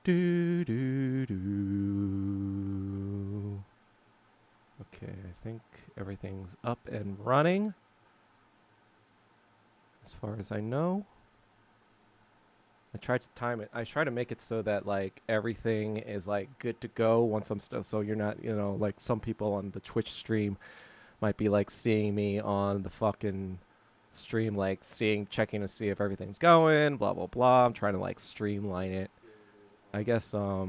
Do do do. Okay, I think everything's up and running. As far as I know, I tried to time it. I try to make it so that like everything is like good to go once I'm still. So you're not, like some people on the Twitch stream might be like seeing me on the fucking stream, like checking to see if everything's going. Blah blah blah. I'm trying to like streamline it. I guess. I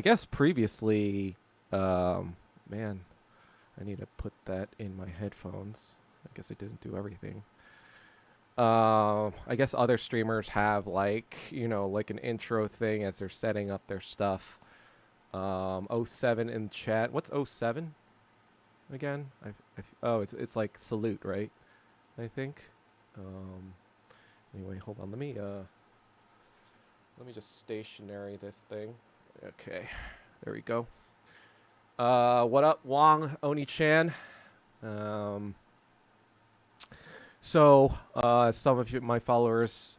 guess previously, man, I need to put that in my headphones. I guess I didn't do everything. I guess other streamers have like, like an intro thing as they're setting up their stuff. Oh 07 in chat. What's oh 07 again? Oh, it's like salute, right? I think. Um, anyway, hold on. Let me just stationary this thing. Okay, there we go. What up, Wong Oni-chan? So, some of my followers,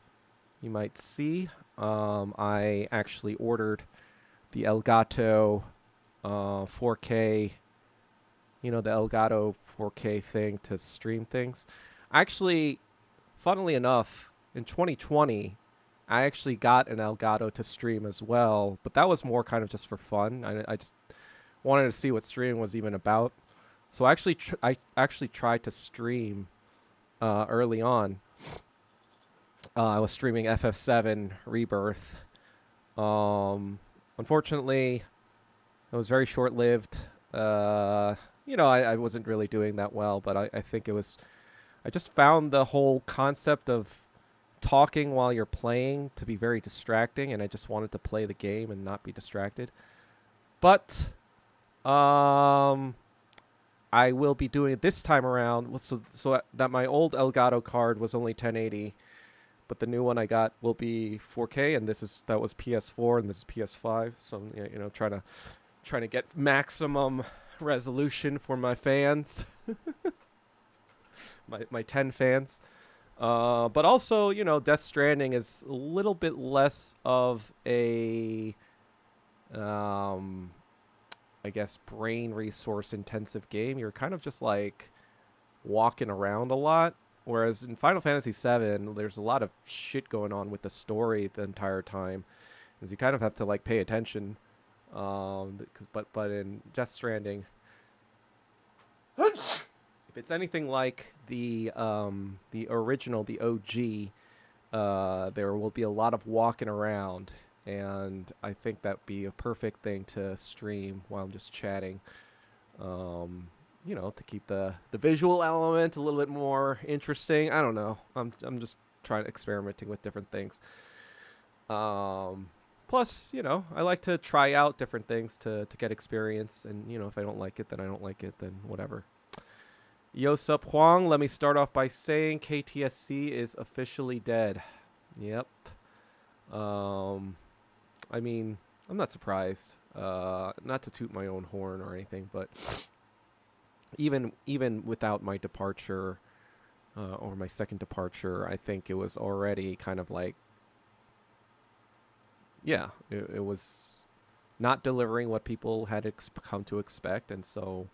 you might see, I actually ordered the Elgato 4K, the Elgato 4K thing to stream things. Actually, funnily enough, in 2020, I actually got an Elgato to stream as well, but that was more kind of just for fun. I just wanted to see what streaming was even about. So I actually tried to stream early on. I was streaming FF7 Rebirth. Unfortunately, it was very short-lived. I wasn't really doing that well, but I think I just found the whole concept of talking while you're playing to be very distracting, and I just wanted to play the game and not be distracted. But I will be doing it this time around, so that my old Elgato card was only 1080, but the new one I got will be 4K, and that was PS4 and this is PS5. So trying to get maximum resolution for my fans, my 10 fans. But also, Death Stranding is a little bit less of a I guess brain resource intensive game. You're kind of just like walking around a lot. Whereas in Final Fantasy VII, there's a lot of shit going on with the story the entire time, because you kind of have to like pay attention. But in Death Stranding, if it's anything like the original, the OG, there will be a lot of walking around, and I think that'd be a perfect thing to stream while I'm just chatting. To keep the visual element a little bit more interesting. I don't know. I'm just experimenting with different things. Plus, I like to try out different things to get experience, and if I don't like it, then I don't like it, then whatever. Yo, sup, Huang. Let me start off by saying KTSC is officially dead. Yep. I mean, I'm not surprised. Not to toot my own horn or anything, but even without my departure, or my second departure, I think it was already kind of like, yeah, it was not delivering what people had come to expect, and so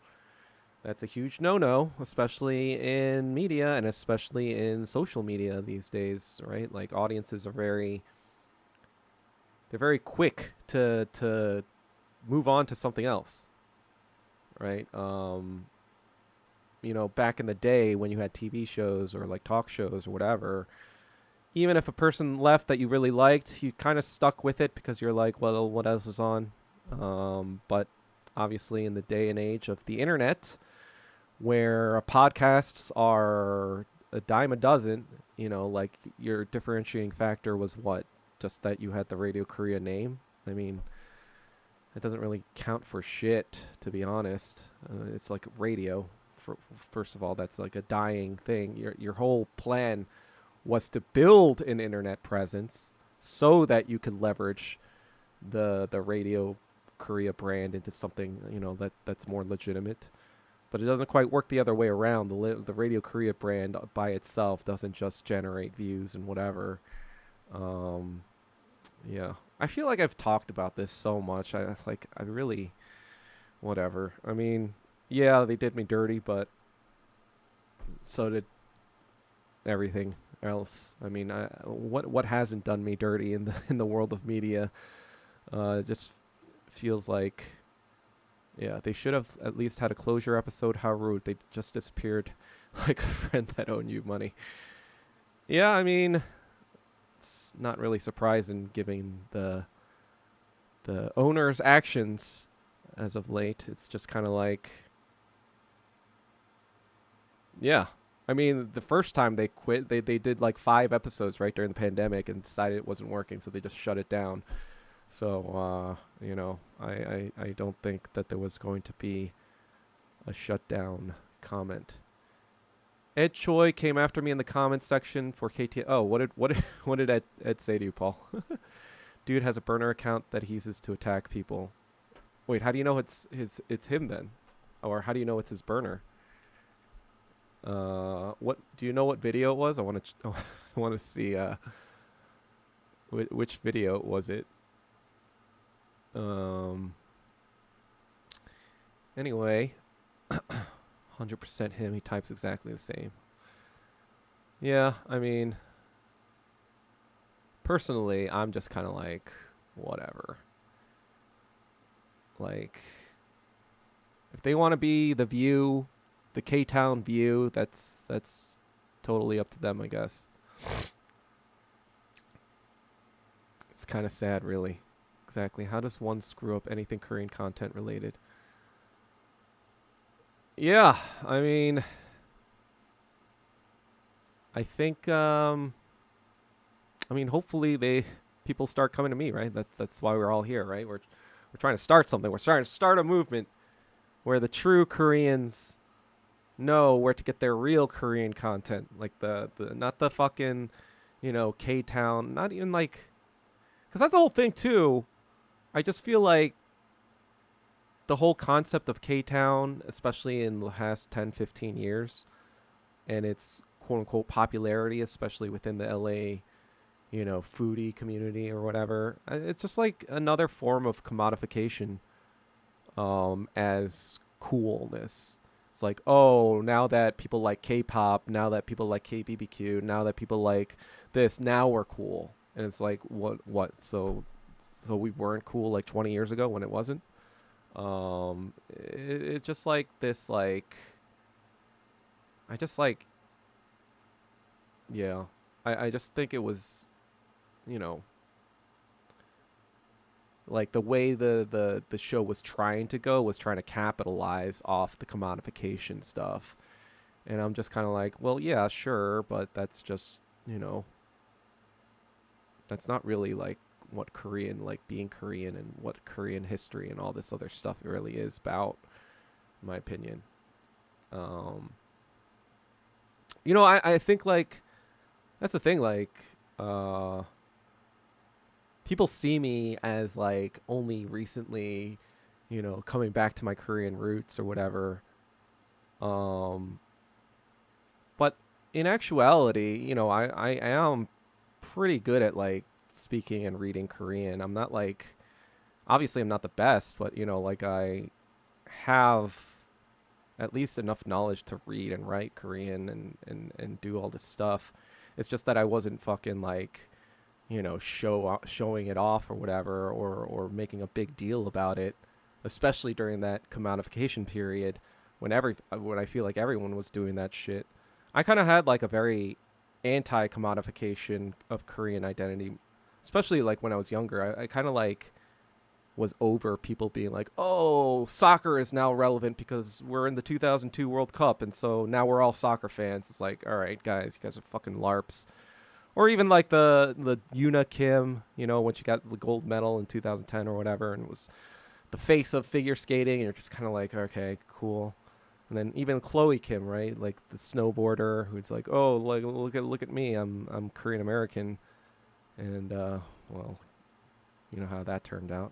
that's a huge no-no, especially in media and especially in social media these days, right? Like audiences are they're very quick to move on to something else, right? Back in the day when you had TV shows or like talk shows or whatever, even if a person left that you really liked, you kind of stuck with it because you're like, well, what else is on? But obviously in the day and age of the internet, where podcasts are a dime a dozen, like your differentiating factor was what? Just that you had the Radio Korea name? I mean, it doesn't really count for shit, to be honest. It's like radio. First of all, that's like a dying thing. Your whole plan was to build an internet presence so that you could leverage the Radio Korea brand into something that's more legitimate. But it doesn't quite work the other way around. The Radio Korea brand by itself doesn't just generate views and whatever. Yeah. I feel like I've talked about this so much. I really whatever. I mean, yeah, they did me dirty, but so did everything else. I mean, what hasn't done me dirty in the in the world of media? It just feels like, yeah, they should have at least had a closure episode. How rude! They just disappeared, like a friend that owed you money. Yeah, I mean, it's not really surprising given the owner's actions as of late. It's just kind of like, yeah. I mean, the first time they quit, they did like 5 episodes right during the pandemic and decided it wasn't working, so they just shut it down. So, I don't think that there was going to be a shutdown comment. Ed Choi came after me in the comments section for KT. Oh, what did Ed say to you, Paul? Dude has a burner account that he uses to attack people. Wait, how do you know it's him then? Or how do you know it's his burner? What do you know what video it was? I want to I want to see which video was it? Anyway, 100% him. He types exactly the same. Yeah, I mean, personally, I'm just kind of like, whatever. Like, if they want to be the View, the K-Town View, that's totally up to them, I guess. It's kind of sad, really. Exactly. How does one screw up anything Korean content related? Yeah, I mean, I think, hopefully people start coming to me, right? That's why we're all here, right? We're trying to start something. We're trying to start a movement where the true Koreans know where to get their real Korean content, like the not the fucking, K-Town, not even like, because that's the whole thing too. I just feel like the whole concept of K-Town, especially in the past 10, 15 years, and its quote-unquote popularity, especially within the LA, foodie community or whatever, it's just like another form of commodification as coolness. It's like, oh, now that people like K-pop, now that people like K-BBQ, now that people like this, now we're cool. And it's like, what? So we weren't cool like 20 years ago when it wasn't? It's just like this, like, I just like, yeah, I just think it was, like the way the show was trying to go was trying to capitalize off the commodification stuff. And I'm just kind of like, well, yeah, sure, but that's just, that's not really like what Korean, like being Korean and what Korean history and all this other stuff really is about, in my opinion. I think like that's the thing, like people see me as like only recently, coming back to my Korean roots or whatever. But in actuality, I am pretty good at like speaking and reading Korean. I'm not like, obviously I'm not the best, but like I have at least enough knowledge to read and write Korean and do all this stuff. It's just that I wasn't fucking like, showing it off or whatever, or making a big deal about it, especially during that commodification period when I feel like everyone was doing that shit. I kind of had like a very anti-commodification of Korean identity, especially like when I was younger. I kind of like was over people being like, oh, soccer is now relevant because we're in the 2002 World Cup, and so now we're all soccer fans. It's like, all right, guys, you guys are fucking LARPs. Or even like the Yuna Kim, when she got the gold medal in 2010 or whatever, and it was the face of figure skating, and you're just kind of like, okay, cool. And then even Chloe Kim, right, like the snowboarder, who's like, oh, like look at me, I'm Korean American, and well, you know how that turned out.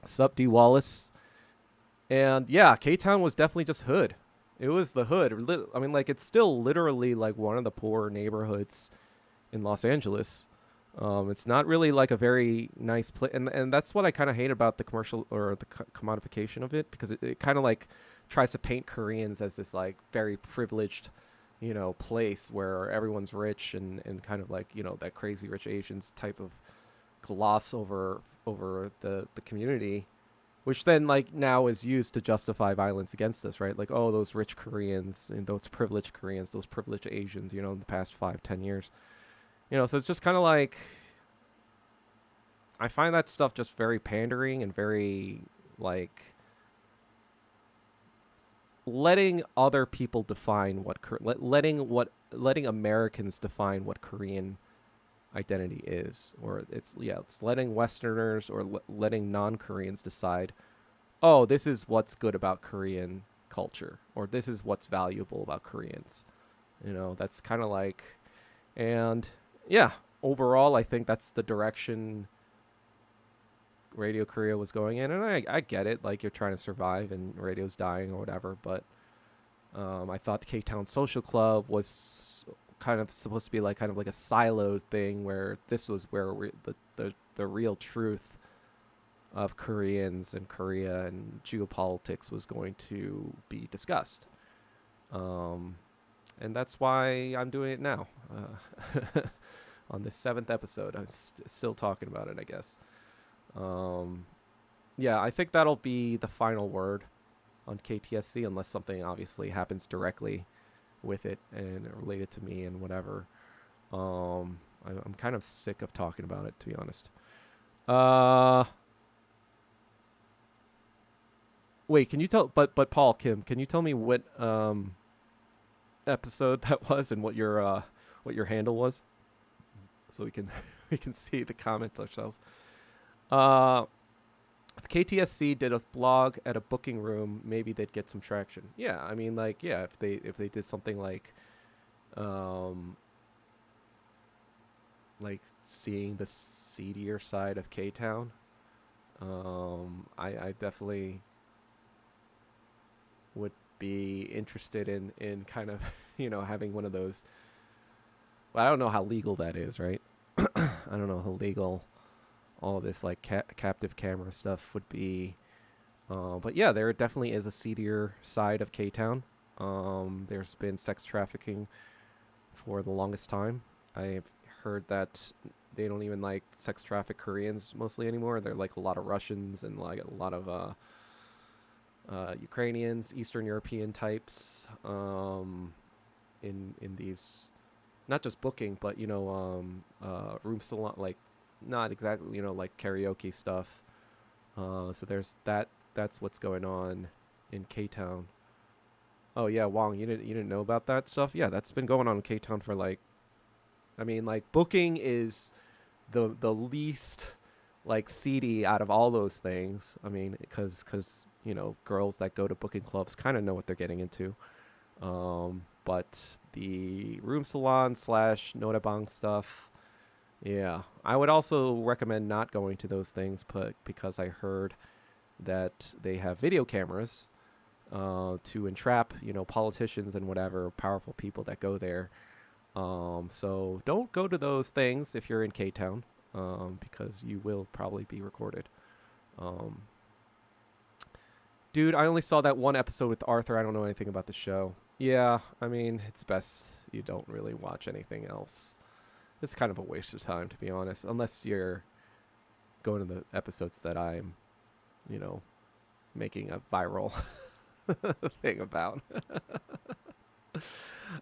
Sup D Wallace, and yeah, K-Town was definitely just hood. It was the hood. I mean, like, it's still literally like one of the poor neighborhoods in Los Angeles. It's not really like a very nice place, and that's what I kind of hate about the commercial or the commodification of it, because it kind of like tries to paint Koreans as this like very privileged, place where everyone's rich and kind of like that crazy rich Asians type of gloss over the community, which then like now is used to justify violence against us, right? Like, oh, those rich Koreans and those privileged Koreans, those privileged Asians, in the past 5-10 years. So it's just kind of like I find that stuff just very pandering and very like letting other people define letting Americans define what Korean identity is, or it's letting Westerners or letting non-Koreans decide, oh, this is what's good about Korean culture, or this is what's valuable about Koreans. That's kind of like, and yeah, overall, I think that's the direction Radio Korea was going in, and I get it. Like, you're trying to survive, and radio's dying or whatever. But I thought K Town Social Club was kind of supposed to be like kind of like a siloed thing, where this was where the real truth of Koreans and Korea and geopolitics was going to be discussed. And that's why I'm doing it now. On the 7th episode, I'm still talking about it, I guess. Yeah, I think that'll be the final word on KTSC, unless something obviously happens directly with it and related to me and whatever. I'm kind of sick of talking about it, to be honest. Wait, can you tell? But Paul, Kim, can you tell me what episode that was and what your handle was, so we can we can see the comments ourselves. If KTSC did a blog at a booking room, maybe they'd get some traction. Yeah, I mean, like, yeah, if they did something like seeing the seedier side of K Town, I definitely would be interested in kind of having one of those. Well, I don't know how legal that is, right? I don't know how legal all this like captive camera stuff would be. But yeah, there definitely is a seedier side of K-Town. There's been sex trafficking for the longest time. I've heard that they don't even like sex traffic Koreans mostly anymore. They're like a lot of Russians and like a lot of Ukrainians, Eastern European types, in these, not just booking, but room salon, like not exactly like karaoke stuff. So there's that. That's what's going on in K-Town. Oh yeah, Wong, you didn't know about that stuff? Yeah, that's been going on in K-Town for like, I mean, like, booking is the least like seedy out of all those things. I mean, because girls that go to booking clubs kind of know what they're getting into. But the room salon / notabang stuff, yeah, I would also recommend not going to those things, but because I heard that they have video cameras to entrap, politicians and whatever powerful people that go there. So don't go to those things if you're in K-Town, because you will probably be recorded. Dude, I only saw that one episode with Arthur. I don't know anything about the show. Yeah, I mean, it's best you don't really watch anything else. It's kind of a waste of time, to be honest, unless you're going to the episodes that I'm, making a viral thing about.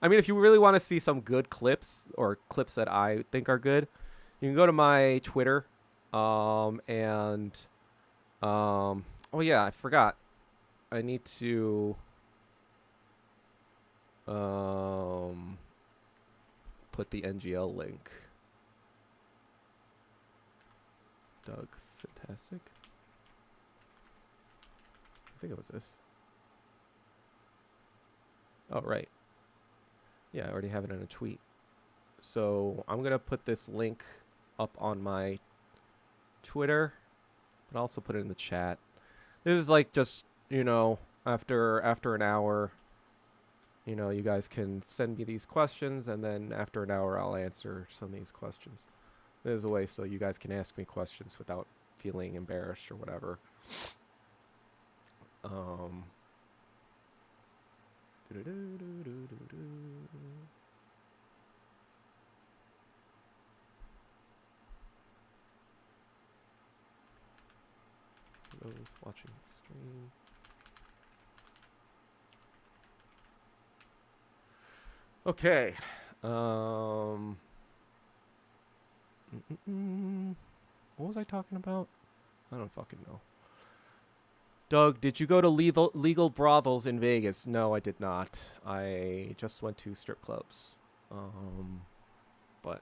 I mean, if you really want to see some good clips, or clips that I think are good, you can go to my Twitter. And oh yeah, I forgot. I need to put the NGL link. Doug, fantastic. I think it was this. Oh, right. Yeah, I already have it in a tweet. So I'm going to put this link up on my Twitter, but also put it in the chat. This is like just, after an hour, you guys can send me these questions, and then after an hour I'll answer some of these questions. There's a way so you guys can ask me questions without feeling embarrassed or whatever. Um. Those watching the stream. Okay. What was I talking about? I don't fucking know. Doug, did you go to legal brothels in Vegas? No, I did not. I just went to strip clubs. But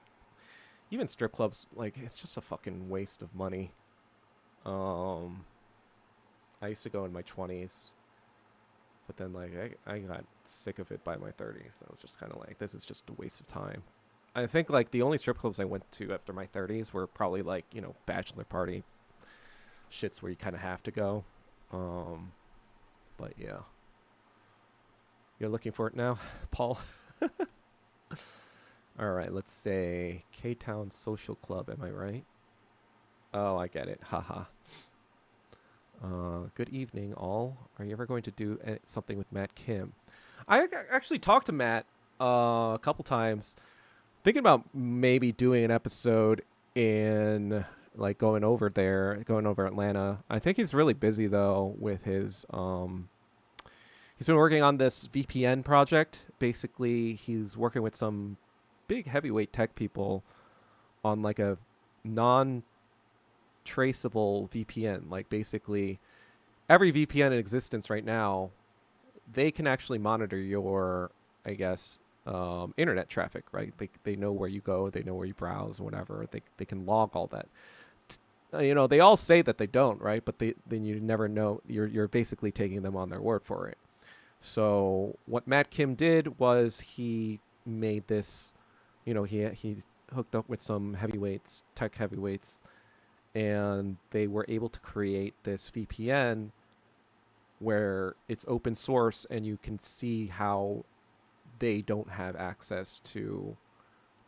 even strip clubs, like, it's just a fucking waste of money. I used to go in my 20s, but then, like, I got sick of it by my 30s. I was just kind of like, this is just a waste of time. I think, like, the only strip clubs I went to after my 30s were probably, like, you know, bachelor party shits where you kind of have to go. But yeah. You're looking for it now, Paul? All right, let's say K-Town Social Club, am I right? Oh, I get it. Haha. Good evening, all. Are you ever going to do something with Matt Kim? I actually talked to Matt a couple times, thinking about maybe doing an episode in, like, going over Atlanta. I think he's really busy though with his he's been working on this VPN project. Basically, he's working with some big heavyweight tech people on, like, a non-traceable VPN. Like, basically every VPN in existence right now, they can actually monitor your, I guess, internet traffic, right? They know where you go, they know where you browse, whatever. They can log all that. You know, they all say that they don't, right? But then you never know. You're basically taking them on their word for it. So what Matt Kim did was he made this, you know, he hooked up with some heavyweights, tech heavyweights, and they were able to create this VPN where it's open source and you can see how they don't have access to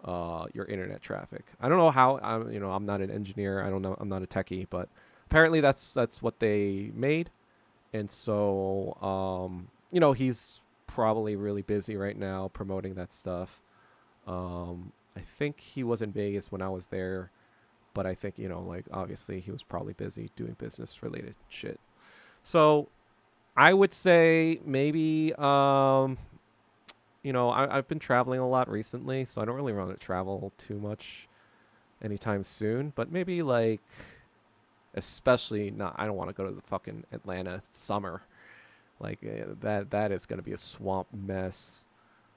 your internet traffic. I don't know how. I'm not an engineer. I don't know. I'm not a techie, but apparently that's what they made. And so, he's probably really busy right now promoting that stuff. I think he was in Vegas when I was there, but I think, like, obviously he was probably busy doing business related shit. So I would say maybe, I've been traveling a lot recently, so I don't really want to travel too much anytime soon, but maybe, like, especially not, I don't want to go to the fucking Atlanta summer. Like, that is going to be a swamp mess.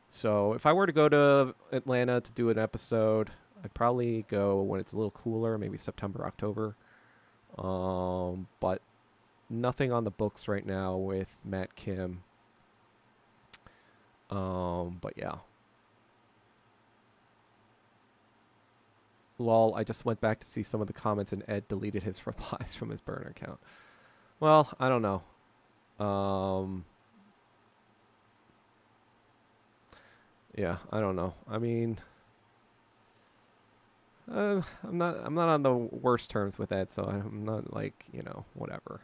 So if I were to go to Atlanta to do an episode, I'd probably go when it's a little cooler, maybe September, October. But nothing on the books right now with Matt Kim. But yeah. Lol, I just went back to see some of the comments and Ed deleted his replies from his burner account. Well, I don't know. Yeah, I don't know. I mean, I'm not on the worst terms with Ed, so I'm not, like, whatever.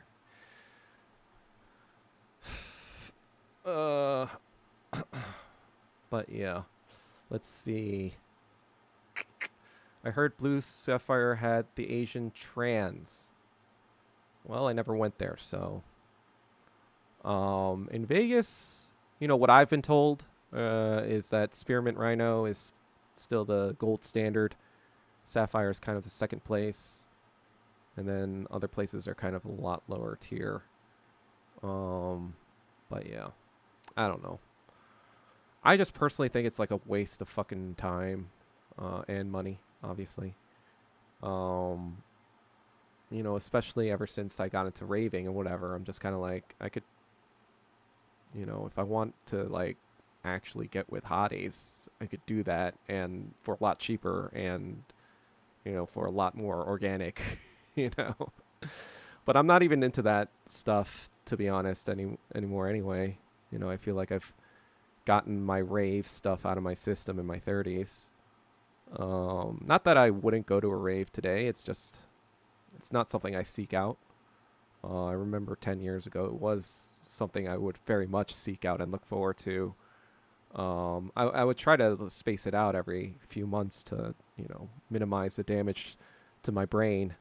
But yeah, let's see. I heard Blue Sapphire had the Asian trans. Well, I never went there, so. In Vegas, what I've been told is that Spearmint Rhino is still the gold standard. Sapphire is kind of the second place. And then other places are kind of a lot lower tier. But yeah, I don't know. I just personally think it's like a waste of fucking time and money, obviously. Especially ever since I got into raving and whatever, I'm just kind of like, I could, if I want to, like, actually get with hotties, I could do that, and for a lot cheaper and, for a lot more organic, But I'm not even into that stuff, to be honest, anymore anyway. I feel like I've gotten my rave stuff out of my system in my 30s. Not that I wouldn't go to a rave today. It's just it's not something I seek out. I remember 10 years ago it was something I would very much seek out and look forward to. I would try to space it out every few months to, minimize the damage to my brain.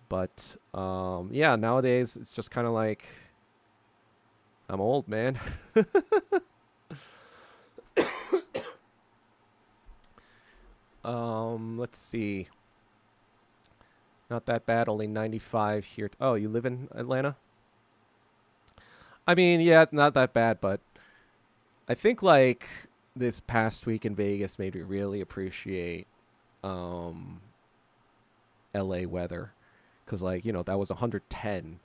But yeah, nowadays it's just kind of like I'm old, man. Let's see. Not that bad. Only 95 here. Oh, you live in Atlanta? I mean, yeah, not that bad, but I think like this past week in Vegas made me really appreciate um LA weather, cuz like, that was 110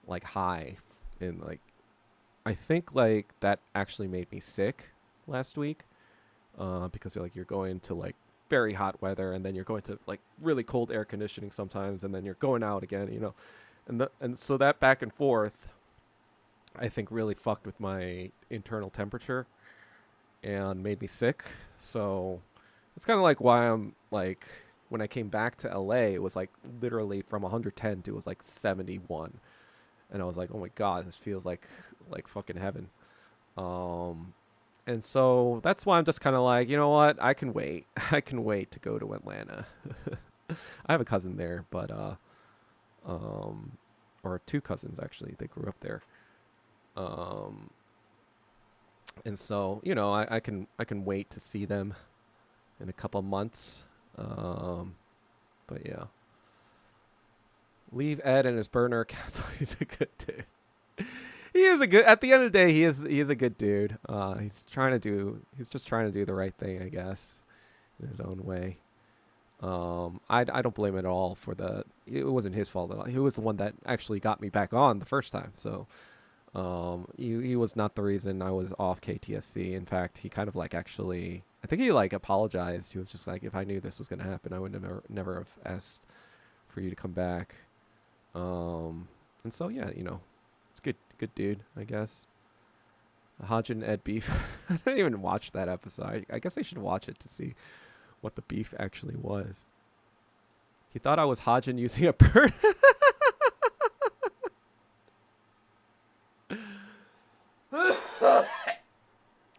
like high, and like I think like that actually made me sick last week, because you're going to like very hot weather, and then you're going to like really cold air conditioning sometimes, and then you're going out again, and so that back and forth I think really fucked with my internal temperature and made me sick. So it's kind of like why I'm like, when I came back to LA, it was like literally from 110 to it was like 71, and I was like, oh my god, this feels like fucking heaven. Um, and so that's why I'm just kind of like, you know what, I can wait. I can wait to go to Atlanta. I have a cousin there, but um, or two cousins actually. They grew up there. Um, and so I can wait to see them in a couple months. Um, but yeah, leave Ed and his burner accounts. He's a good dude. He is a good. At the end of the day, he is a good dude. He's just trying to do the right thing, I guess, in his own way. I don't blame it at all for the. It wasn't his fault at all. He was the one that actually got me back on the first time. So he was not the reason I was off KTSC. In fact, he kind of like actually, I think he like apologized. He was just like, if I knew this was gonna happen, I would never have asked for you to come back. And so yeah, it's good dude, I guess. Hodge and Ed beef. I didn't even watch that episode. I guess I should watch it to see what the beef actually was. He thought I was Hodgin using a bird.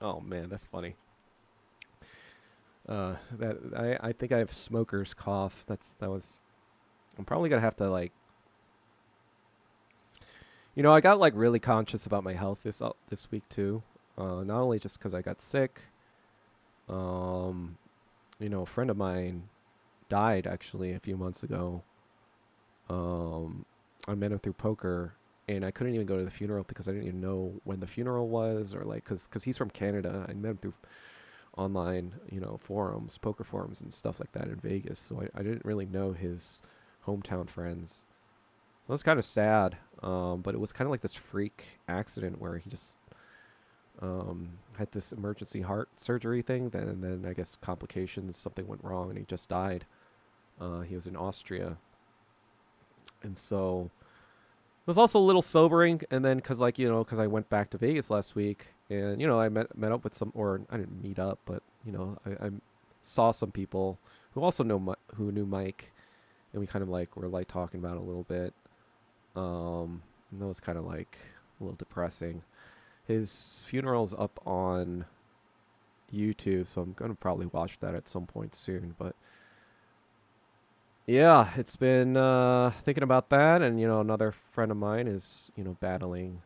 Oh man, that's funny. That I think I have smoker's cough. That was. I'm probably gonna have to like. I got like really conscious about my health this week too. Not only just because I got sick. Um, a friend of mine died actually a few months ago. I met him through poker, and I couldn't even go to the funeral because I didn't even know when the funeral was, or like, cause he's from Canada. I met him through online, forums, poker forums and stuff like that in Vegas. So I didn't really know his hometown friends. It was kind of sad, but it was kind of like this freak accident where he just had this emergency heart surgery thing. And then I guess complications, something went wrong, and he just died. He was in Austria, and so it was also a little sobering. And then because I went back to Vegas last week, and I met up with some, or I didn't meet up, but I saw some people who also who knew Mike, and we kind of like were like talking about it a little bit. And that was kind of like a little depressing. His funeral's up on YouTube, so I'm gonna probably watch that at some point soon. But yeah, it's been thinking about that, and another friend of mine is battling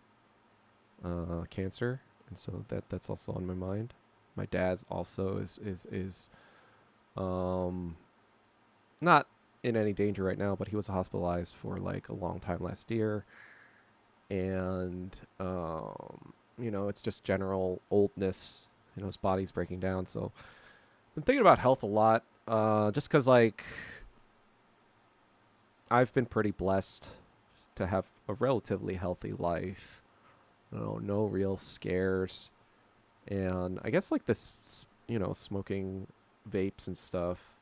cancer, and so that's also on my mind. My dad's also is um not in any danger right now, but he was hospitalized for like a long time last year, and it's just general oldness. His body's breaking down. So I've been thinking about health a lot, just because like I've been pretty blessed to have a relatively healthy life. No real scares, and I guess like this, smoking vapes and stuff.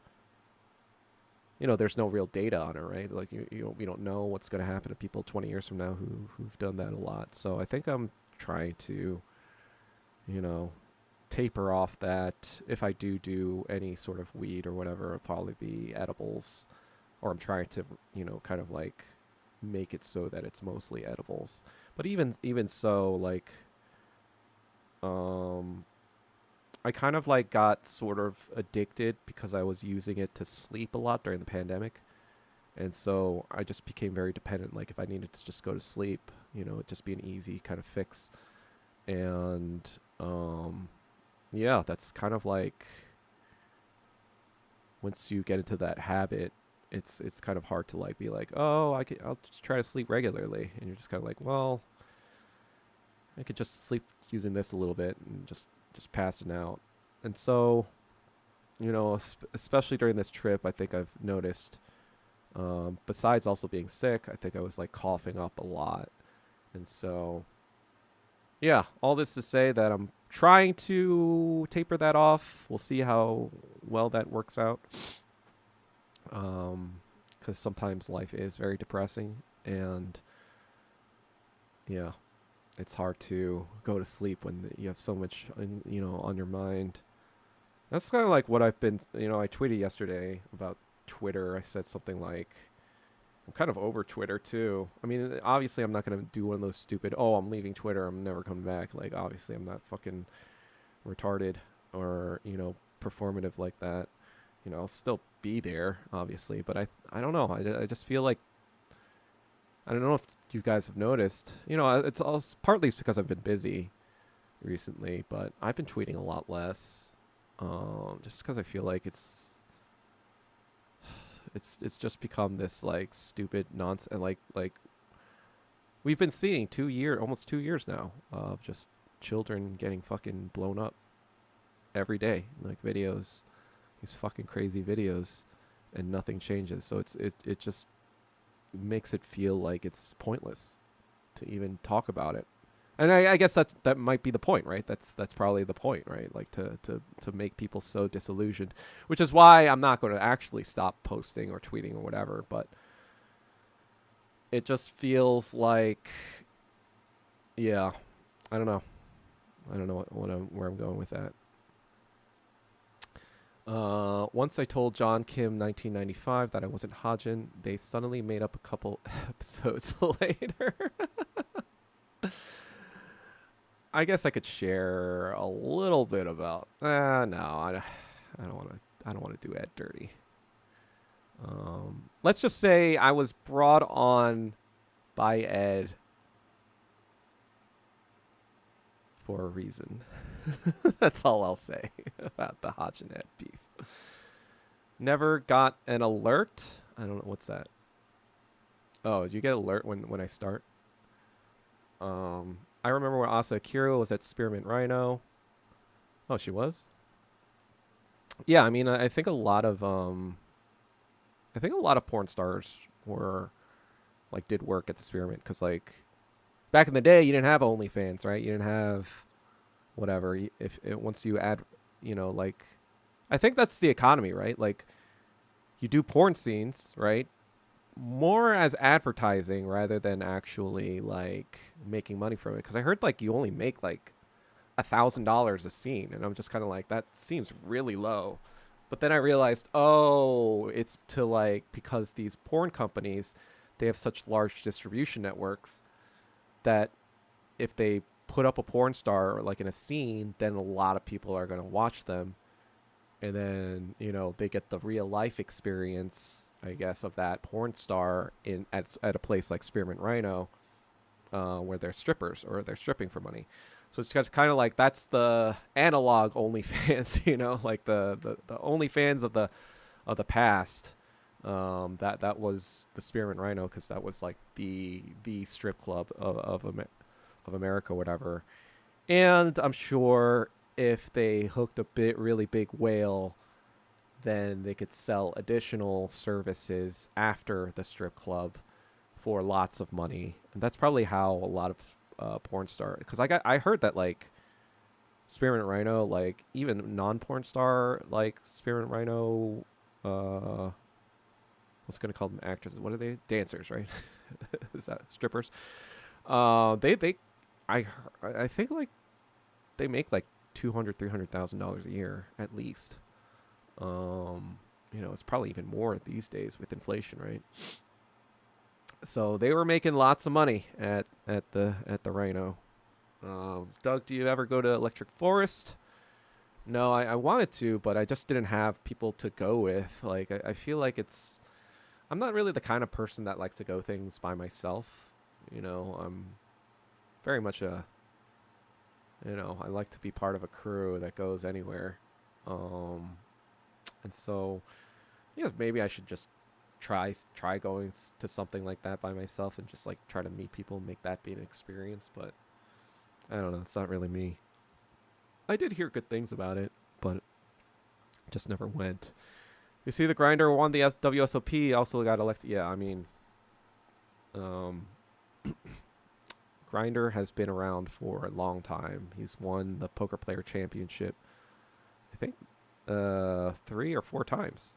There's no real data on it, right? Like we don't know what's going to happen to people 20 years from now who've done that a lot. So I think I'm trying to, you know, taper off that. If I do any sort of weed or whatever, it'll probably be edibles, or I'm trying to, kind of like make it so that it's mostly edibles. But even so, like, um, I kind of like got sort of addicted because I was using it to sleep a lot during the pandemic. And so I just became very dependent. Like if I needed to just go to sleep, it'd just be an easy kind of fix. And yeah, that's kind of like once you get into that habit, it's kind of hard to like be like, oh, I'll just try to sleep regularly, and you're just kind of like, well, I could just sleep using this a little bit and just passing out. And so, especially during this trip, I think I've noticed. Besides also being sick, I think I was like coughing up a lot, and so yeah, all this to say that I'm trying to taper that off. We'll see how well that works out. Because sometimes life is very depressing, and yeah, it's hard to go to sleep when you have so much, on your mind. That's kind of like what I've been, I tweeted yesterday about Twitter. I said something like, I'm kind of over Twitter too. I mean, obviously I'm not going to do one of those stupid, oh, I'm leaving Twitter, I'm never coming back. Like, obviously I'm not fucking retarded or, performative like that. I'll still be there, obviously, but I don't know. I just feel like, I don't know if you guys have noticed, it's also partly because I've been busy recently, but I've been tweeting a lot less, just because I feel like it's just become this like stupid nonsense, and like we've been seeing almost 2 years now of just children getting fucking blown up every day, like videos, these fucking crazy videos, and nothing changes. So it just makes it feel like it's pointless to even talk about it. And I guess that might be the point, right? That's probably the point, right? Like to make people so disillusioned, which is why I'm not going to actually stop posting or tweeting or whatever. But it just feels like, yeah, I don't know where I'm going with that. Once I told John Kim 1995 that I wasn't Hajin, they suddenly made up a couple episodes later. I guess I could share a little bit about. No, I don't want to do Ed dirty. Let's just say I was brought on by Ed for a reason. That's all I'll say about the Hodge and Ed beef. Never got an alert. I don't know what's that. Oh, do you get alert when I start? I remember when Asa Akira was at Spearmint Rhino. Oh, she was? Yeah, I mean, I think a lot of porn stars were like did work at the Spearmint, because like back in the day you didn't have OnlyFans, right? You didn't have whatever. Once you add, like, I think that's the economy, right? Like, you do porn scenes, right? More as advertising rather than actually like making money from it. Because I heard like you only make like $1,000 a scene, and I'm just kind of like, that seems really low. But then I realized, oh, it's to like, because these porn companies, they have such large distribution networks that if they put up a porn star like in a scene, then a lot of people are going to watch them, and then they get the real life experience, I guess, of that porn star at a place like Spearmint Rhino, where they're strippers or they're stripping for money. So it's kind of like that's the analog OnlyFans, like the OnlyFans of the past. That was the Spearmint Rhino, because that was like the strip club of America, whatever. And I'm sure if they hooked a really big whale, then they could sell additional services after the strip club for lots of money. And that's probably how a lot of porn star, because I heard that like Spearmint Rhino, like even non-porn star like Spearmint Rhino, what's gonna call them, actresses? What are they? Dancers, right? Is that strippers? I think like they make like $200,000-$300,000 a year at least. It's probably even more these days with inflation, right? So they were making lots of money at the Rhino. Doug, do you ever go to Electric Forest? No, I wanted to, but I just didn't have people to go with. Like, I feel like I'm not really the kind of person that likes to go things by myself. I'm very much I like to be part of a crew that goes anywhere. And so, maybe I should just try going to something like that by myself and just like try to meet people and make that be an experience. But I don't know. It's not really me. I did hear good things about it, but just never went. You see, the Grinder won the WSOP, also got elected. Yeah, I mean, Grinder has been around for a long time. He's won the Poker Player Championship, I think, 3 or 4 times.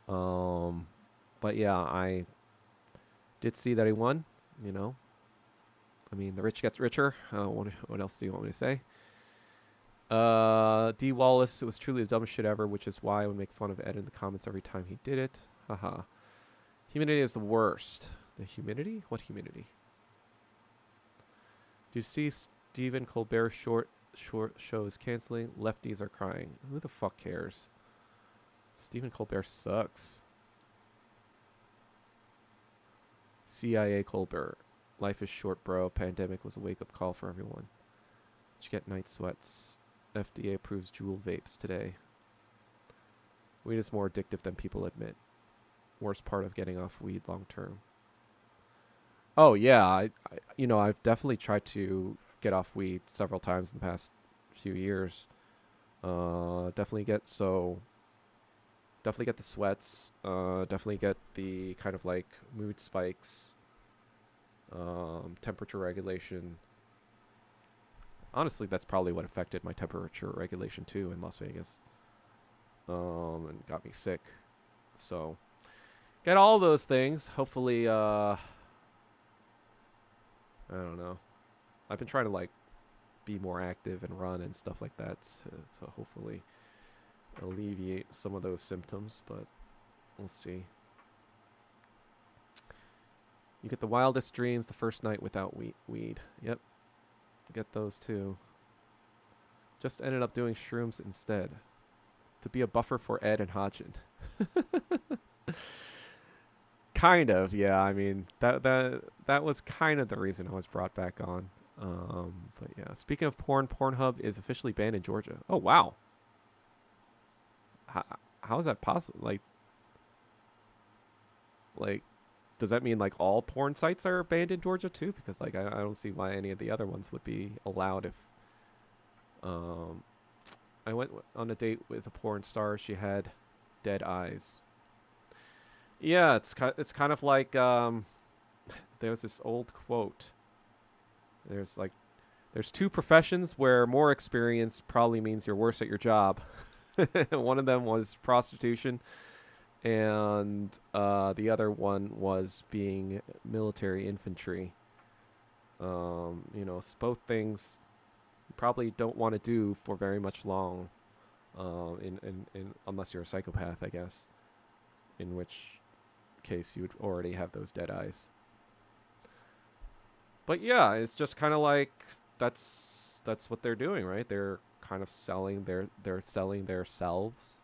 But yeah, I did see that he won. I mean, the rich gets richer. What else do you want me to say? D. Wallace, it was truly the dumbest shit ever, which is why I would make fun of Ed in the comments every time he did it. Haha. Humidity is the worst. The humidity? What humidity? Do you see Stephen Colbert's short shows canceling? Lefties are crying. Who the fuck cares? Stephen Colbert sucks. CIA Colbert. Life is short, bro. Pandemic was a wake-up call for everyone. Did you get night sweats? FDA approves Juul vapes today. Weed is more addictive than people admit. Worst part of getting off weed long term. Oh yeah, I've definitely tried to get off weed several times in the past few years. Definitely get the sweats. Definitely get the kind of like mood spikes. Temperature regulation. Honestly, that's probably what affected my temperature regulation too in Las Vegas. And got me sick. So, get all those things. Hopefully, I don't know. I've been trying to like be more active and run and stuff like that to hopefully alleviate some of those symptoms, but we'll see. You get the wildest dreams the first night without weed. Yep. Get those too. Just ended up doing shrooms instead. To be a buffer for Ed and Hodgin. Kind of, yeah. I mean, that was kind of the reason I was brought back on. But yeah, speaking of porn, Pornhub is officially banned in Georgia. Oh, wow. How is that possible? Like, does that mean like all porn sites are banned in Georgia too? Because like I don't see why any of the other ones would be allowed if. I went on a date with a porn star. She had dead eyes. Yeah, it's kind of like there's this old quote. There's 2 professions where more experience probably means you're worse at your job. One of them was prostitution. And the other one was being military infantry. It's both things you probably don't want to do for very much long, unless you're a psychopath, I guess. In which case you would already have those dead eyes. But yeah, it's just kind of like that's what they're doing, right? They're kind of selling their selves.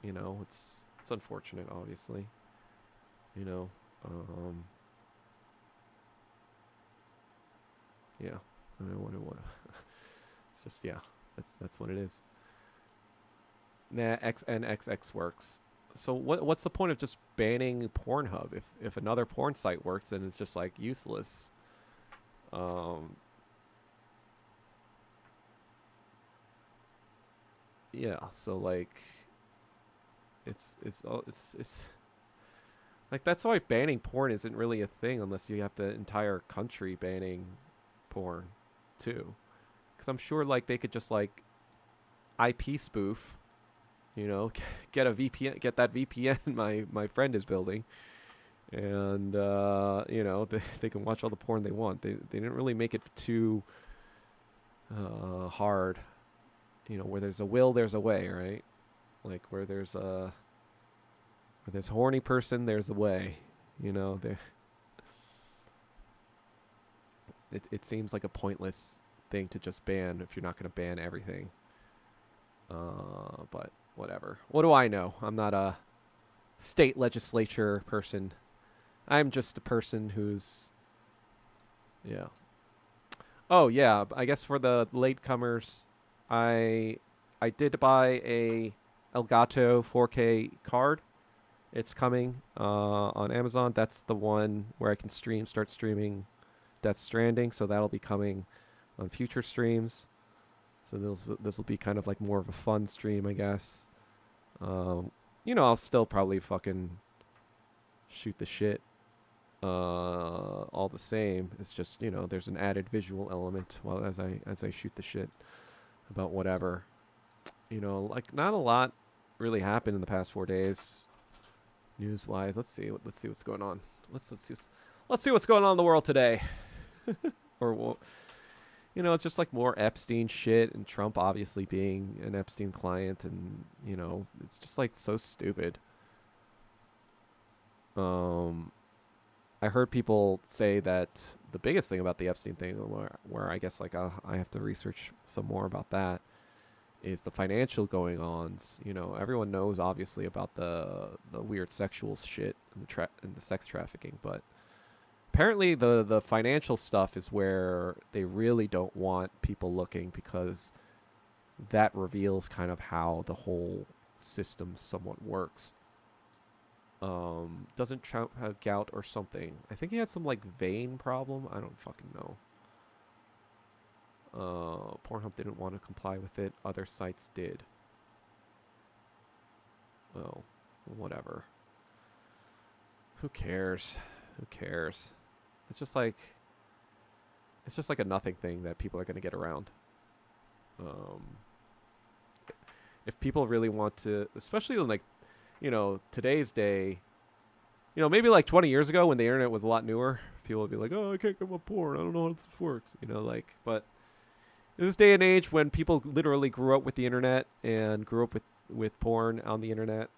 It's unfortunate, obviously. Yeah. I don't want to. It's just, yeah. That's what it is. Nah, XNXX works. So what's the point of just banning Pornhub? If another porn site works, then it's just like useless. Yeah. So like, it's like that's why banning porn isn't really a thing unless you have the entire country banning porn too. Because I'm sure like they could just like IP spoof, get a VPN, get that VPN my friend is building, and they can watch all the porn they want. They didn't really make it too hard. You know, where there's a will, there's a way, right? Like where there's a horny person, there's a way. You know, it seems like a pointless thing to just ban if you're not going to ban everything. But whatever. What do I know? I'm not a state legislature person. I'm just a person who's, yeah. Oh yeah, I guess for the latecomers, I I did buy a Elgato 4K card. It's coming on Amazon. That's the one where I can start streaming Death Stranding. So that'll be coming on future streams. So this will be kind of like more of a fun stream, I guess. You know, I'll still probably fucking shoot the shit all the same. It's just, you know, there's an added visual element while as I shoot the shit about whatever. You know, like not a lot really happened in the past 4 days news wise. Let's see what's going on. Let's see what's going on in the world today. Or you know, it's just like more Epstein shit, and Trump obviously being an Epstein client, and you know, it's just like so stupid. I heard people say that the biggest thing about the Epstein thing, where I guess like I have to research some more about that, is the financial going ons. You know, everyone knows obviously about the weird sexual shit and the sex trafficking, but apparently the financial stuff is where they really don't want people looking, because that reveals kind of how the whole system somewhat works. Doesn't Trump have gout or something? I think he had some like vein problem. I don't fucking know. Pornhub didn't want to comply with it. Other sites did. Well, whatever. Who cares? Who cares? It's just like a nothing thing that people are going to get around. If people really want to, especially in like, you know, today's day, you know, maybe like 20 years ago when the internet was a lot newer, people would be like, oh, I can't get my porn. I don't know how this works. You know, like, but in this day and age when people literally grew up with the internet and grew up with porn on the internet,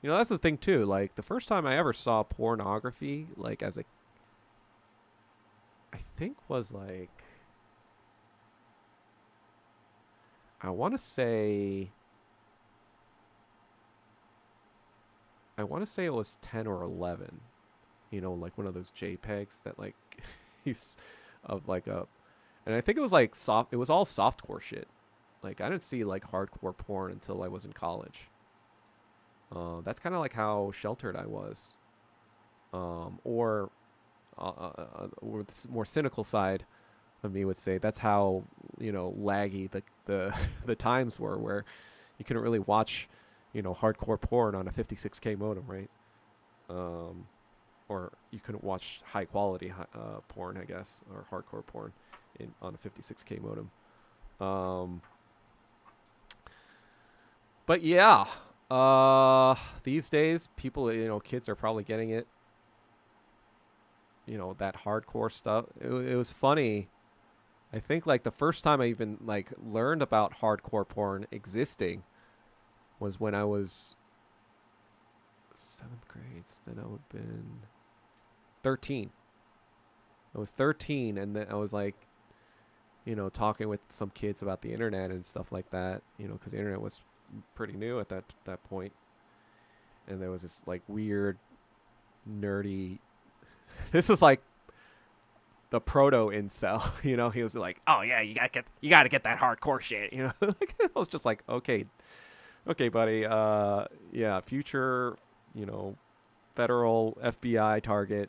you know, that's the thing too. Like the first time I ever saw pornography, like as a, I think was like, I want to say it was 10 or 11. You know, like one of those JPEGs that like he's of like a, and I think it was like it was all softcore shit. Like I didn't see like hardcore porn until I was in college. That's kind of like how sheltered I was. Or the more cynical side of me would say that's how, you know, laggy the the times were, where you couldn't really watch, you know, hardcore porn on a 56K modem, right? Or you couldn't watch high quality porn, I guess, or hardcore porn on a 56K modem. But yeah, these days people, you know, kids are probably getting it. You know, that hardcore stuff. It was funny. I think like the first time I even like learned about hardcore porn existing was when I was 7th grade. Then I would have been 13. I was 13, and then I was like, you know, talking with some kids about the internet and stuff like that, you know, because the internet was pretty new at that point. And there was this like weird, nerdy. This is like the proto incel, you know. He was like, "Oh yeah, you gotta get that hardcore shit," you know. I was just like, "Okay, buddy. Yeah, future, you know, federal FBI target."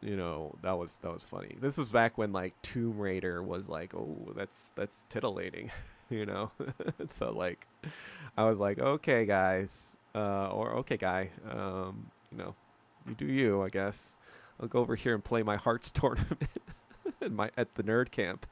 You know, that was funny. This was back when like Tomb Raider was like, oh, that's titillating, you know. So like, I was like, okay, guys, or okay, guy, you know, you do you, I guess. I'll go over here and play my Hearts tournament at the nerd camp.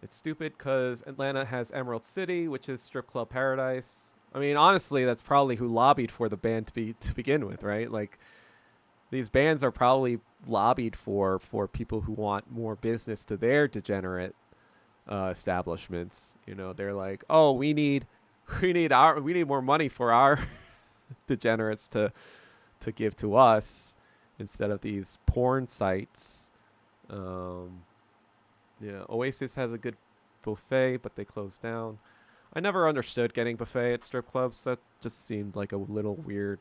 It's stupid because Atlanta has Emerald City, which is strip club paradise. I mean, honestly, that's probably who lobbied for the ban to begin with, right? Like these bans are probably lobbied for people who want more business to their degenerate establishments. You know, they're like, oh, we need more money for our degenerates to give to us instead of these porn sites. Um, yeah, Oasis has a good buffet, but they closed down. I never understood getting buffet at strip clubs. That just seemed like a little weird,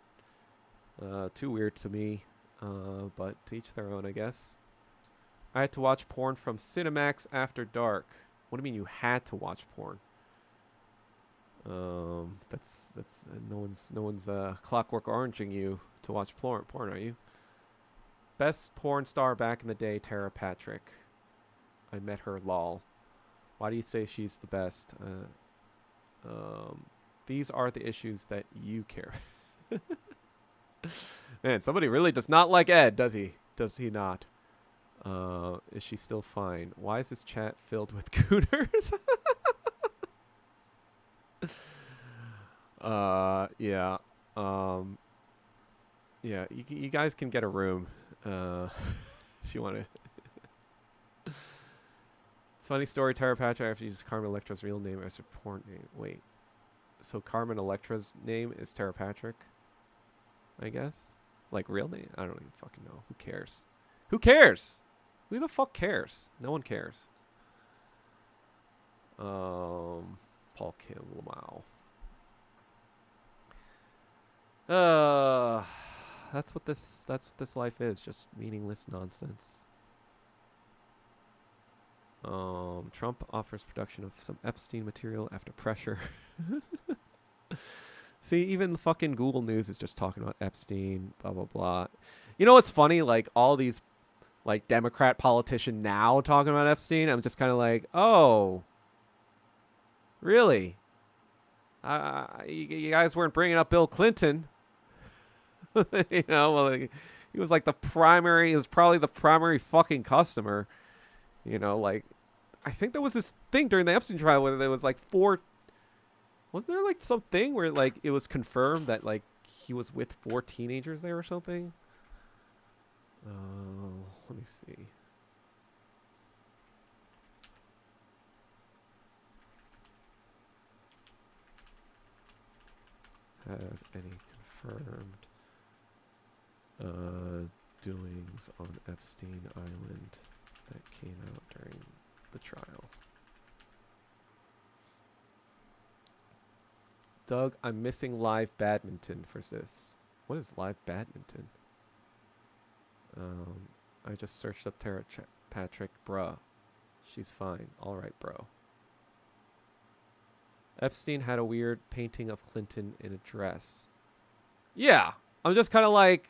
too weird to me. But to each their own, I guess. I had to watch porn from Cinemax after dark. What do you mean you had to watch porn? That's no one's clockwork oranging you to watch porn, are you? Best porn star back in the day, Tara Patrick. I met her, lol. Why do you say she's the best? These are the issues that you care. Man, somebody really does not like Ed, does he? Does he not? Is she still fine? Why is this chat filled with cooters? Yeah. Yeah, you guys can get a room, if you want to. It's funny story, Tara Patrick after used Carmen Electra's real name as her porn name. Wait. So Carmen Electra's name is Tara Patrick? I guess? Like real name? I don't even fucking know. Who cares? Who cares? Who the fuck cares? No one cares. Paul Kim Lamau. That's what this life is, just meaningless nonsense. Trump offers production of some Epstein material after pressure. See, even the fucking Google News is just talking about Epstein, blah blah blah. You know what's funny? Like all these like Democrat politician now talking about Epstein, I'm just kind of like, oh, really? You guys weren't bringing up Bill Clinton. You know, well, like, he was like he was probably the primary fucking customer. You know, like, I think there was this thing during the Epstein trial where there was like wasn't there like something where like it was confirmed that like he was with 4 teenagers there or something? Let me see. Have any confirmed doings on Epstein Island that came out during the trial? Doug, I'm missing live badminton for this. What is live badminton? I just searched up Tara Patrick, bruh. She's fine. All right, bro. Epstein had a weird painting of Clinton in a dress. Yeah, I'm just kind of like,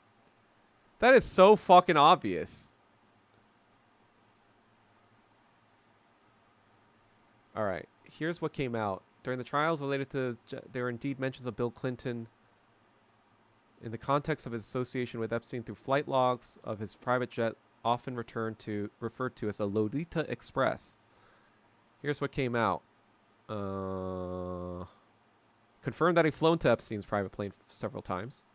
that is so fucking obvious. All right, here's what came out. During the trials related to, there were indeed mentions of Bill Clinton in the context of his association with Epstein through flight logs of his private jet, often referred to as a Lolita Express. Here's what came out. Confirmed that he flown to Epstein's private plane several times.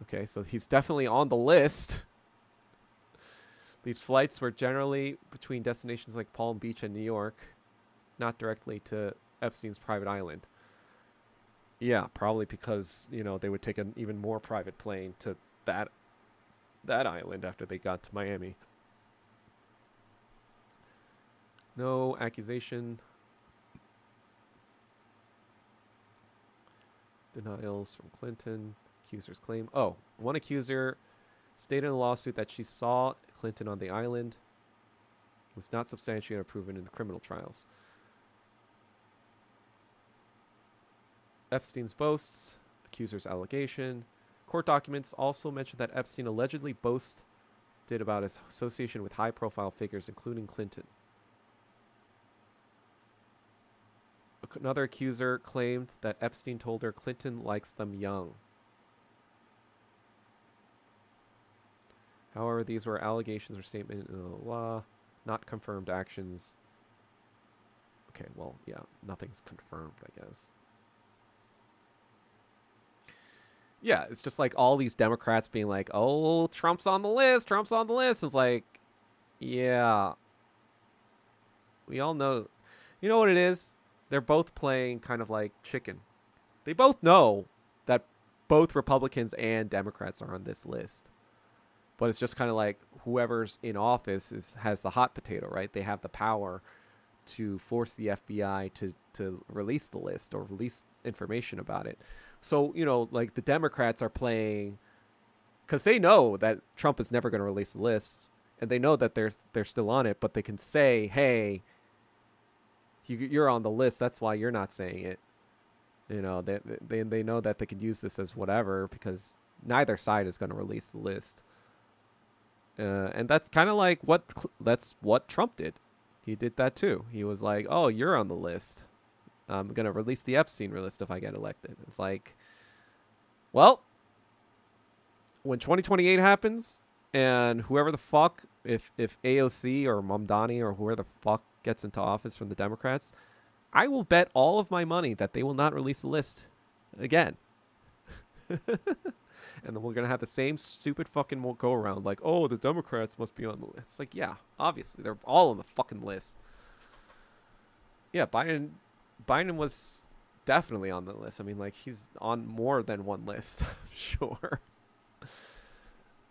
Okay, so he's definitely on the list. These flights were generally between destinations like Palm Beach and New York, not directly to Epstein's private island. Yeah, probably because, you know, they would take an even more private plane to that island after they got to Miami. No accusation. Denials from Clinton. Accusers claim. Oh, one accuser stated in a lawsuit that she saw Clinton on the island. It was not substantiated or proven in the criminal trials. Epstein's boasts. Accuser's allegation. Court documents also mention that Epstein allegedly boasted about his association with high-profile figures, including Clinton. Another accuser claimed that Epstein told her Clinton likes them young. However, these were allegations or statements, not confirmed actions. Okay, well, yeah, nothing's confirmed, I guess. Yeah, it's just like all these Democrats being like, "Oh, Trump's on the list. Trump's on the list." It's like, yeah, we all know. You know what it is? They're both playing kind of like chicken. They both know that both Republicans and Democrats are on this list. But it's just kind of like whoever's in office has the hot potato, right? They have the power to force the FBI to release the list or release information about it. So, like the Democrats are playing because they know that Trump is never going to release the list, and they know that they're still on it, but they can say, "Hey, you're on the list. That's why you're not saying it." They know that they could use this as whatever because neither side is going to release the list. And that's kind of like that's what Trump did. He did that too. He was like, "Oh, you're on the list. I'm gonna release the Epstein list if I get elected." It's like, well, when 2028 happens, and whoever the fuck, if AOC or Mamdani or whoever the fuck gets into office from the Democrats, I will bet all of my money that they will not release the list again. And then we're gonna have the same stupid fucking go around like, "Oh, the Democrats must be on the list." It's like, yeah, obviously they're all on the fucking list. Yeah, Biden was definitely on the list. I mean, like, he's on more than one list. Sure.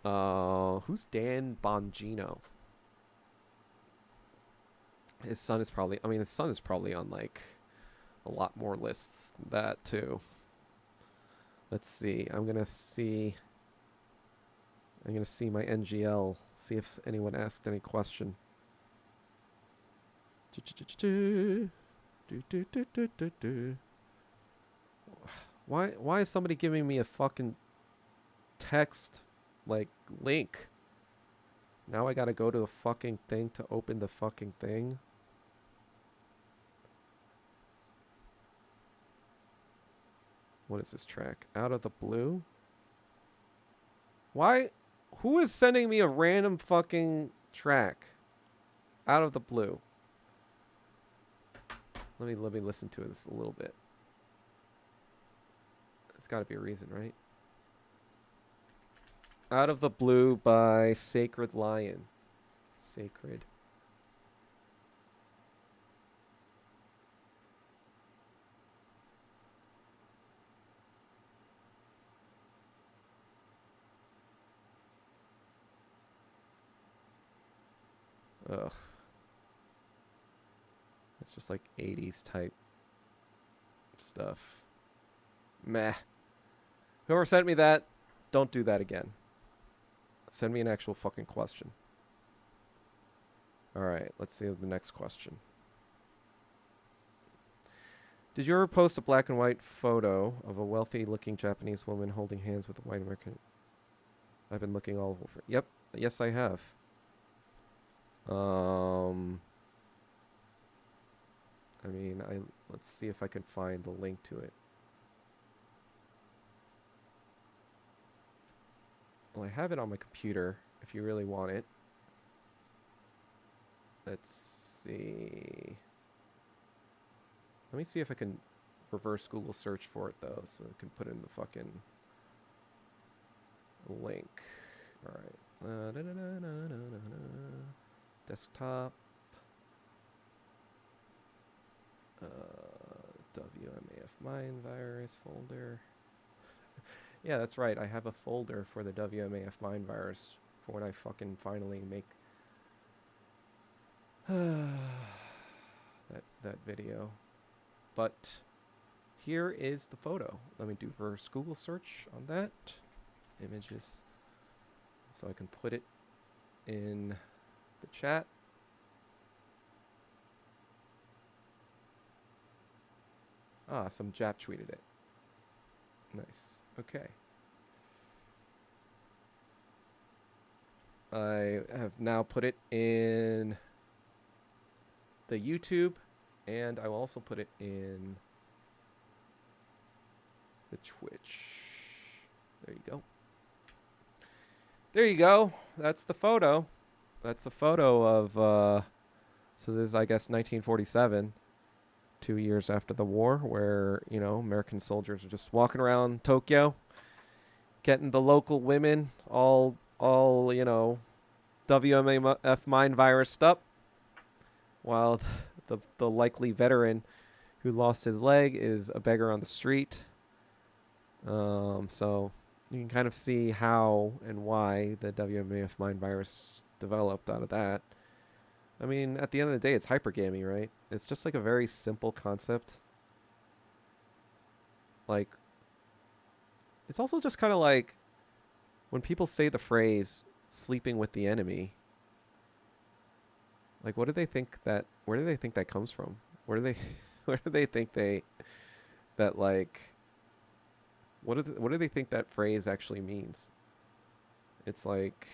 Who's Dan Bongino? His son is probably on like a lot more lists than that too. Let's see. I'm gonna see my NGL. See if anyone asked any question. Why is somebody giving me a fucking text like link? Now I gotta go to a fucking thing to open the fucking thing. What is this track? Out of the Blue? Why? Who is sending me a random fucking track? Out of the Blue. Let me listen to this a little bit. There's got to be a reason, right? Out of the Blue by Sacred Lion. Sacred. Ugh. It's just like 80s type stuff. Meh. Whoever sent me that, don't do that again. Send me an actual fucking question. Alright, let's see the next question. Did you ever post a black and white photo of a wealthy looking Japanese woman holding hands with a white American? I've been looking all over. Yep, yes I have. I mean, let's see if I can find the link to it. Well, I have it on my computer if you really want it. Let's see. Let me see if I can reverse Google search for it, though, so I can put in the fucking link. All right. Desktop. WMAF Mind Virus folder. Yeah, that's right. I have a folder for the WMAF Mind Virus for when I fucking finally make that video. But here is the photo. Let me do reverse Google search on that. Images. So I can put it in the chat. Ah, some Jap tweeted it. Nice. Okay. I have now put it in the YouTube, and I will also put it in the Twitch. There you go. There you go. That's the photo. That's a photo of, so this is, I guess, 1947. 2 years after the war, where, American soldiers are just walking around Tokyo. getting the local women all WMF mind virused up, while the likely veteran who lost his leg is a beggar on the street. So you can kind of see how and why the WMAF mind virus developed out of that. I mean, at the end of the day, it's hypergamy, right? It's just like a very simple concept. Like, it's also just kind of like when people say the phrase sleeping with the enemy, like what do they think that where do they think that comes from? Where do they where do they think they that like what do they think that phrase actually means? It's like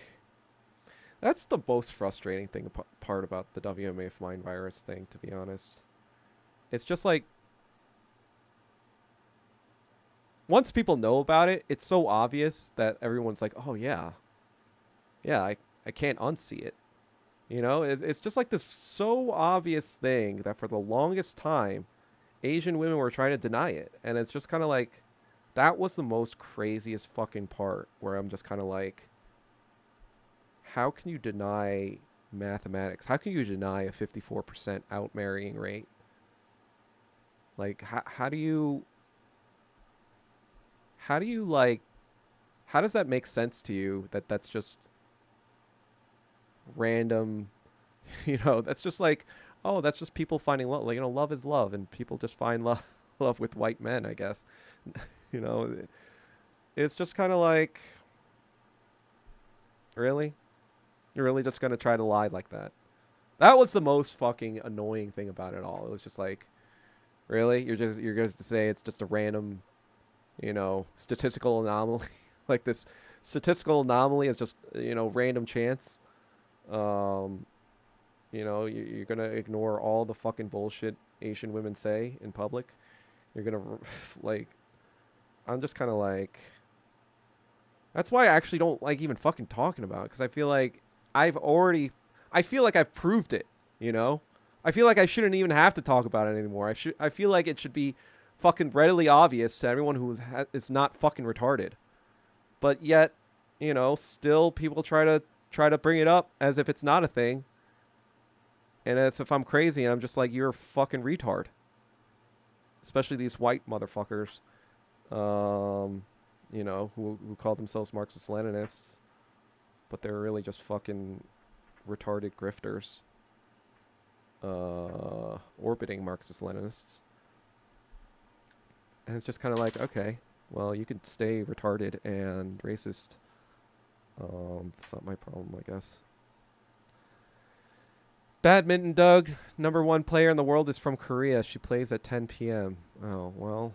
that's the most frustrating thing part about the WMAF mind virus thing, to be honest. It's just like once people know about it, it's so obvious that everyone's like, "Oh yeah, yeah, I can't unsee it." You know, it's just like this so obvious thing that for the longest time, Asian women were trying to deny it, and it's just kind of like that was the most craziest fucking part where I'm just kind of like, how can you deny mathematics? How can you deny a 54% out marrying rate? Like, how do you like how does that make sense to you that that's just random? That's just like, oh, that's just people finding love. Like, love is love, and people just find love love with white men, I guess. you know it's just kind of like, really, you're really just gonna try to lie like that? That was the most fucking annoying thing about it all. It was just like, really, you're going to say it's just a random statistical anomaly. Like this statistical anomaly is just random chance. You're gonna ignore all the fucking bullshit Asian women say in public. You're gonna like, I'm just kind of like, that's why I actually don't like even fucking talking about it, because I feel like I feel like I've proved it. I feel like I shouldn't even have to talk about it anymore. I feel like it should be fucking readily obvious to everyone who is not fucking retarded. But yet, still people try to bring it up as if it's not a thing. And as if I'm crazy, and I'm just like, you're a fucking retard. Especially these white motherfuckers, who call themselves Marxist-Leninists, but they're really just fucking retarded grifters, orbiting Marxist-Leninists. And it's just kind of like, okay, well, you can stay retarded and racist. That's not my problem, I guess. Badminton, Doug. #1 player in the world is from Korea. She plays at 10 p.m. Oh, well,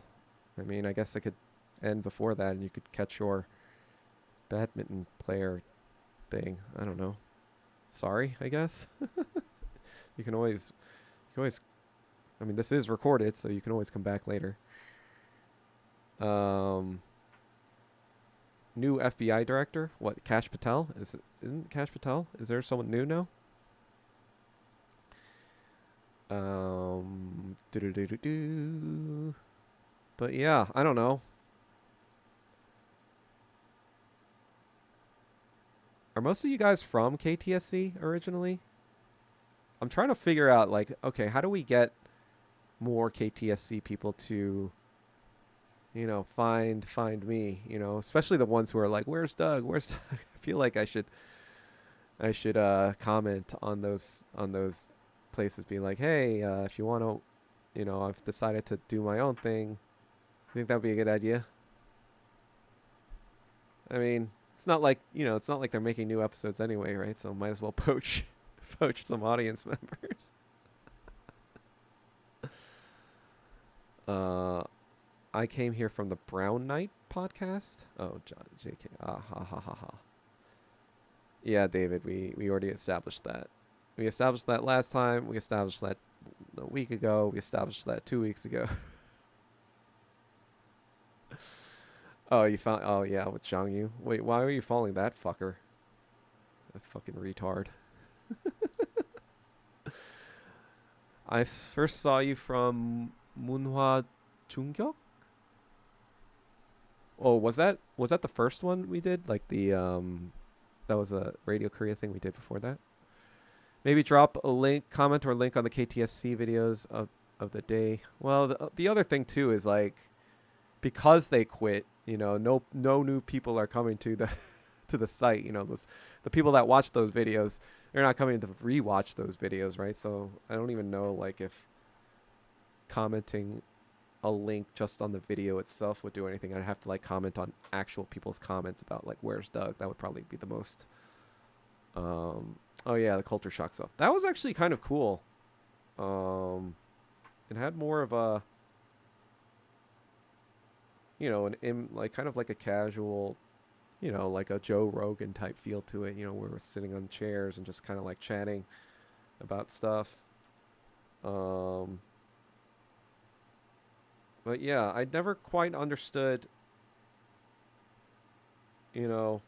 I mean, I guess I could end before that and you could catch your badminton player thing. I don't know. Sorry, I guess. You can always, I mean, this is recorded, so you can always come back later. New FBI director? What, Kash Patel? Isn't Kash Patel? Is there someone new now? But yeah, I don't know. Are most of you guys from KTSC originally? I'm trying to figure out, like, okay, how do we get more KTSC people to, find me, especially the ones who are like, where's Doug? Where's Doug? I feel like I should comment on those places, being like, hey, if you want to, I've decided to do my own thing. I think that'd be a good idea. I mean, it's not like they're making new episodes anyway, right? So might as well poach some audience members. I came here from the Brown Knight podcast. Oh, John, JK. Ah, ha, ha, ha, ha. Yeah, David, we already established that. We established that last time. We established that a week ago. We established that 2 weeks ago. Oh, you found... Oh, yeah, with Zhang Yu. Wait, why were you following that fucker? That fucking retard. I first saw you from Munhwa Chungkyuk? Oh, was that the first one we did? Like that was a Radio Korea thing we did before that. Maybe drop a link, comment or link on the KTSC videos of the day. Well, the other thing too is like because they quit, no new people are coming to the to the site. The people that watch those videos, they're not coming to rewatch those videos, right? So I don't even know like if commenting a link just on the video itself would do anything. I'd have to like comment on actual people's comments about like where's Doug. That would probably be the most. Oh yeah, the culture shock stuff. That was actually kind of cool. It had more of a, like kind of like a casual, like a Joe Rogan type feel to it. We were sitting on chairs and just kind of like chatting about stuff. But yeah, I never quite understood, you know,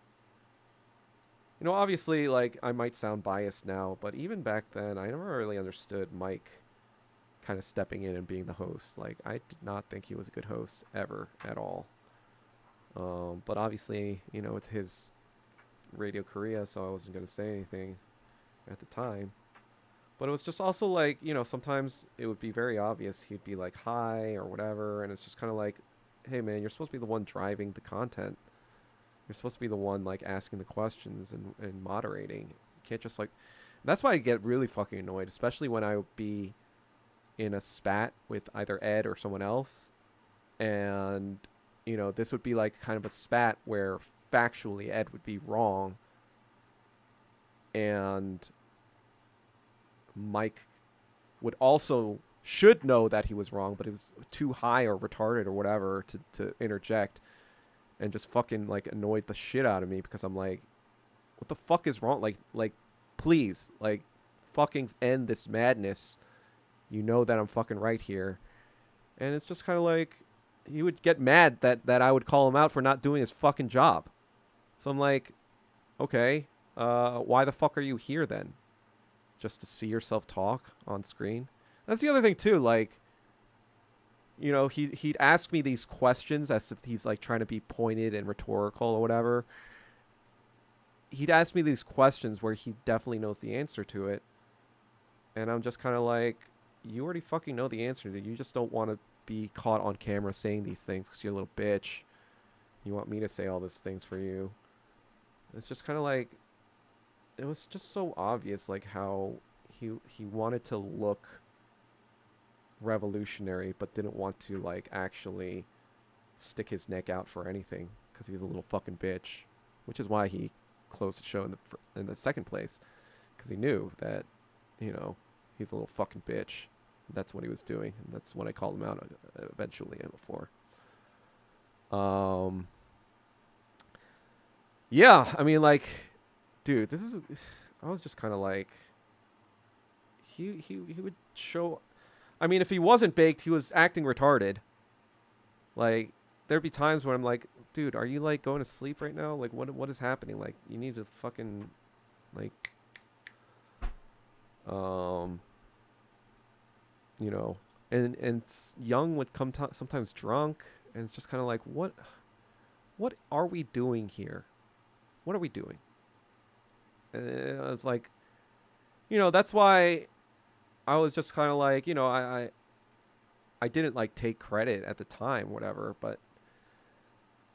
obviously, like, I might sound biased now, but even back then, I never really understood Mike kind of stepping in and being the host. Like, I did not think he was a good host ever at all. But obviously, it's his Radio Korea, so I wasn't going to say anything at the time. But it was just also like, sometimes it would be very obvious. He'd be like, hi, or whatever. And it's just kind of like, hey, man, you're supposed to be the one driving the content. You're supposed to be the one, like, asking the questions and moderating. You can't just, like... That's why I get really fucking annoyed, especially when I would be in a spat with either Ed or someone else. And, this would be, like, kind of a spat where factually Ed would be wrong. And Mike would also... should know that he was wrong, but he was too high or retarded or whatever to interject. And just fucking, like, annoyed the shit out of me because I'm like, what the fuck is wrong? Like, please, like, fucking end this madness. You know that I'm fucking right here. And it's just kind of like, he would get mad that I would call him out for not doing his fucking job. So I'm like, okay, why the fuck are you here then? Just to see yourself talk on screen? That's the other thing too, like, he'd ask me these questions as if he's like trying to be pointed and rhetorical or whatever. He'd ask me these questions where he definitely knows the answer to it. And I'm just kind of like, you already fucking know the answer to it. You just don't want to be caught on camera saying these things because you're a little bitch. You want me to say all these things for you. It's just kind of like, it was just so obvious, like how he wanted to look revolutionary but didn't want to like actually stick his neck out for anything because he's a little fucking bitch, which is why he closed the show in the second place, because he knew that he's a little fucking bitch. That's what he was doing, and that's when I called him out eventually before. Yeah, I mean, like, dude, I was just kind of like, he would show. I mean, if he wasn't baked, he was acting retarded. Like, there'd be times where I'm like, dude, are you, like, going to sleep right now? Like, what is happening? Like, you need to fucking, like, and Young would come sometimes drunk, and it's just kind of like, what are we doing here? What are we doing? And I was like, that's why I was just kind of like, I didn't like take credit at the time, whatever, but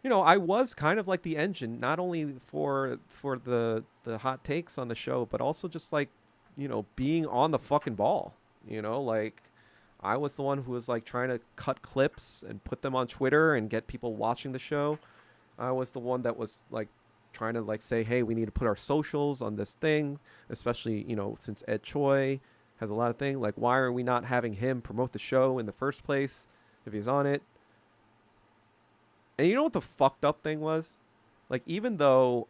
I was kind of like the engine, not only for the hot takes on the show, but also just like, being on the fucking ball, like I was the one who was like trying to cut clips and put them on Twitter and get people watching the show. I was the one that was like trying to like say, hey, we need to put our socials on this thing, especially, since Ed Choi has a lot of things. Like, why are we not having him promote the show in the first place if he's on it? And you know what the fucked up thing was? Like, even though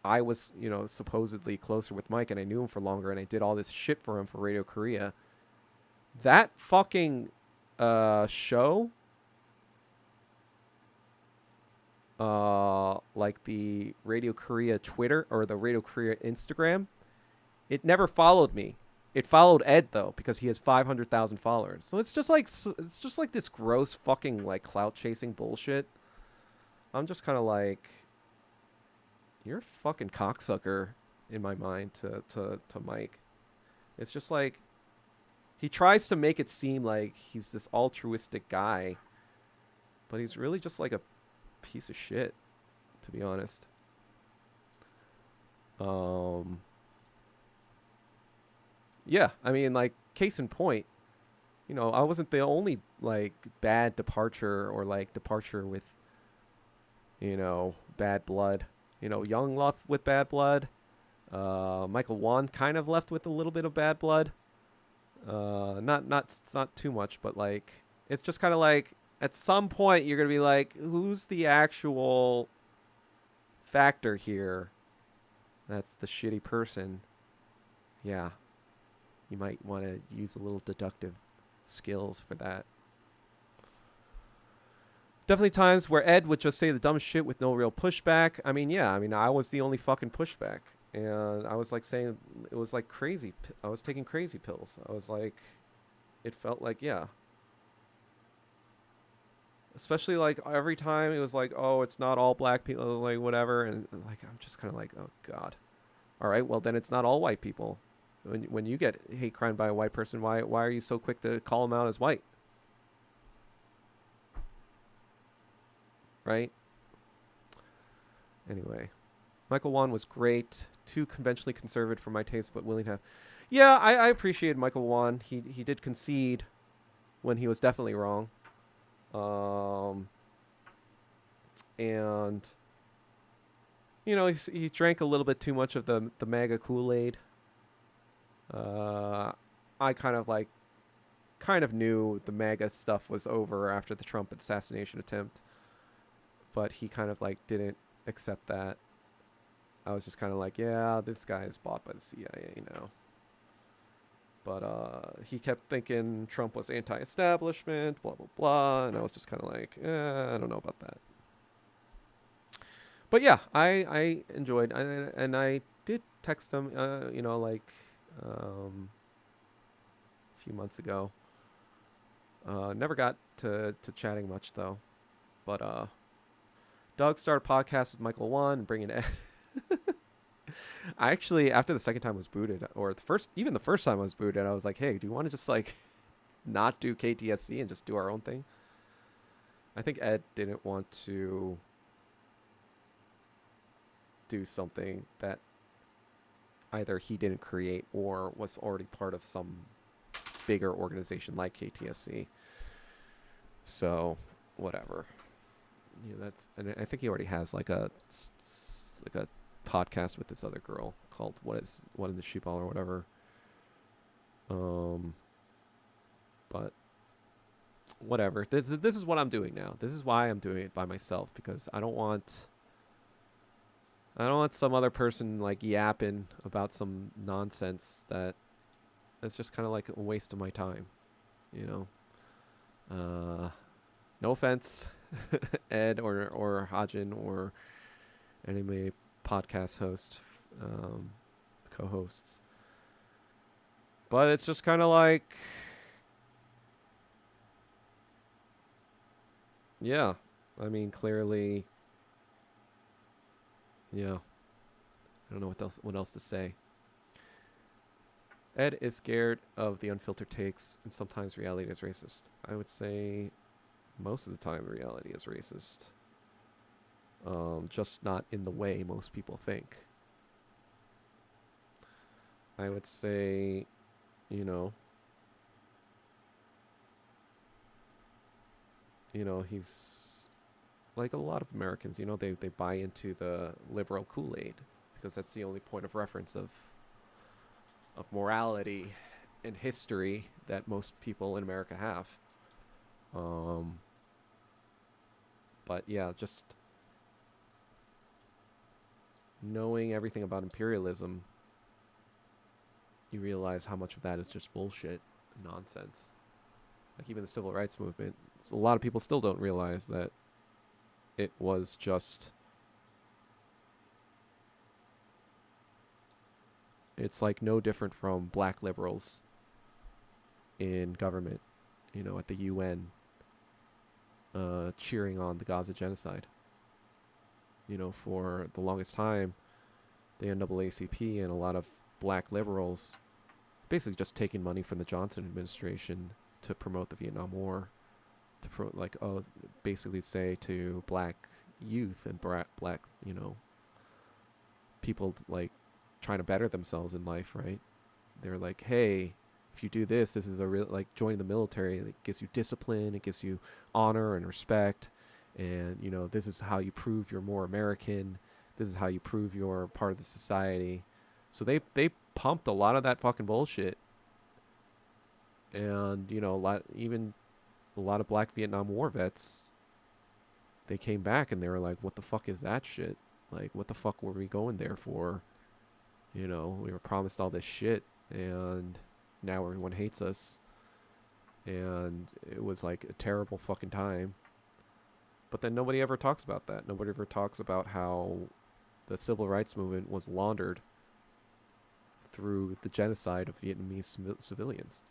I was, supposedly closer with Mike and I knew him for longer and I did all this shit for him for Radio Korea, that fucking show, like the Radio Korea Twitter or the Radio Korea Instagram, it never followed me. It followed Ed though, because he has 500,000 followers. So it's just like this gross fucking like clout chasing bullshit. I'm just kind of like, you're a fucking cocksucker in my mind to Mike. It's just like he tries to make it seem like he's this altruistic guy, but he's really just like a piece of shit, to be honest. Um, yeah, I mean, like, case in point, I wasn't the only like bad departure or like departure with, bad blood. Young left with bad blood. Michael Wan kind of left with a little bit of bad blood. Not too much, but like it's just kind of like at some point you're gonna be like, who's the actual factor here? That's the shitty person. Yeah, you might want to use a little deductive skills for that. Definitely times where Ed would just say the dumbest shit with no real pushback. I mean, yeah, I was the only fucking pushback. And I was like saying, it was like crazy. I was taking crazy pills. I was like, it felt like, yeah. Especially like every time it was like, oh, it's not all black people, like whatever. And like, I'm just kind of like, oh, God. All right, well, then it's not all white people. When you get hate crime by a white person, why are you so quick to call them out as white? Right? Anyway, Michael Wan was great. Too conventionally conservative for my taste, but willing to have. Yeah, I appreciated Michael Wan. He did concede when he was definitely wrong. And he drank a little bit too much of the MAGA Kool-Aid. I kind of knew the MAGA stuff was over after the Trump assassination attempt, but he kind of like didn't accept that. I was just kind of like, yeah, this guy is bought by the CIA, But he kept thinking Trump was anti-establishment, blah, blah, blah. And I was just kind of like, I don't know about that. But yeah, I enjoyed, and I did text him, a few months ago. Never got to chatting much though. But Doug started a podcast with Michael Wan and bringing Ed. I actually, after the second time I was booted, or the first time I was booted, I was like, hey, do you want to just like not do KTSC and just do our own thing? I think Ed didn't want to do something that either he didn't create or was already part of some bigger organization like KTSC. So, whatever. Yeah, and I think he already has like a podcast with this other girl called What in the Sheepall or whatever. But whatever. This is what I'm doing now. This is why I'm doing it by myself, because I don't want some other person like yapping about some nonsense that's just kind of like a waste of my time, No offense, Ed or Hajin or anime podcast hosts, co-hosts. But it's just kind of like, yeah, clearly, yeah. I don't know what else to say. Ed is scared of the unfiltered takes, and sometimes reality is racist. I would say most of the time reality is racist. Just not in the way most people think. I would say, he's like a lot of Americans, they buy into the liberal Kool-Aid because that's the only point of reference of morality and history that most people in America have. But yeah, just knowing everything about imperialism, you realize how much of that is just bullshit and nonsense. Like even the civil rights movement, a lot of people still don't realize that it was just, it's like no different from black liberals in government, at the UN, cheering on the Gaza genocide. for the longest time, the NAACP and a lot of black liberals basically just taking money from the Johnson administration to promote the Vietnam War, to basically say to black youth and black, people like trying to better themselves in life, right? They're like, hey, if you do this, this is a real, like, join the military. It gives you discipline, it gives you honor and respect, and this is how you prove you're more American. This is how you prove you're part of the society. So they pumped a lot of that fucking bullshit, and a lot of black Vietnam War vets, they came back and they were like, what the fuck is that shit? Like, what the fuck were we going there for? We were promised all this shit, and now everyone hates us. And it was like a terrible fucking time. But then nobody ever talks about that. Nobody ever talks about how the civil rights movement was laundered through the genocide of Vietnamese civilians.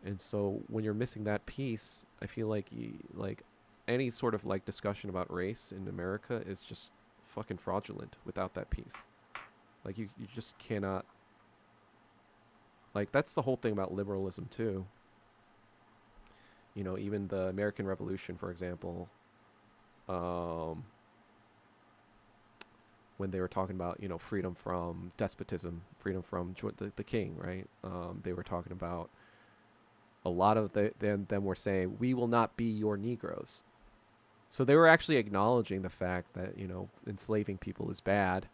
And so when you're missing that piece, I feel like any sort of like discussion about race in America is just fucking fraudulent without that piece. Like you just cannot. Like, that's the whole thing about liberalism too. Even the American Revolution, for example, when they were talking about freedom from despotism, freedom from the king, right? They were talking about a lot of them were saying, we will not be your Negroes. So they were actually acknowledging the fact that enslaving people is bad,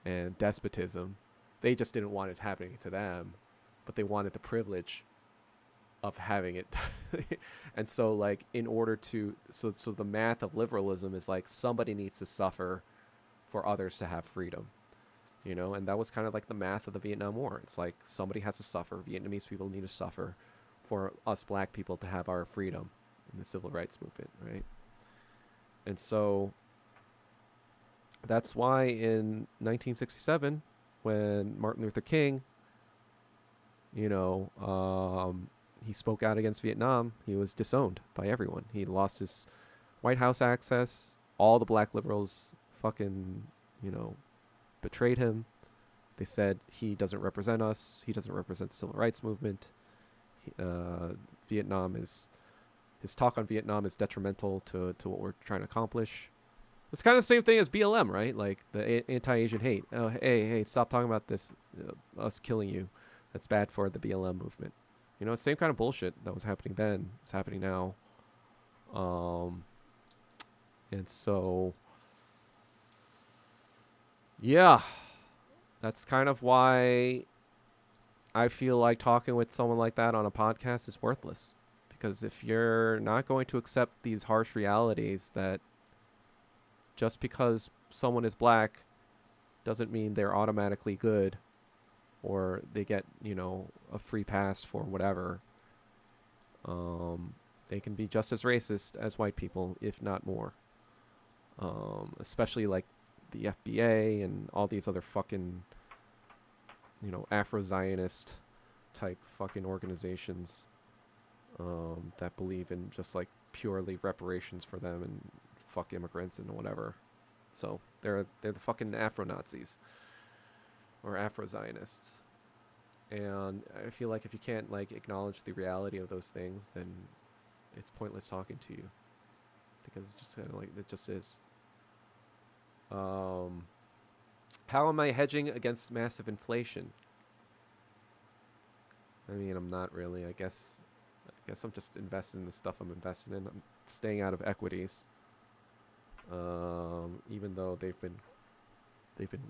and despotism. They just didn't want it happening to them, but they wanted the privilege of having it. And so like in order to so the math of liberalism is like somebody needs to suffer for others to have freedom, and that was kind of like the math of the Vietnam War. It's like somebody has to suffer. Vietnamese people need to suffer for us black people to have our freedom in the civil rights movement, right? And so that's why in 1967, when Martin Luther King, he spoke out against Vietnam, he was disowned by everyone. He lost his White House access. All the black liberals fucking, betrayed him. They said he doesn't represent us. He doesn't represent the civil rights movement. His talk on Vietnam is detrimental to what we're trying to accomplish. It's kind of the same thing as BLM, right? Like the anti-Asian hate. Oh, hey, stop talking about this, us killing you. That's bad for the BLM movement. It's the same kind of bullshit that was happening then. It's happening now. And so, yeah, that's kind of why I feel like talking with someone like that on a podcast is worthless. Because if you're not going to accept these harsh realities that just because someone is black doesn't mean they're automatically good, or they get, a free pass for whatever. They can be just as racist as white people, if not more. Especially like the FBA and all these other fucking, Afro-Zionist type fucking organizations that believe in just like purely reparations for them and fuck immigrants and whatever. So they're the fucking Afro-Nazis or Afro-Zionists. And I feel like if you can't like acknowledge the reality of those things, then it's pointless talking to you, because it's just kind of like, it just is. How am I hedging against massive inflation? I mean, I'm not really. I guess I'm just investing in the stuff I'm investing in. I'm staying out of equities. Even though they've been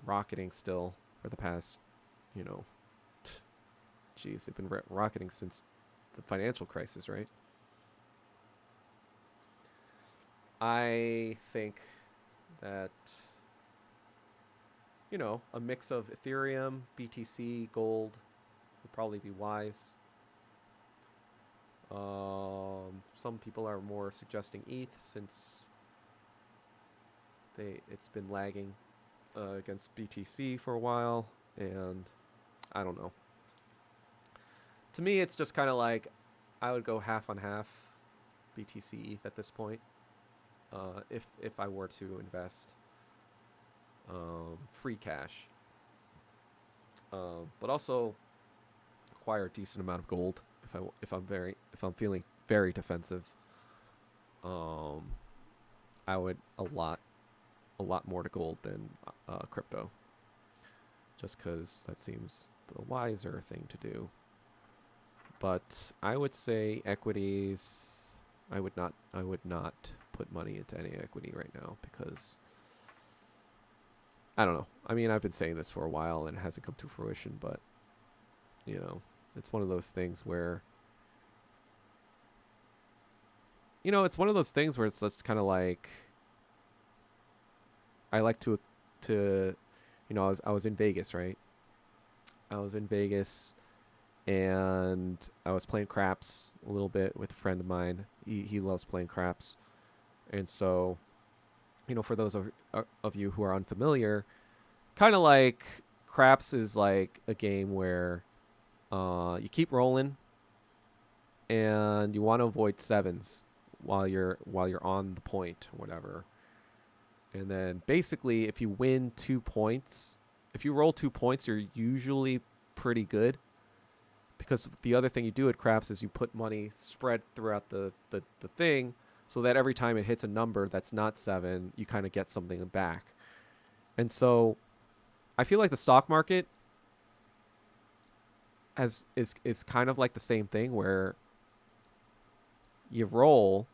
rocketing still for the past, they've been rocketing since the financial crisis, right? I think that, a mix of Ethereum, BTC, gold would probably be wise. Some people are more suggesting ETH, since it's been lagging against BTC for a while, and I don't know. To me, it's just kind of like I would go half on half BTC ETH at this point, if I were to invest. free cash, but also acquire a decent amount of gold if I'm feeling very defensive. Um, I would a lot more to gold than crypto, just because that seems the wiser thing to do. But I would say equities. I would not put money into any equity right now because I don't know. I mean, I've been saying this for a while and it hasn't come to fruition, but you know, it's one of those things where it's one of those things where it's just kind of like I like to I was in Vegas, right? I was in Vegas and I was playing craps a little bit with a friend of mine. He loves playing craps. And so, for those of you who are unfamiliar, kind of like craps is like a game where you keep rolling and you want to avoid sevens while you're on the point or whatever. And then basically if you win 2 points, if you roll 2 points, you're usually pretty good. Because the other thing you do at craps is you put money spread throughout the thing so that every time it hits a number that's not 7, you kind of get something back. And so I feel like the stock market is kind of like the same thing where you roll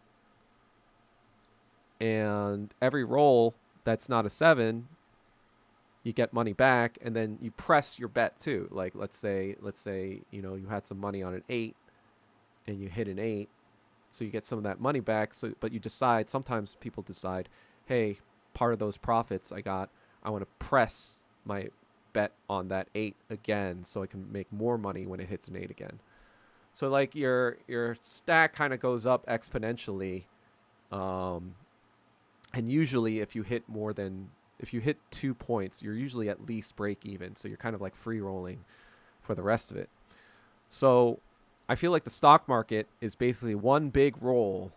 and every roll that's not a 7, you get money back, and then you press your bet too. Like let's say you had some money on an 8 and you hit an 8, so you get some of that money back. So but you decide, sometimes people decide, hey, part of those profits I want to press my bet on that 8 again so I can make more money when it hits an 8 again. So like your stack kind of goes up exponentially. And usually if you hit 2 points, you're usually at least break even. So you're kind of like free rolling for the rest of it. So I feel like the stock market is basically one big roll,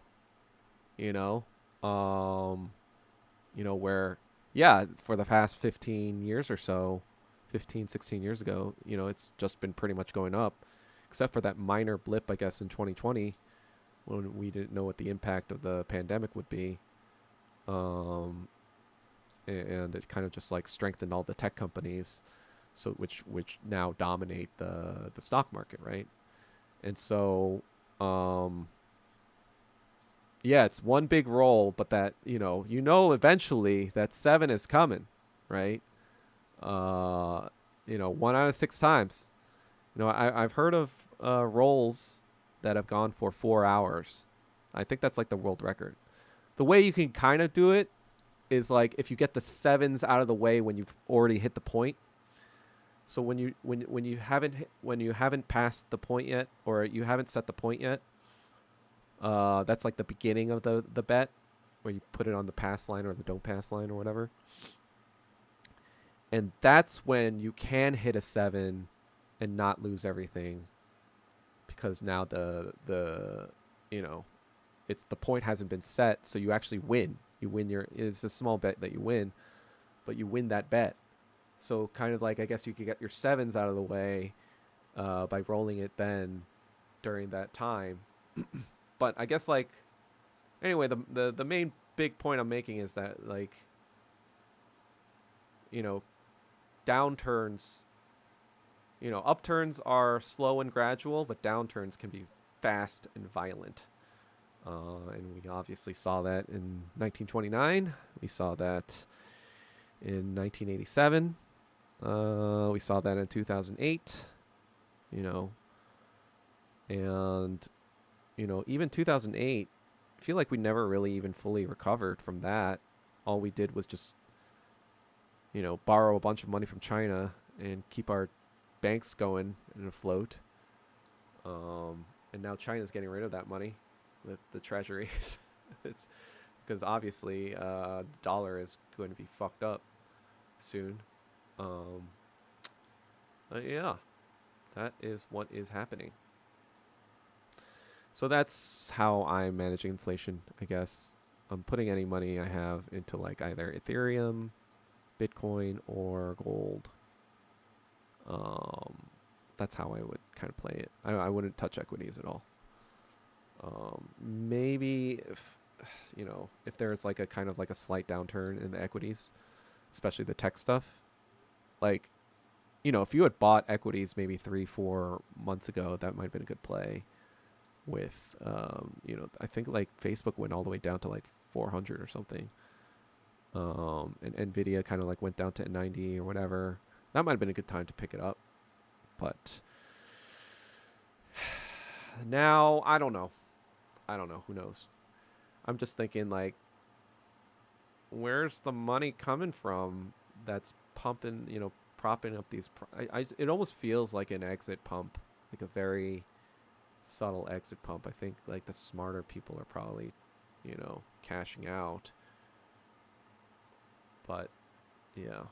where, yeah, for the past 15 years or so, 15, 16 years ago, it's just been pretty much going up, except for that minor blip, I guess, in 2020 when we didn't know what the impact of the pandemic would be. And it kind of just like strengthened all the tech companies, so which now dominate the stock market, right? And so, yeah, it's one big roll, but that eventually that 7 is coming, right? 1 out of 6 times. I've heard of rolls that have gone for 4 hours. I think that's like the world record. The way you can kind of do it is like if you get the 7s out of the way when you've already hit the point. So when you haven't passed the point yet, or you haven't set the point yet, that's like the beginning of the bet, where you put it on the pass line or the don't pass line or whatever. And that's when you can hit a 7 and not lose everything, because now it's the point hasn't been set, so you actually win. It's a small bet that you win, but you win that bet. So kind of like, I guess you could get your 7s out of the way by rolling it then during that time. But I guess like, anyway, the main big point I'm making is that like, downturns, upturns are slow and gradual, but downturns can be fast and violent. And we obviously saw that in 1929. We saw that in 1987. We saw that in 2008. And even 2008, I feel like we never really even fully recovered from that. All we did was just borrow a bunch of money from China and keep our banks going and afloat. And now China's getting rid of that money with the treasuries. It's because obviously the dollar is going to be fucked up soon. Yeah, that is what is happening. So that's how I'm managing inflation, I guess. I'm putting any money I have into like either Ethereum Bitcoin or gold. That's how I would kind of play it. I wouldn't touch equities at all. Maybe if if there's like a kind of like a slight downturn in the equities, especially the tech stuff, like if you had bought equities maybe 3-4 months ago, that might have been a good play. With I think like Facebook went all the way down to like 400 or something. And Nvidia kind of like went down to 90 or whatever. That might have been a good time to pick it up, but now I don't know. Who knows? I'm just thinking like, where's the money coming from that's pumping, propping up these? It almost feels like an exit pump, like a very subtle exit pump. I think like the smarter people are probably, cashing out. But yeah,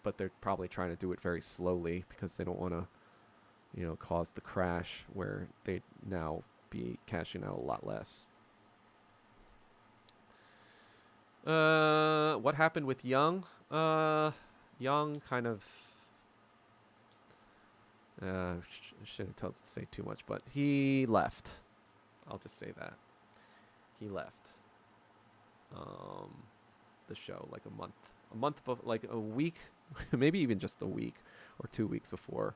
but they're probably trying to do it very slowly because they don't want to, cause the crash where they now be cashing out a lot less. What happened with Young? Young kind of. Shouldn't tell us to say too much, but he left. I'll just say that he left. The show like like a week, maybe even just a week or 2 weeks before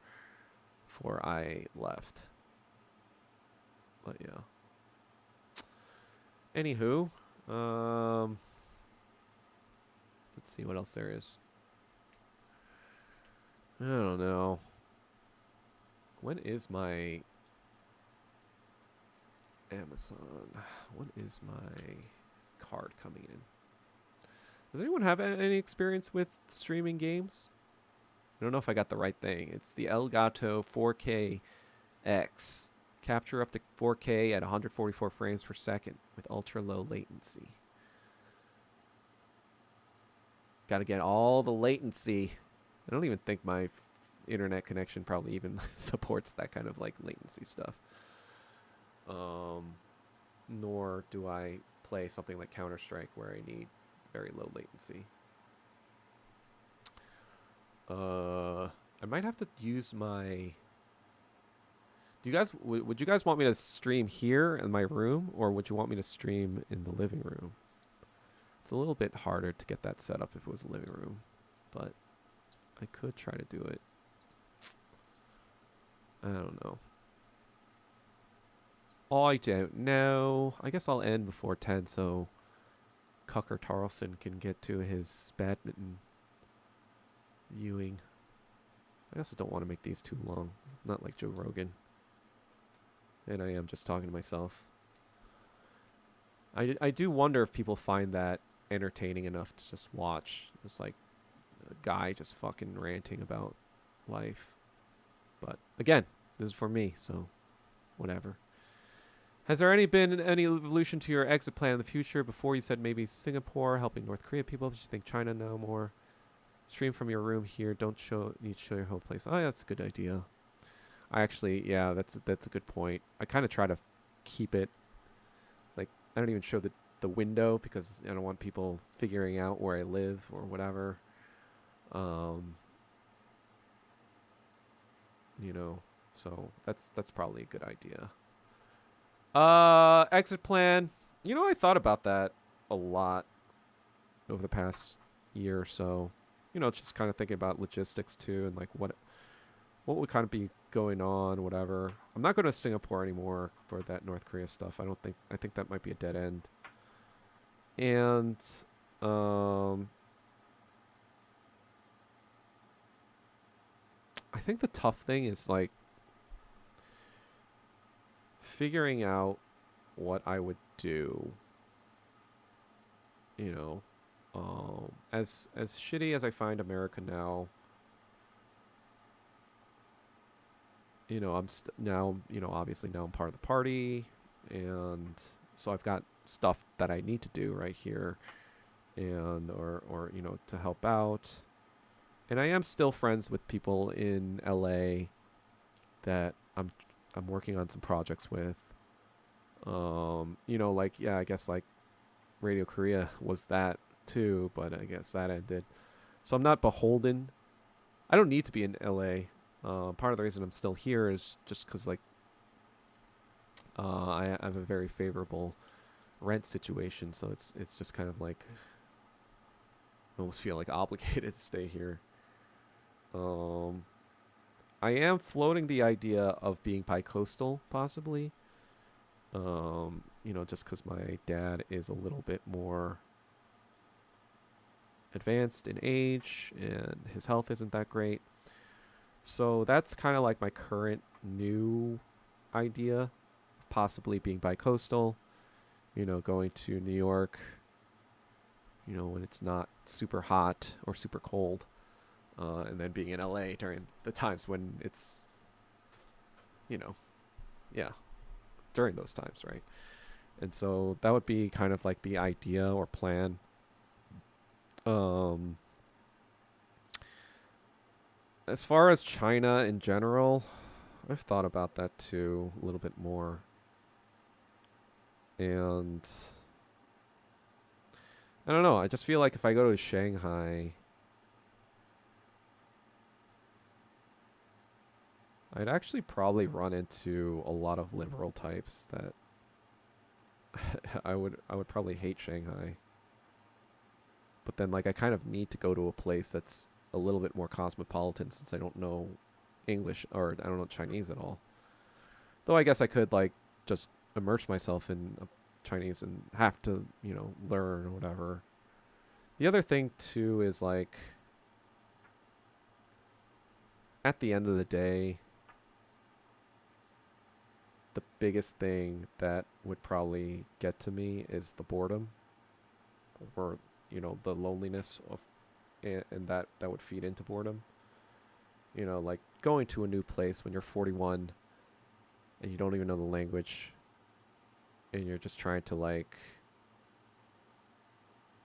I left. But yeah. Anywho, let's see what else there is. I don't know. When is my Amazon? When is my card coming in? Does anyone have any experience with streaming games? I don't know if I got the right thing. It's the Elgato 4K X. Capture up to 4K at 144 frames per second with ultra low latency. Got to get all the latency. I don't even think my internet connection probably even supports that kind of like latency stuff. Nor do I play something like Counter-Strike where I need very low latency. I might have to use my... Would you guys want me to stream here in my room, or would you want me to stream in the living room? It's a little bit harder to get that set up if it was a living room, but I could try to do it. I don't know. I don't know. I guess I'll end before 10 so Cucker Tarlson can get to his badminton viewing. I also don't want to make these too long. Not like Joe Rogan. And I am just talking to myself. I do wonder if people find that entertaining enough to just watch. Just like a guy just fucking ranting about life. But again, this is for me, so whatever. Has there been any evolution to your exit plan in the future? Before you said maybe Singapore, helping North Korea people. Did you think China now more? Stream from your room here. Don't need to show your whole place. Oh, yeah, that's a good idea. I actually, yeah, that's a good point. I kind of try to keep it, like, I don't even show the window because I don't want people figuring out where I live or whatever. So that's probably a good idea. Exit plan. I thought about that a lot over the past year or so. Just kind of thinking about logistics too, and like what would kind of be going on, whatever. I'm not going to Singapore anymore for that North Korea stuff. I think that might be a dead end. And I think the tough thing is like figuring out what I would do. As shitty as I find America now, I'm now, obviously now I'm part of the party, and so I've got stuff that I need to do right here, and or to help out, and I am still friends with people in LA that I'm working on some projects with. Like, yeah, I guess like Radio Korea was that too, but I guess that ended. So I'm not beholden. I don't need to be in LA. Part of the reason I'm still here is just because like I have a very favorable rent situation, so it's just kind of like I almost feel like obligated to stay here. Um, I am floating the idea of being bi-coastal, possibly. Just because my dad is a little bit more advanced in age and his health isn't that great. So that's kind of like my current new idea, possibly being bi-coastal, going to New York, when it's not super hot or super cold, and then being in LA during the times when it's, you know, yeah, during those times, right? And so that would be kind of like the idea or plan. Um, as far as China in general, I've thought about that too a little bit more. And I don't know, I just feel like if I go to Shanghai, I'd actually probably run into a lot of liberal types that I would probably hate Shanghai. But then like I kind of need to go to a place that's a little bit more cosmopolitan since I don't know English or I don't know Chinese at all. Though I guess I could like just immerse myself in Chinese and have to, learn or whatever. The other thing too is like at the end of the day, the biggest thing that would probably get to me is the boredom or the loneliness of and that would feed into boredom. Like going to a new place when you're 41 and you don't even know the language and you're just trying to like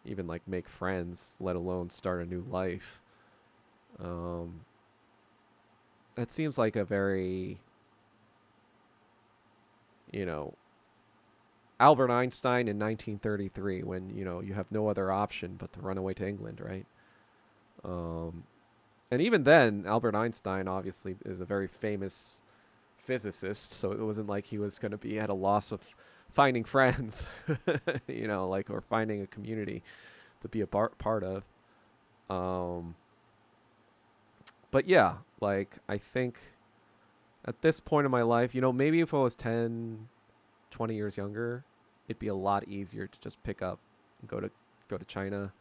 even like make friends, let alone start a new life. Um, it seems like a very, you know, Albert Einstein in 1933 when, you have no other option but to run away to England, right? Um, and even then, Albert Einstein obviously is a very famous physicist, so it wasn't like he was going to be at a loss of finding friends, like or finding a community to be a part of. Um, but yeah, like I think at this point in my life, maybe if I was 10, 20 years younger, it'd be a lot easier to just pick up and go to China.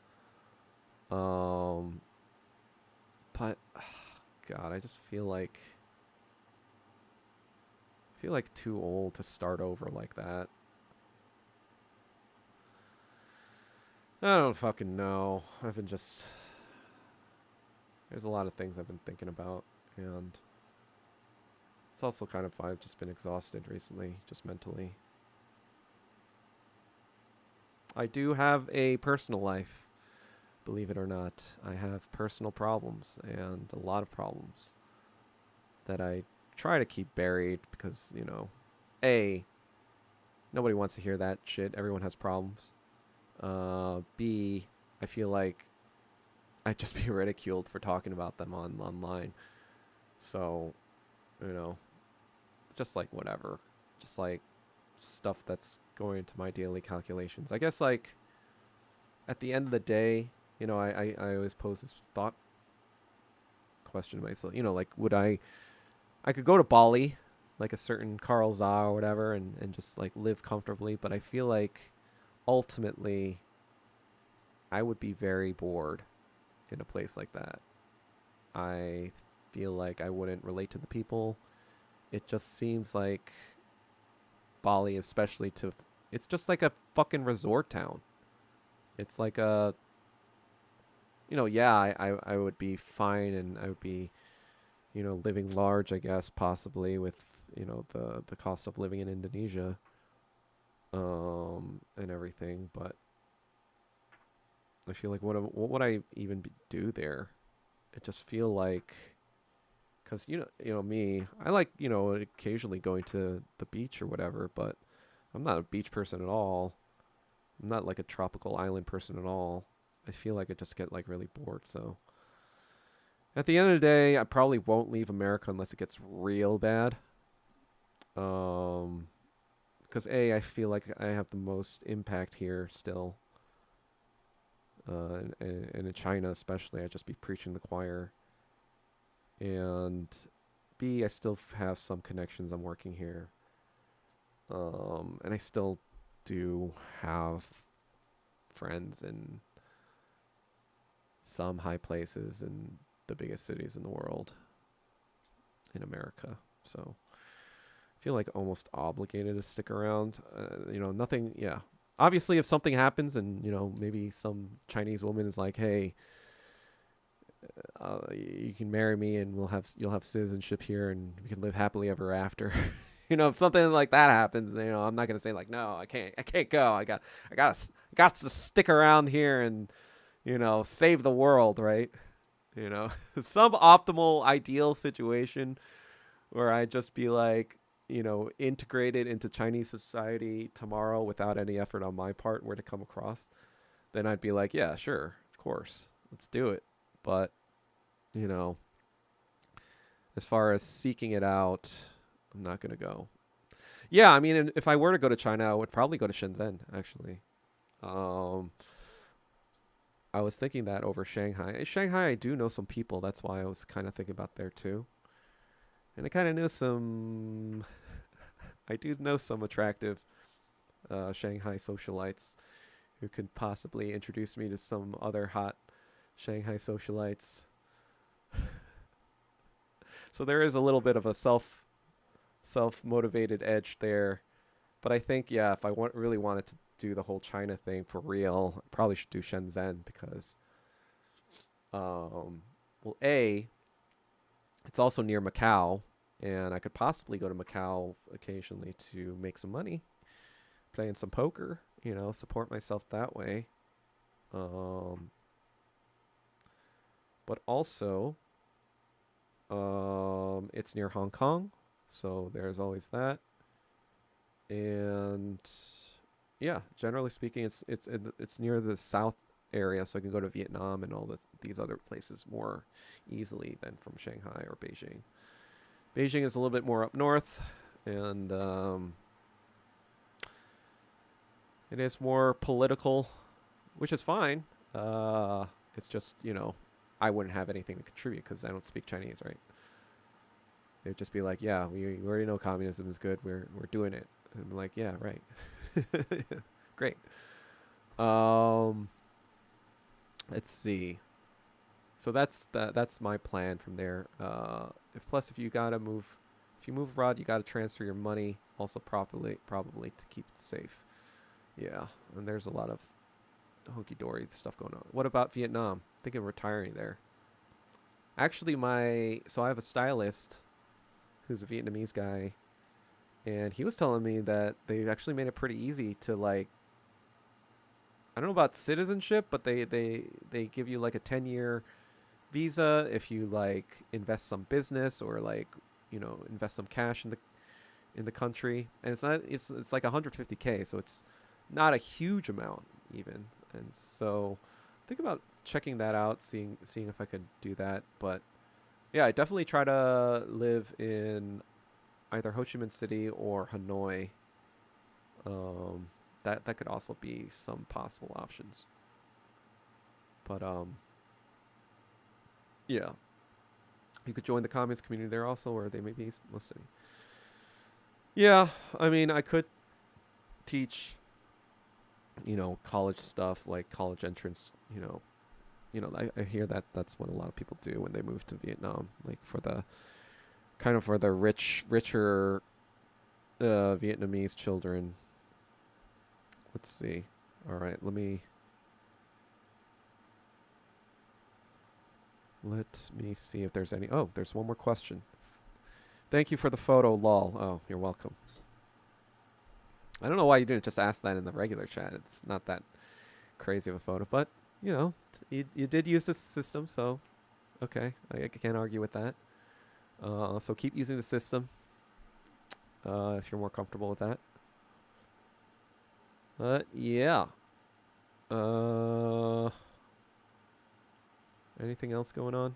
Um, but God, I just feel like too old to start over like that. I don't fucking know. I've been just there's a lot of things I've been thinking about, and it's also kind of I've just been exhausted recently, just mentally. I do have a personal life, believe it or not. I have personal problems and a lot of problems that I try to keep buried because, A, nobody wants to hear that shit. Everyone has problems. B, I feel like I'd just be ridiculed for talking about them online. So, you know, just like whatever. Just like stuff that's going into my daily calculations. I guess like at the end of the day, I always pose this thought question to myself. Like would I could go to Bali, like a certain Carl Za or whatever, and just like live comfortably, but I feel like ultimately I would be very bored in a place like that. I feel like I wouldn't relate to the people. It just seems like Bali, especially it's just like a fucking resort town. It's like yeah, I would be fine and I would be, living large, I guess, possibly with, the cost of living in Indonesia, and everything. But I feel like what would I even do there? It just feel like, cause me, I like occasionally going to the beach or whatever, but I'm not a beach person at all. I'm not like a tropical island person at all. I feel like I just get like really bored. So at the end of the day, I probably won't leave America unless it gets real bad. Um, because I feel like I have the most impact here still. And in China especially, I just be preaching the choir. And B, I still have some connections. I'm working here. And I still do have friends in some high places in the biggest cities in the world, in America. So I feel like almost obligated to stick around. Nothing. Yeah. Obviously, if something happens and maybe some Chinese woman is like, "Hey, you can marry me and you'll have citizenship here and we can live happily ever after." If something like that happens, I'm not gonna say like, "No, I can't go. I got to stick around here and save the world," right? Some optimal ideal situation where I just be like, integrated into Chinese society tomorrow without any effort on my part were to come across, then I'd be like, yeah, sure, of course, let's do it. But, you know, as far as seeking it out, I'm not going to go. Yeah, I mean, if I were to go to China, I would probably go to Shenzhen, actually. Um, I was thinking that over Shanghai. Shanghai, I do know some people. That's why I was kind of thinking about there too. And I kind of knew some. I do know some attractive Shanghai socialites who could possibly introduce me to some other hot Shanghai socialites. So there is a little bit of a self motivated edge there, but I think if I really wanted to do the whole China thing for real, I probably should do Shenzhen because, well, it's also near Macau, and I could possibly go to Macau occasionally to make some money, playing some poker, support myself that way. But also, it's near Hong Kong, so there's always that. And yeah, generally speaking, it's near the south area, so I can go to Vietnam and all these other places more easily than from Shanghai or Beijing. Beijing is a little bit more up north, and it is more political, which is fine. It's just I wouldn't have anything to contribute because I don't speak Chinese, right? They'd just be like, "Yeah, we already know communism is good. We're doing it." And I'm like, "Yeah, right, great." Let's see. So that's my plan from there. If you gotta move, if you move abroad, you gotta transfer your money also properly, probably to keep it safe. Yeah, and there's a lot of hunky dory stuff going on. What about Vietnam? Thinking of retiring there. Actually, so I have a stylist who's a Vietnamese guy, and he was telling me that they've actually made it pretty easy to like. I don't know about citizenship, but they give you like a 10-year visa if you like invest some business or like invest some cash in the country, and it's like 150K, so it's not a huge amount even. And so think about checking that out, seeing if I could do that. But yeah, I definitely try to live in either Ho Chi Minh City or Hanoi. That could also be some possible options. But yeah, you could join the communist community there also, or they may be Muslim. Yeah, I mean, I could teach, college stuff like college entrance. I hear that that's what a lot of people do when they move to Vietnam, like for the richer Vietnamese children. Let's see. All right, let me see if there's any. Oh, there's one more question. Thank you for the photo, lol. Oh, you're welcome. I don't know why you didn't just ask that in the regular chat. It's not that crazy of a photo, but you did use this system, so okay, I can't argue with that. So keep using the system if you're more comfortable with that. But yeah. Anything else going on?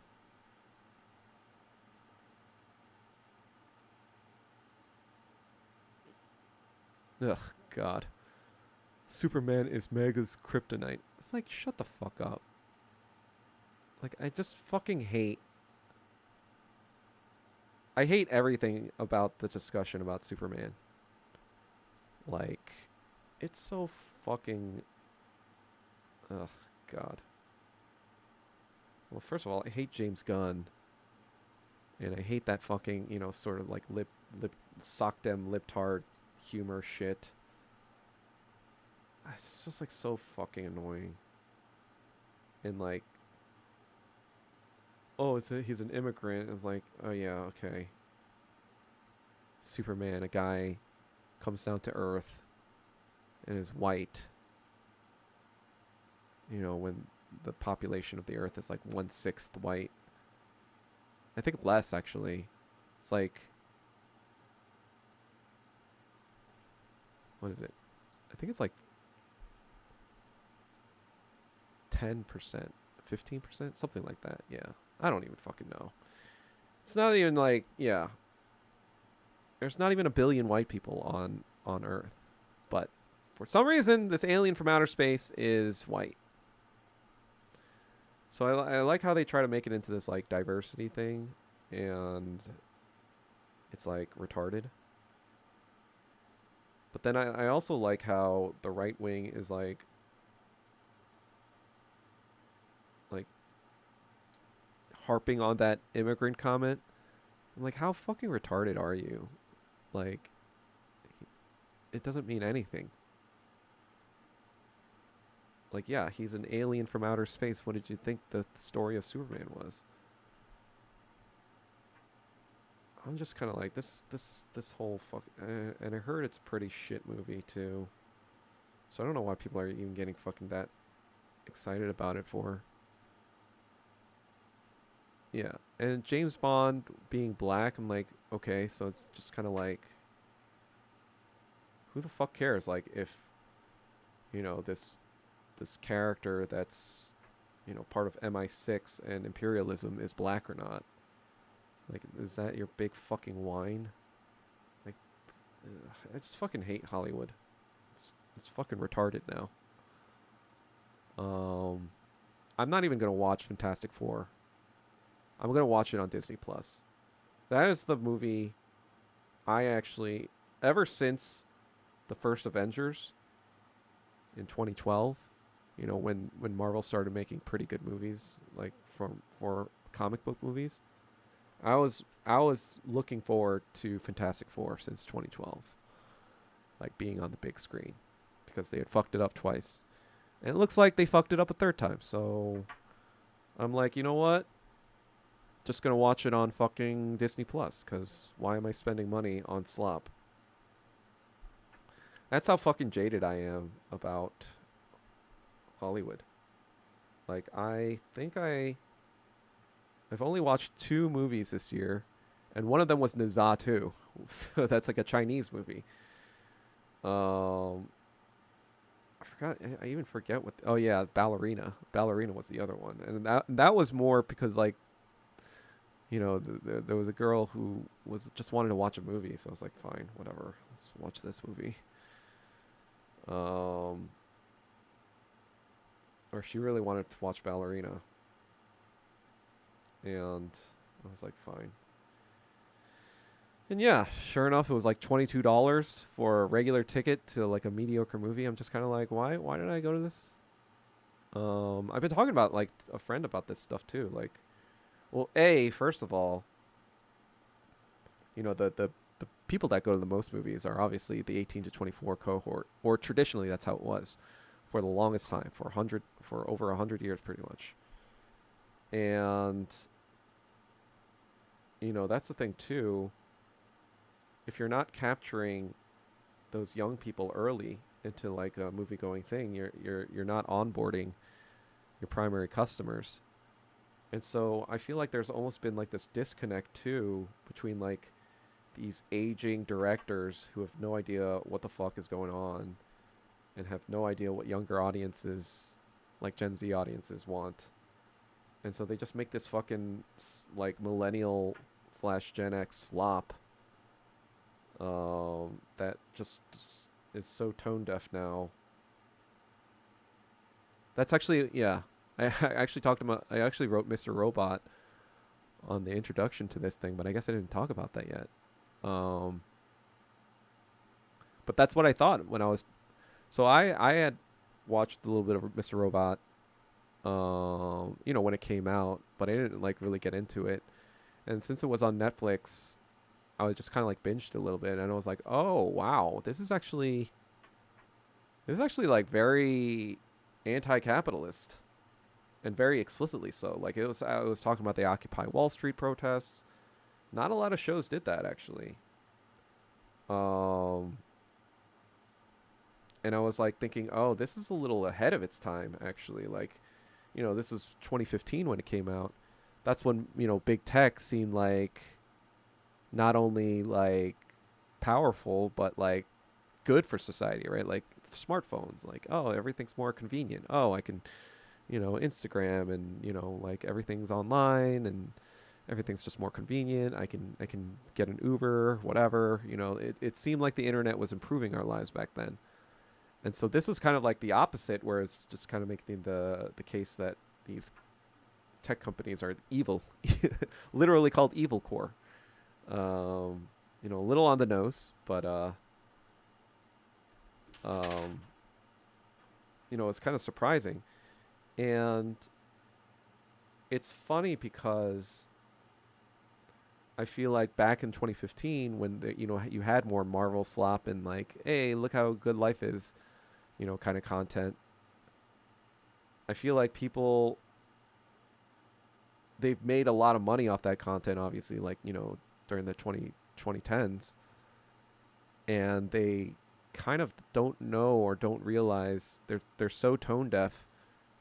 Ugh, God. Superman is Mega's kryptonite. It's like, shut the fuck up. Like, I just fucking hate. I hate everything about the discussion about Superman. Like, it's so fucking. Ugh, God. Well, first of all, I hate James Gunn. And I hate that fucking, sort of like sock dem libtard humor shit. It's just like so fucking annoying. And like, oh, he's an immigrant. I was like, oh yeah, okay. Superman, a guy comes down to Earth and is white. When the population of the Earth is like 1/6 white. I think less actually. It's like, what is it? I think it's like 10%, 15%, something like that. Yeah. I don't even fucking know. It's not even like, yeah. There's not even a billion white people on Earth. But for some reason, this alien from outer space is white. So I like how they try to make it into this like diversity thing, and it's like retarded. But then I also like how the right wing is like harping on that immigrant comment. I'm like, how fucking retarded are you? Like, it doesn't mean anything. Like, yeah, he's an alien from outer space. What did you think the story of Superman was? I'm just kind of like, this whole fuck. And I heard it's a pretty shit movie too. So I don't know why people are even getting fucking that excited about it for. Yeah, and James Bond being black, I'm like, okay, so it's just kind of like, who the fuck cares? Like, if this character that's part of MI6 and imperialism is black or not? Like, is that your big fucking whine? Like, I just fucking hate Hollywood. It's fucking retarded now. I'm not even gonna watch Fantastic Four. I'm gonna watch it on Disney Plus. That is the movie I actually, ever since the first Avengers in 2012, when Marvel started making pretty good movies, like for comic book movies, I was looking forward to Fantastic Four since 2012, like being on the big screen, because they had fucked it up twice, and it looks like they fucked it up a third time. So I'm like, you know what? Just gonna watch it on fucking Disney Plus, because why am I spending money on slop? That's how fucking jaded I am about Hollywood. Like, I think I've only watched 2 movies this year, and one of them was Nazatu. So that's like a Chinese movie. Um, I forgot. I even forget what. Oh yeah, Ballerina. Ballerina was the other one, and that was more because like, there was a girl who was just wanted to watch a movie, so I was like, fine, whatever, let's watch this movie. Um, or she really wanted to watch Ballerina, and I was like, fine. And yeah, sure enough, it was like $22 for a regular ticket to like a mediocre movie. I'm just kind of like, why did I go to this? I've been talking about like a friend about this stuff too. Like, well, first of all, the people that go to the most movies are obviously the 18 to 24 cohort, or traditionally that's how it was for the longest time, for over 100 years pretty much. And that's the thing too. If you're not capturing those young people early into like a movie going thing, you're not onboarding your primary customers. And so I feel like there's almost been like this disconnect too between like these aging directors who have no idea what the fuck is going on and have no idea what younger audiences, like Gen Z audiences, want. And so they just make this fucking like millennial slash Gen X slop that just is so tone deaf now. That's actually, yeah. I actually talked about. I actually wrote Mr. Robot on the introduction to this thing, but I guess I didn't talk about that yet. Um, but that's what I thought when I was. So I had watched a little bit of Mr. Robot, when it came out, but I didn't like really get into it. And since it was on Netflix, I was just kind of like binged a little bit, and I was like, oh wow, this is actually like very anti-capitalist and very explicitly so. Like I was talking about the Occupy Wall Street protests. Not a lot of shows did that actually. Um, and I was like thinking, oh, this is a little ahead of its time actually. Like, this was 2015 when it came out. That's when big tech seemed like not only like powerful but like good for society, right? Like smartphones, like oh everything's more convenient. Oh, I can Instagram and like everything's online and everything's just more convenient. I can get an Uber, whatever. It seemed like the internet was improving our lives back then. And so this was kind of like the opposite, where it's just kind of making the case that these tech companies are evil, literally called evil core. A little on the nose, but um, it's kind of surprising. And it's funny because I feel like back in 2015 when you had more Marvel slop and like, hey, look how good life is, kind of content. I feel like people they've made a lot of money off that content, obviously, like during the 2010s, and they kind of don't know or don't realize they're so tone deaf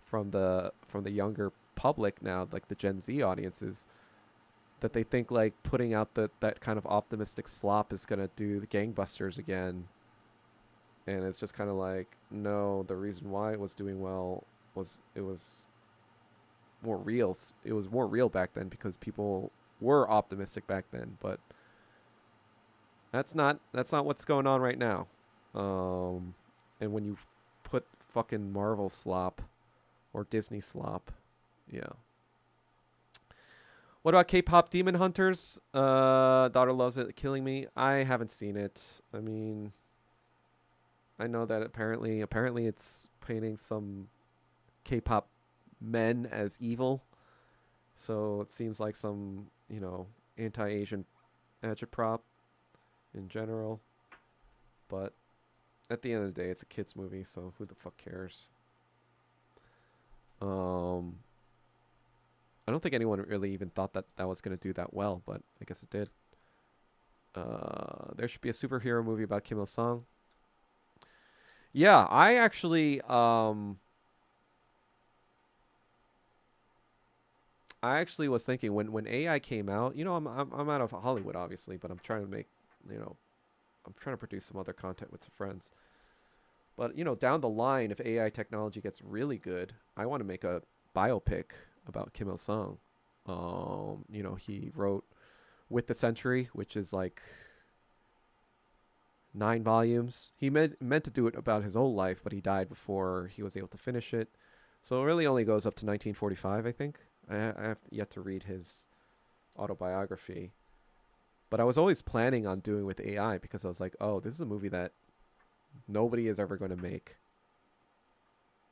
from the younger public now, like the Gen Z audiences, that they think like putting out that kind of optimistic slop is gonna do the gangbusters again. And it's just kind of like, no, the reason why it was doing well was it was more real. It was more real back then because people were optimistic back then, but that's not what's going on right now. And when you put fucking Marvel slop or Disney slop, yeah. What about K-pop Demon Hunters? Daughter loves it, killing me. I haven't seen it. I mean, I know that apparently it's painting some K-pop men as evil. So it seems like some, anti-Asian agitprop in general. But at the end of the day, it's a kids movie, so who the fuck cares? Um, I don't think anyone really even thought that that was going to do that well, but I guess it did. There should be a superhero movie about Kim Il Sung. Yeah, I actually was thinking when AI came out. I'm out of Hollywood obviously, but I'm trying to make you know I'm trying to produce some other content with some friends. But down the line, if AI technology gets really good, I want to make a biopic about Kim Il Sung. He wrote With the Century, which is like 9 volumes. He meant to do it about his whole life, but he died before he was able to finish it. So it really only goes up to 1945, I think. I have yet to read his autobiography. But I was always planning on doing with AI because I was like, oh, this is a movie that nobody is ever going to make.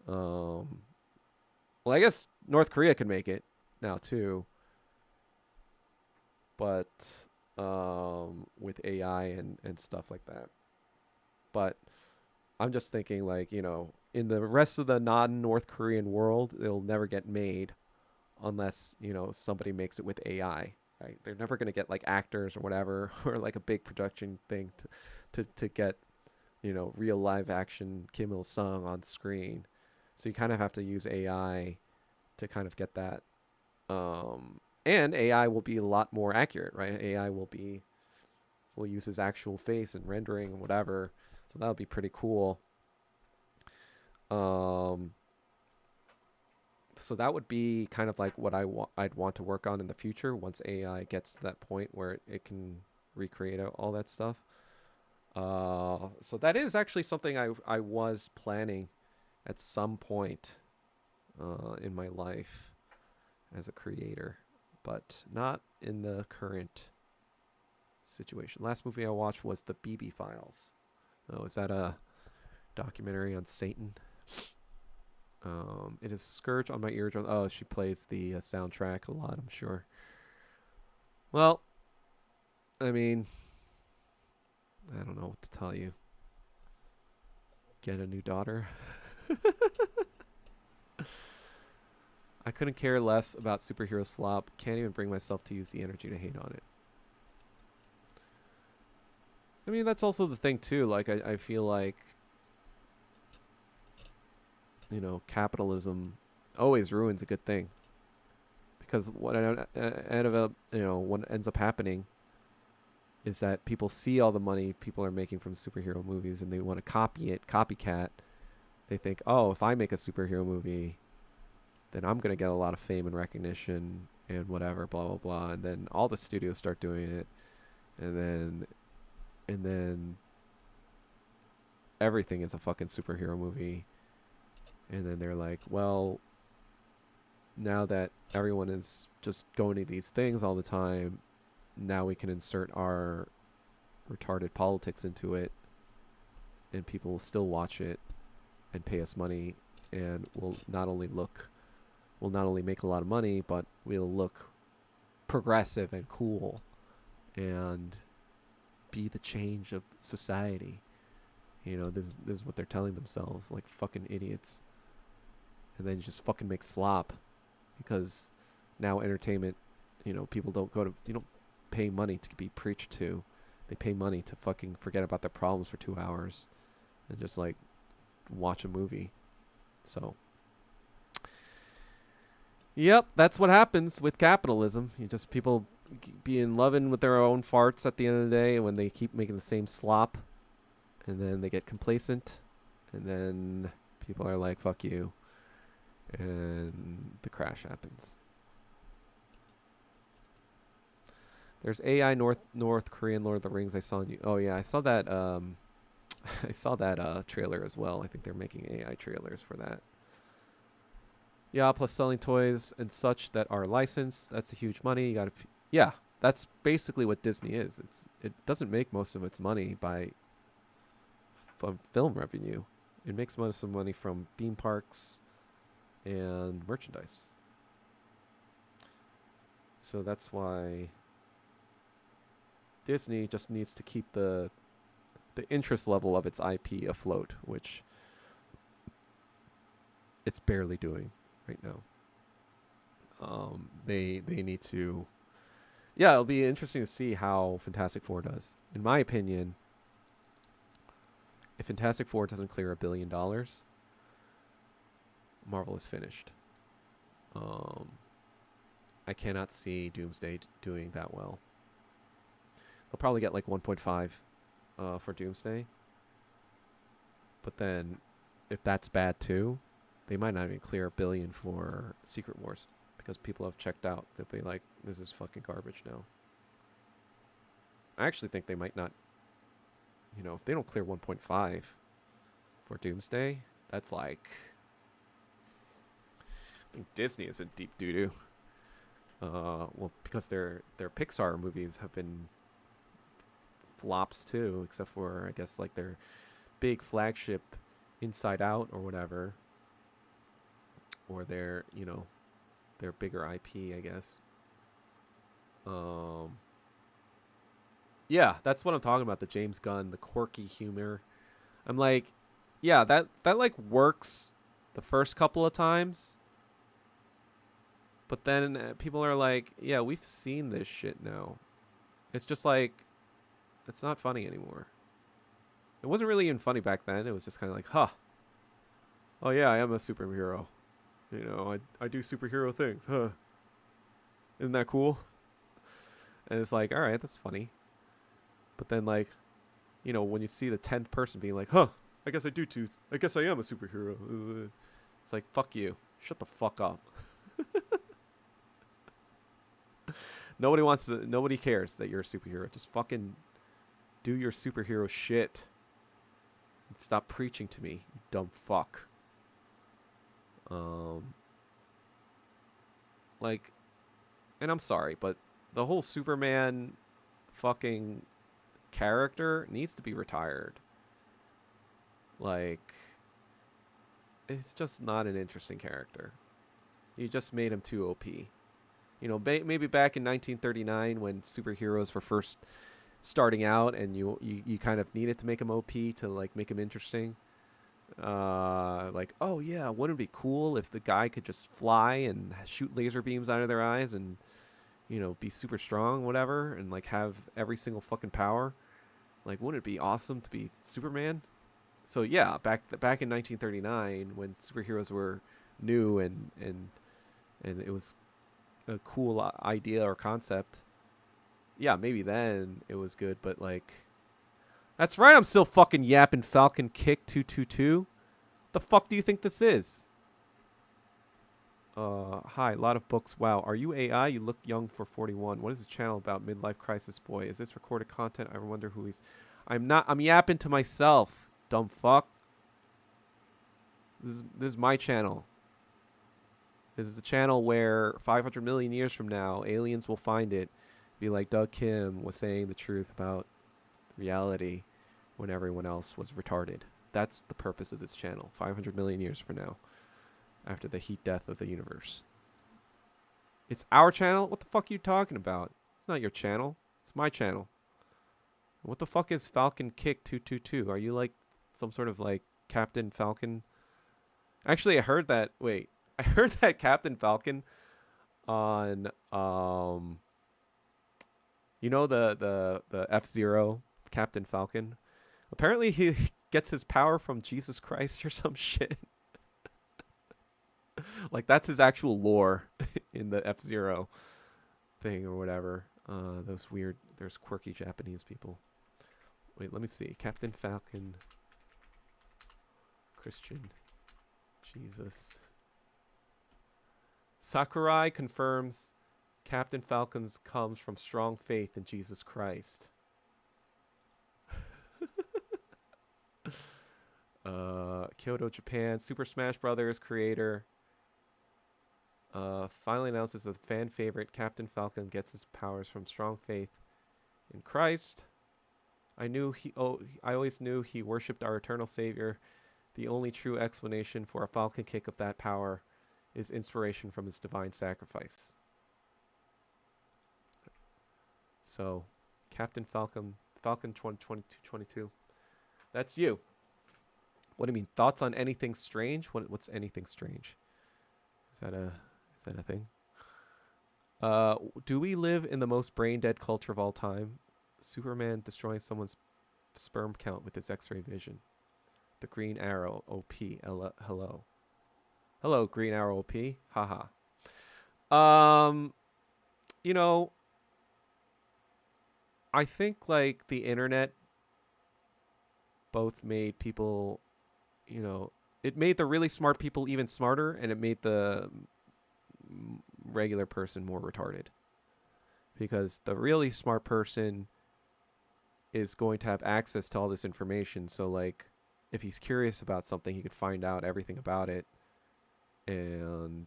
Well, I guess North Korea can make it now too, but with AI and stuff like that. But I'm just thinking like, in the rest of the non-North Korean world, it'll never get made unless, somebody makes it with AI. Right? They're never going to get like actors or whatever or like a big production thing to get, real live action Kim Il Sung on screen. So you kind of have to use AI to kind of get that. And AI will be a lot more accurate, right? AI will use his actual face and rendering and whatever. So that'll be pretty cool. Um, So that would be kind of like what I'd want to work on in the future once AI gets to that point where it can recreate all that stuff. So that is actually something I was planning at some point in my life as a creator, but not in the current situation. Last movie I watched was The BB Files. Oh, is that a documentary on Satan? It is Scourge on my eardrum. Oh, she plays the soundtrack a lot, I'm sure. Well, I mean, I don't know what to tell you. Get a new daughter. I couldn't care less about superhero slop. Can't even bring myself to use the energy to hate on it. I mean, that's also the thing, too. Like, I feel like, you know, capitalism always ruins a good thing. Because what ends up happening is that people see all the money people are making from superhero movies and they want to copy it, copycat. They think, oh, if I make a superhero movie, then I'm going to get a lot of fame and recognition and whatever, blah, blah, blah. And then all the studios start doing it. And then everything is a fucking superhero movie. And then they're like, well, now that everyone is just going to these things all the time, now we can insert our retarded politics into it, and people will still watch it and pay us money, and we'll not only make a lot of money, but we'll look progressive and cool and be the change of society. You know, this is what they're telling themselves, like fucking idiots. And then just fucking make slop, because now entertainment, you know, people don't pay money to be preached to. They pay money to fucking forget about their problems for 2 hours and just like watch a movie. So, yep, that's what happens with capitalism. You just people be in loving with their own farts at the end of the day when they keep making the same slop, and then they get complacent, and then people are like, fuck you, and the crash happens. There's AI North Korean Lord of the Rings I saw on you. Oh yeah, I saw that I saw that trailer as well. I think they're making AI trailers for that. Yeah, plus selling toys and such that are licensed. That's a huge money. You gotta, yeah, that's basically what Disney is. It doesn't make most of its money from film revenue. It makes most of the money from theme parks and merchandise. So that's why Disney just needs to keep the interest level of its IP afloat, which it's barely doing right now. They need to. Yeah, it'll be interesting to see how Fantastic Four does. In my opinion, if Fantastic Four doesn't clear $1 billion, Marvel is finished. I cannot see Doomsday doing that well. They'll probably get like 1.5 for Doomsday. But then, if that's bad too, they might not even clear $1 billion for Secret Wars, because people have checked out. They'll be like, this is fucking garbage now. I actually think they might not, you know, if they don't clear 1.5 for Doomsday, that's like, I think Disney is in deep doo-doo. Well, because their Pixar movies have been flops too, except for, I guess, like their big flagship Inside Out or whatever, or their, you know, their bigger IP, I guess. Yeah, that's what I'm talking about, the James Gunn, the quirky humor. I'm like, yeah, that like works the first couple of times, but then people are like, yeah, we've seen this shit now. It's just like, it's not funny anymore. It wasn't really even funny back then. It was just kind of like, huh. Oh yeah, I am a superhero. You know, I do superhero things, huh? Isn't that cool? And it's like, all right, that's funny. But then, like, you know, when you see the 10th person being like, huh, I guess I am a superhero. It's like, fuck you. Shut the fuck up. Nobody cares that you're a superhero. Just fucking do your superhero shit. And stop preaching to me, you dumb fuck. Um, like, and I'm sorry, but the whole Superman fucking character needs to be retired. Like, it's just not an interesting character. You just made him too OP. You know, maybe back in 1939 when superheroes were first starting out, and you kind of needed to make him OP to like make him interesting. Like, oh yeah, wouldn't it be cool if the guy could just fly and shoot laser beams out of their eyes and be super strong, whatever, and like have every single fucking power. Like, wouldn't it be awesome to be Superman? So yeah, back in 1939 when superheroes were new and it was a cool idea or concept. Yeah, maybe then it was good, but like, that's right, I'm still fucking yapping Falcon Kick 222. The fuck do you think this is? Hi, a lot of books. Wow, are you AI? You look young for 41. What is the channel about? Midlife crisis boy. Is this recorded content? I wonder who he's. I'm not. I'm yapping to myself. Dumb fuck. This is my channel. This is the channel where 500 million years from now, aliens will find it, be like Doug Kim was saying the truth about reality when everyone else was retarded. That's the purpose of this channel. 500 million years from now, after the heat death of the universe. It's our channel? What the fuck are you talking about? It's not your channel. It's my channel. What the fuck is Falcon Kick 222? Are you like some sort of like Captain Falcon? Actually, I heard that. Wait, I heard that Captain Falcon on the F-Zero Captain Falcon. Apparently, he gets his power from Jesus Christ or some shit. Like, that's his actual lore in the F-Zero thing or whatever. There's quirky Japanese people. Wait, let me see. Captain Falcon, Christian, Jesus. Sakurai confirms Captain Falcon's comes from strong faith in Jesus Christ. Kyoto, Japan. Super Smash Brothers creator finally announces that the fan favorite Captain Falcon gets his powers from strong faith in Christ. I always knew he worshipped our eternal Savior. The only true explanation for a Falcon Kick of that power is inspiration from his divine sacrifice. So, Captain Falcon 2022. That's you. What do you mean? Thoughts on anything strange? What's anything strange? Is that a thing? Do we live in the most brain dead culture of all time? Superman destroying someone's sperm count with his X-ray vision. The Green Arrow OP. Hello. Hello, Green Arrow OP. Haha. I think like the internet both made people, it made the really smart people even smarter, and it made the regular person more retarded. Because the really smart person is going to have access to all this information. So like, if he's curious about something, he could find out everything about it. And,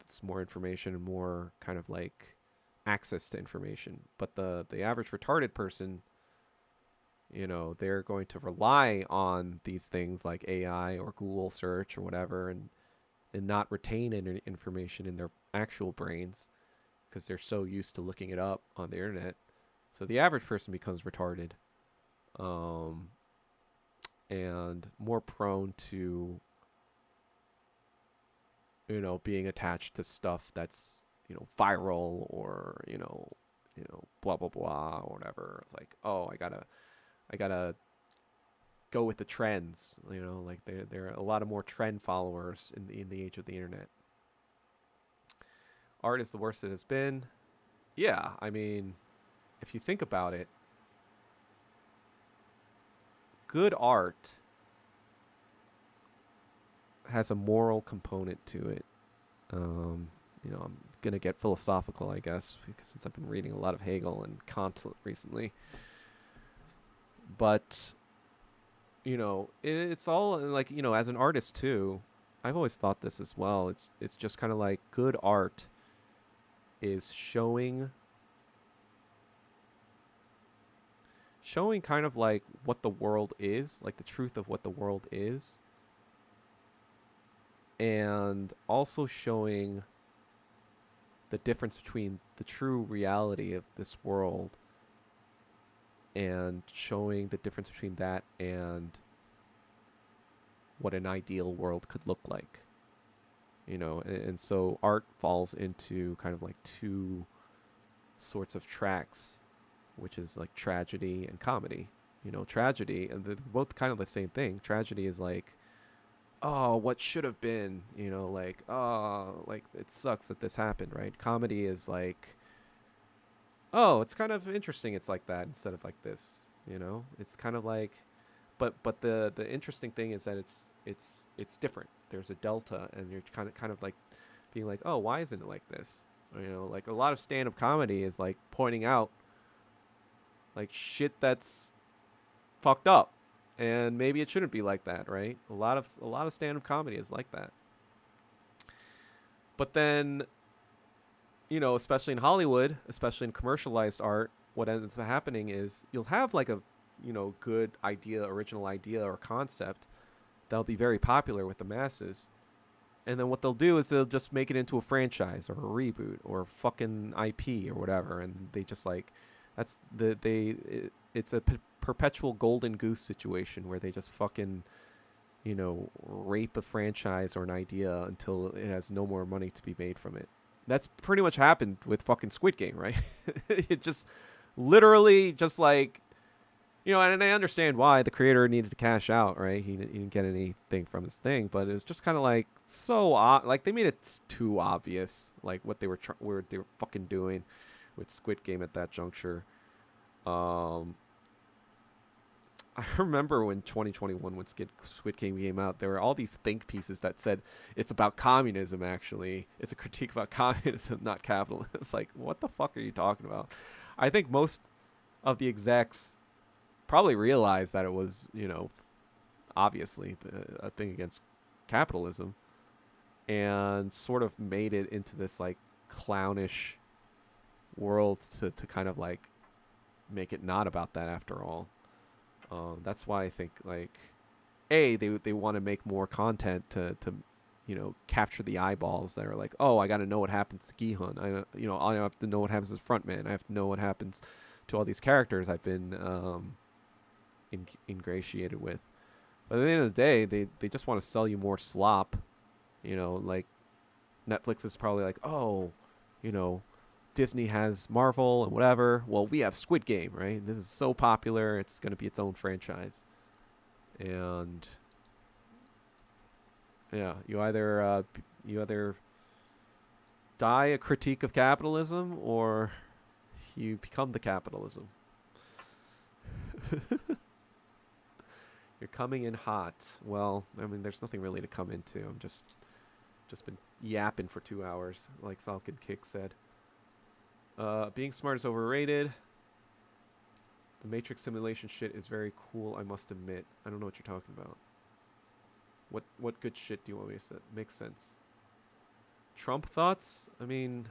it's more information and more kind of like access to information. But the average retarded person, they're going to rely on these things like AI or Google search or whatever, and not retain any information in their actual brains because they're so used to looking it up on the internet. So the average person becomes retarded, and more prone to, being attached to stuff that's, viral or, blah, blah, blah, or whatever. It's like, oh, I gotta go with the trends, like there are a lot of more trend followers in the age of the internet. Art is the worst it has been. Yeah, I mean, if you think about it, good art has a moral component to it. I'm gonna get philosophical, I guess, because since I've been reading a lot of Hegel and Kant recently. But it's all like as an artist too. I've always thought this as well. It's just kind of like good art is showing kind of like what the world is, like the truth of what the world is, and also showing the difference between the true reality of this world and showing the difference between that and what an ideal world could look like. And so art falls into kind of like two sorts of tracks, which is like tragedy and comedy. Tragedy, and they're both kind of the same thing. Tragedy is like, oh, what should have been, like, oh, like it sucks that this happened, right? Comedy is like, oh, it's kind of interesting it's like that instead of like this, It's kind of like, but the interesting thing is that it's different. There's a delta, and you're kind of like being like, oh, why isn't it like this? Like a lot of stand-up comedy is like pointing out like shit that's fucked up, and maybe it shouldn't be like that, right? A lot of stand-up comedy is like that. But then, especially in Hollywood, especially in commercialized art, what ends up happening is you'll have like a good idea, original idea or concept that'll be very popular with the masses. And then what they'll do is they'll just make it into a franchise or a reboot or fucking IP or whatever, and they just like it's a perpetual golden goose situation where they just fucking rape a franchise or an idea until it has no more money to be made from it. That's pretty much happened with fucking Squid Game, right? It just literally just like and I understand why the creator needed to cash out, right? He didn't get anything from his thing, but it was just kind of like so like they made it too obvious, like what they were fucking doing with Squid Game at that juncture. Um, I remember when 2021 when Squid Game came out, there were all these think pieces that said it's about communism. Actually, it's a critique about communism, not capitalism. It's like, what the fuck are you talking about? I think most of the execs probably realized that it was, obviously a thing against capitalism, and sort of made it into this like clownish world to kind of like make it not about that after all. That's why I think like they want to make more content to capture the eyeballs that are like, oh, I got to know what happens to Gi-hun. I have to know what happens to Frontman. I have to know what happens to all these characters I've been ingratiated with. But at the end of the day, they just want to sell you more slop. Like Netflix is probably like, oh, Disney has Marvel and whatever. Well, we have Squid Game, right? This is so popular, it's going to be its own franchise. And yeah, you either die a critique of capitalism or you become the capitalism. You're coming in hot. Well, I mean, there's nothing really to come into. I'm just been yapping for 2 hours, like Falcon Kick said. Being smart is overrated. The Matrix simulation shit is very cool, I must admit. I don't know what you're talking about. What good shit do you want me to say? Makes sense. Trump thoughts? I mean,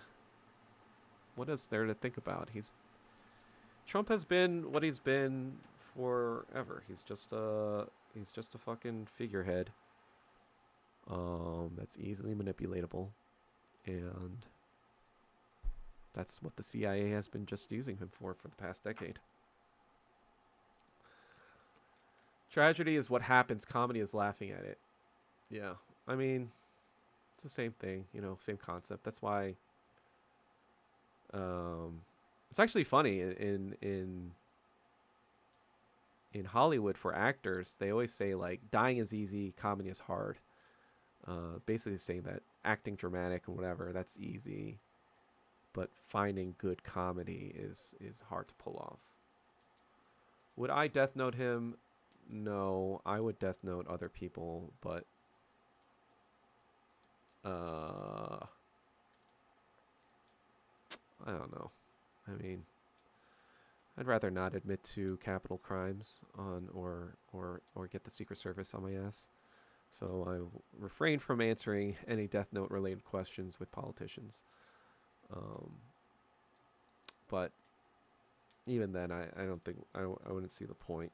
what is there to think about? Trump has been what he's been forever. He's just a fucking figurehead. That's easily manipulatable, and that's what the CIA has been just using him for the past decade. Tragedy is what happens. Comedy is laughing at it. Yeah, I mean, it's the same thing. Same concept. That's why. It's actually funny in Hollywood for actors. They always say like dying is easy, comedy is hard. Basically saying that acting dramatic and whatever, that's easy, but finding good comedy is hard to pull off. Would I Death Note him? No, I would Death Note other people, but Uh, I don't know. I mean, I'd rather not admit to capital crimes on or get the Secret Service on my ass. So I will refrain from answering any Death Note related questions with politicians. Um, but even then, I don't think I wouldn't see the point.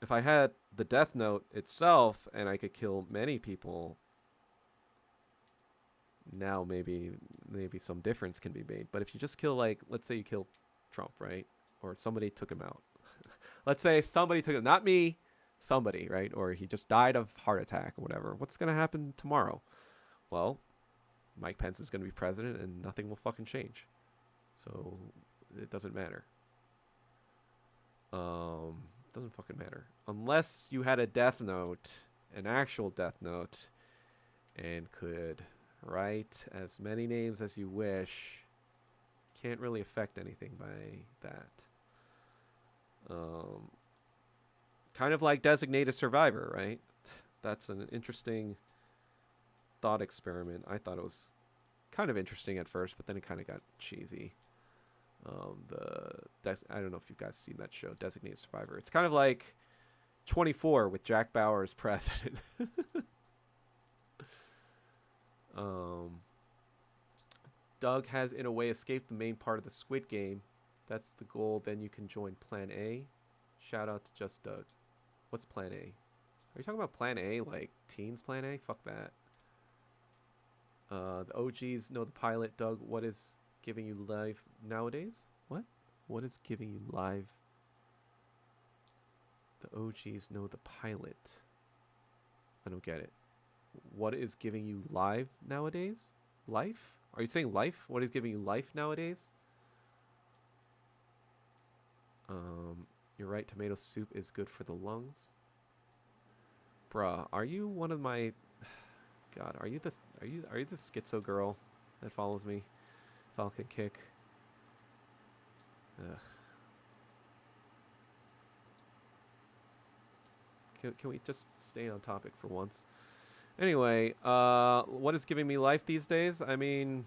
If I had the Death Note itself and I could kill many people, now maybe some difference can be made. But if you just kill, like, let's say you kill Trump, right? Or somebody took him out. Let's say somebody took him, not me, somebody, right? Or he just died of heart attack or whatever. What's going to happen tomorrow? Well, Mike Pence is going to be president and nothing will fucking change. So it doesn't matter. Doesn't fucking matter. Unless you had a Death Note, an actual Death Note, and could write as many names as you wish. Can't really affect anything by that. Kind of like Designated Survivor, right? That's an interesting thought experiment. I thought it was kind of interesting at first, but then it kind of got cheesy. I don't know if you guys seen that show, Designated Survivor. It's kind of like 24 with Jack Bauer as president. Doug has in a way escaped the main part of the Squid Game. That's the goal. Then you can join Plan A. Shout out to Just Doug. What's Plan A? Are you talking about Plan A, like Teens Plan A? Fuck that. The OGs know the pilot. Doug, what is giving you life nowadays? What? What is giving you live? The OGs know the pilot. I don't get it. What is giving you live nowadays? Life? Are you saying life? What is giving you life nowadays? You're right. Tomato soup is good for the lungs. Bruh, are you one of my? God, are you the schizo girl that follows me? Falcon kick. Ugh. Can we just stay on topic for once? Anyway, what is giving me life these days? I mean,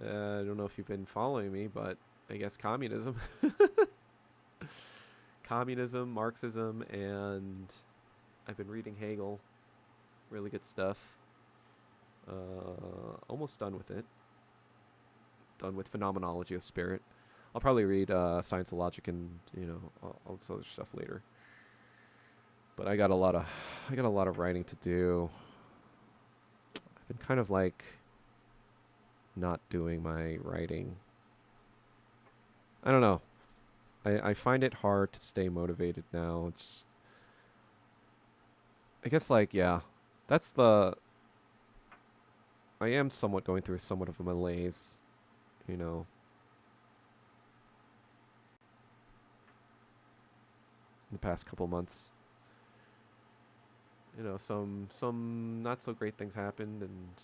I don't know if you've been following me, but I guess communism. Communism, Marxism, and I've been reading Hegel. Really good stuff. Almost done with it. Done with Phenomenology of Spirit. I'll probably read Science of Logic and all this other stuff later. But I got a lot of writing to do. I've been kind of like not doing my writing. I don't know. I find it hard to stay motivated now. It's just, I guess, like, yeah, that's the. I am somewhat going through somewhat of a malaise, in the past couple months. Some not so great things happened, and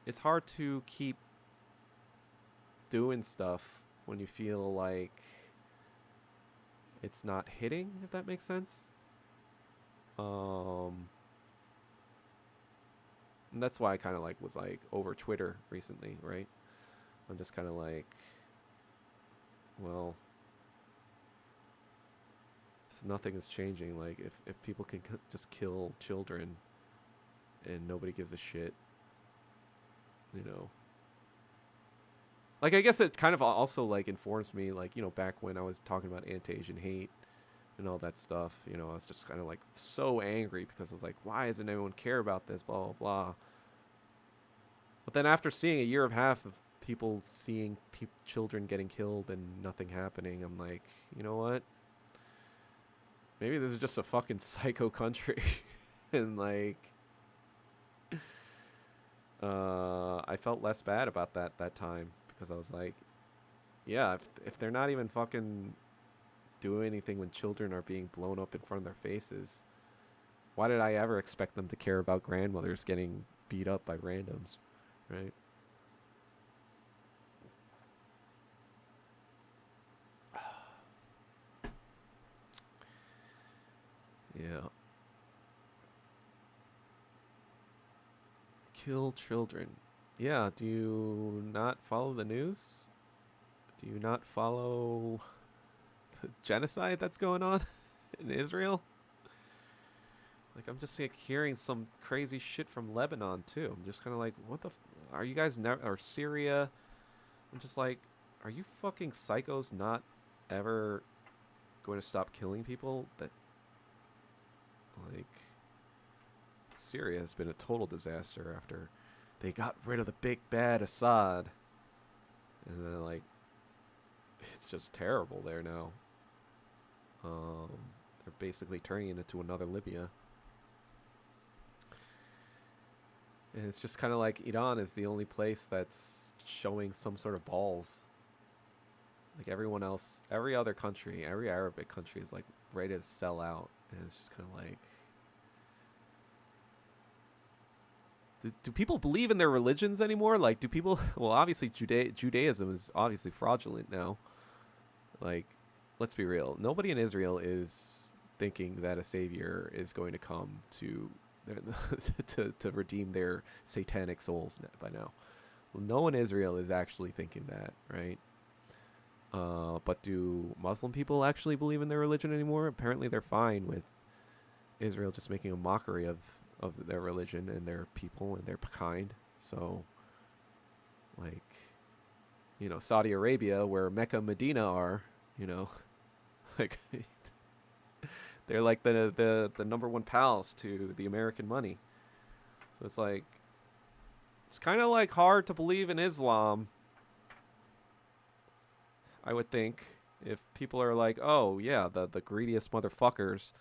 it's hard to keep doing stuff when you feel like it's not hitting, if that makes sense. And that's why I kind of was over Twitter recently, right? I'm just kind of like, well, if nothing is changing, like if people can just kill children and nobody gives a shit, Like, I guess it kind of also, informs me, back when I was talking about anti-Asian hate and all that stuff, I was just kind of, so angry because I was like, why doesn't anyone care about this, blah, blah, blah. But then after seeing a year and a half of people seeing children getting killed and nothing happening, I'm like, you know what? Maybe this is just a fucking psycho country. And, I felt less bad about that time. Because I was like, yeah, if they're not even fucking doing anything when children are being blown up in front of their faces, why did I ever expect them to care about grandmothers getting beat up by randoms, right? Yeah. Kill children. Yeah, do you not follow the news? Do you not follow the genocide that's going on in Israel? Like, I'm just like hearing some crazy shit from Lebanon too. I'm just kind of like, what the? Are you guys never? Or Syria? I'm just like, are you fucking psychos not ever going to stop killing people? That like, Syria has been a total disaster after they got rid of the big bad Assad, and then like, it's just terrible there now. Um, they're basically turning it into another Libya. And it's just kind of like Iran is the only place that's showing some sort of balls. Like everyone else, every other country, every Arabic country is like ready to sell out. And it's just kind of like, do people believe in their religions anymore? Like, do people, well, obviously Judaism is obviously fraudulent now. Like, let's be real. Nobody in Israel is thinking that a savior is going to come to to redeem their satanic souls by now. Well, no one in Israel is actually thinking that, right? But do Muslim people actually believe in their religion anymore? Apparently, they're fine with Israel just making a mockery of their religion and their people and their kind. So, like, you know, Saudi Arabia, where Mecca and Medina are, you know, like they're like the number one pals to the American money. So it's like, it's kind of like hard to believe in Islam, I would think, if people are like, oh yeah, the greediest motherfuckers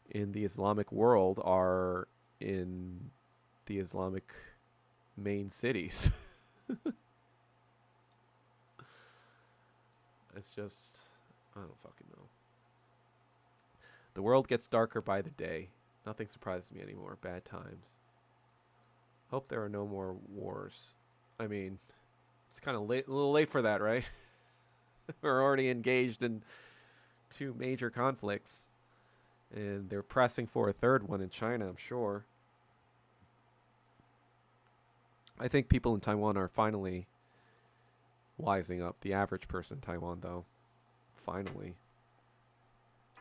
in the Islamic world are in the Islamic main cities. It's just, I don't fucking know. The world gets darker by the day. Nothing surprises me anymore. Bad times. Hope there are no more wars. I mean, it's kind of late, a little late for that, right? We're already engaged in 2 major conflicts, and they're pressing for a third one in China, I'm sure. I think people in Taiwan are finally wising up. The average person in Taiwan, though, finally.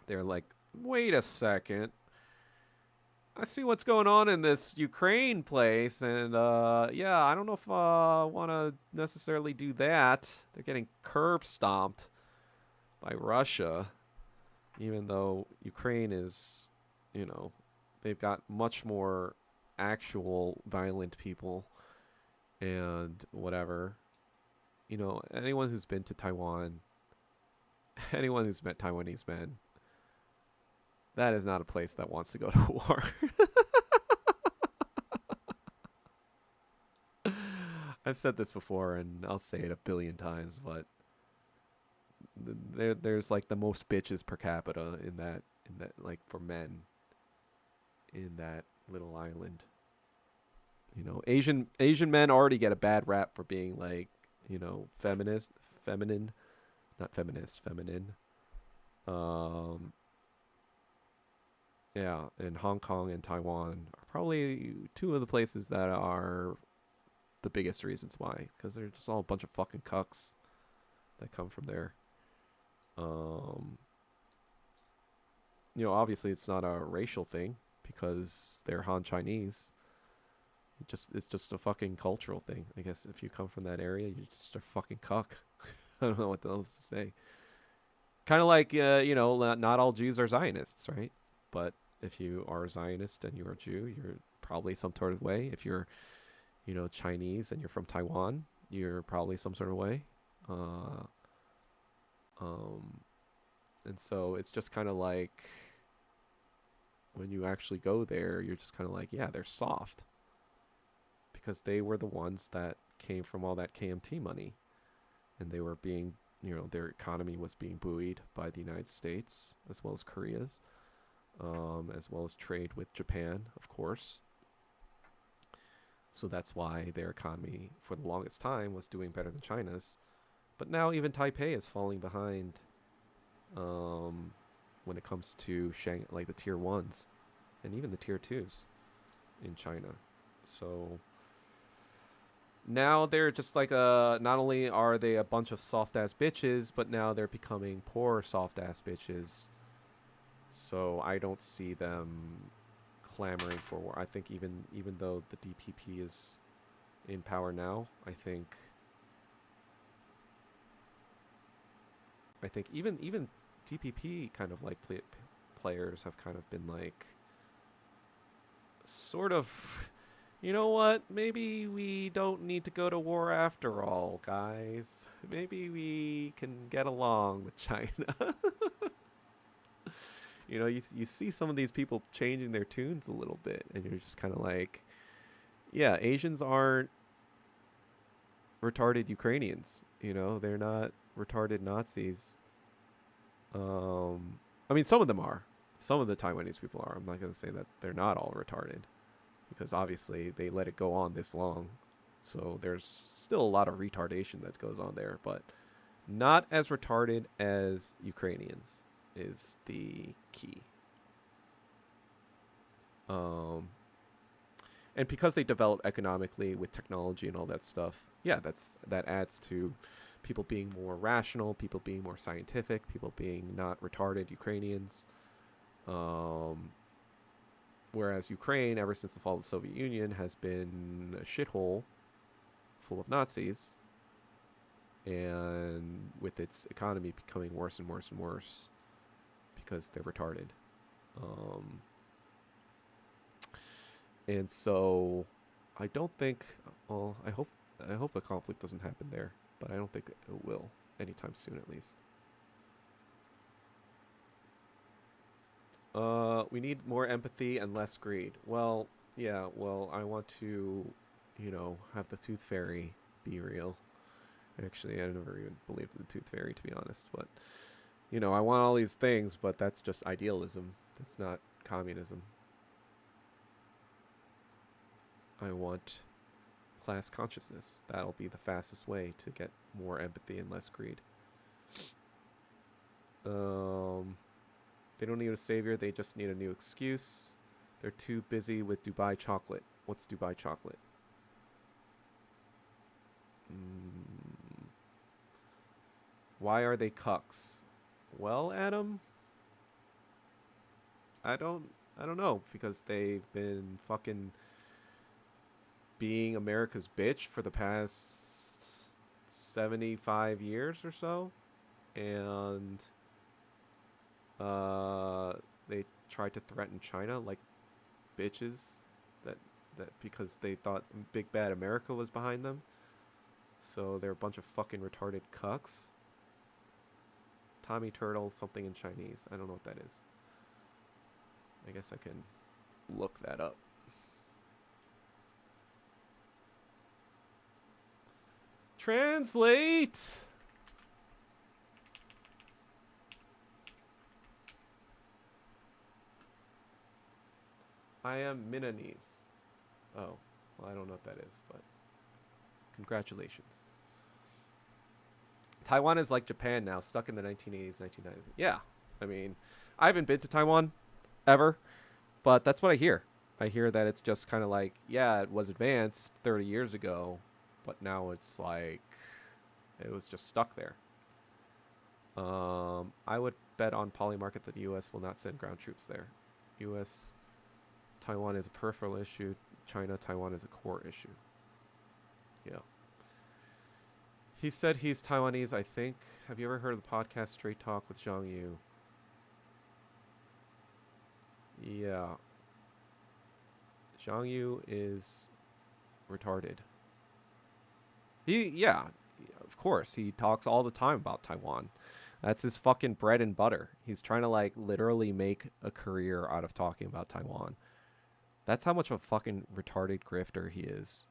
They're like, wait a second. I see what's going on in this Ukraine place, and yeah, I don't know if I want to necessarily do that. They're getting curb stomped by Russia, even though Ukraine is, you know, they've got much more actual violent people and whatever. You know, anyone who's been to Taiwan, anyone who's met Taiwanese men, that is not a place that wants to go to war. I've said this before, and I'll say it a billion times, but there's like the most bitches per capita in that like for men in that little island. You know, Asian men already get a bad rap for being like, you know, feminine, not feminist, feminine. Um, yeah, and Hong Kong and Taiwan are probably 2 of the places that are the biggest reasons why, because they're just all a bunch of fucking cucks that come from there. You know, obviously it's not a racial thing because they're Han Chinese. It's just a fucking cultural thing. I guess if you come from that area, you're just a fucking cuck. I don't know what else to say. Kind of like, you know, not all Jews are Zionists, right? But if you are a Zionist and you're a Jew, you're probably some sort of way. If you're, you know, Chinese and you're from Taiwan, you're probably some sort of way. And so it's just kind of like when you actually go there, you're just kind of like, yeah, they're soft. Because they were the ones that came from all that KMT money. And they were being, you know, their economy was being buoyed by the United States, as well as Korea's, as well as trade with Japan, of course. So that's why their economy, for the longest time, was doing better than China's. But now even Taipei is falling behind when it comes to like the tier 1s and even the tier 2s in China. So Now they're just like a. Not only are they a bunch of soft ass bitches, but now they're becoming poor soft ass bitches. So I don't see them clamoring for war. I think even though the DPP is in power now, I think even TPP kind of like players have kind of been like sort of, you know what? Maybe we don't need to go to war after all, guys. Maybe we can get along with China. You see some of these people changing their tunes a little bit, and you're just kind of like, yeah, Asians aren't retarded Ukrainians. They're not retarded Nazis. I mean, some of them are. Some of the Taiwanese people are. I'm not going to say that they're not all retarded, because obviously they let it go on this long. So there's still a lot of retardation that goes on there, but not as retarded as Ukrainians is the key. And because they develop economically with technology and all that stuff, yeah, that adds to people being more rational, people being more scientific, people being not retarded Ukrainians. Whereas Ukraine, ever since the fall of the Soviet Union, has been a shithole full of Nazis, and with its economy becoming worse and worse and worse because they're retarded. And so I don't think, well, I hope a conflict doesn't happen there, but I don't think it will anytime soon, at least. We need more empathy and less greed. Well, yeah, well, I want to, have the tooth fairy be real. Actually, I never even believed in the tooth fairy, to be honest, but, I want all these things, but that's just idealism. That's not communism. I want class consciousness. That'll be the fastest way to get more empathy and less greed. They don't need a savior. They just need a new excuse. They're too busy with Dubai chocolate. What's Dubai chocolate? Why are they cucks? Well, Adam, I don't know, because they've been fucking being America's bitch for the past 75 years or so, and they tried to threaten China like bitches, that because they thought big bad America was behind them. So they're a bunch of fucking retarded cucks. Tommy Turtle, something in Chinese. I don't know what that is. I guess I can look that up. Translate! I am Minanese. Oh, well, I don't know what that is, but congratulations. Taiwan is like Japan now, stuck in the 1980s, 1990s. Yeah, I mean, I haven't been to Taiwan ever, but that's what I hear. I hear that it's just kind of like, yeah, it was advanced 30 years ago, but now it's like it was just stuck there. I would bet on Polymarket that the U.S. will not send ground troops there. U.S. Taiwan is a peripheral issue. China Taiwan is a core issue. Yeah. He said he's Taiwanese, I think. Have you ever heard of the podcast Straight Talk with Zhang Yu? Yeah. Zhang Yu is retarded. Yeah, of course. He talks all the time about Taiwan. That's his fucking bread and butter. He's trying to like literally make a career out of talking about Taiwan. That's how much of a fucking retarded grifter he is.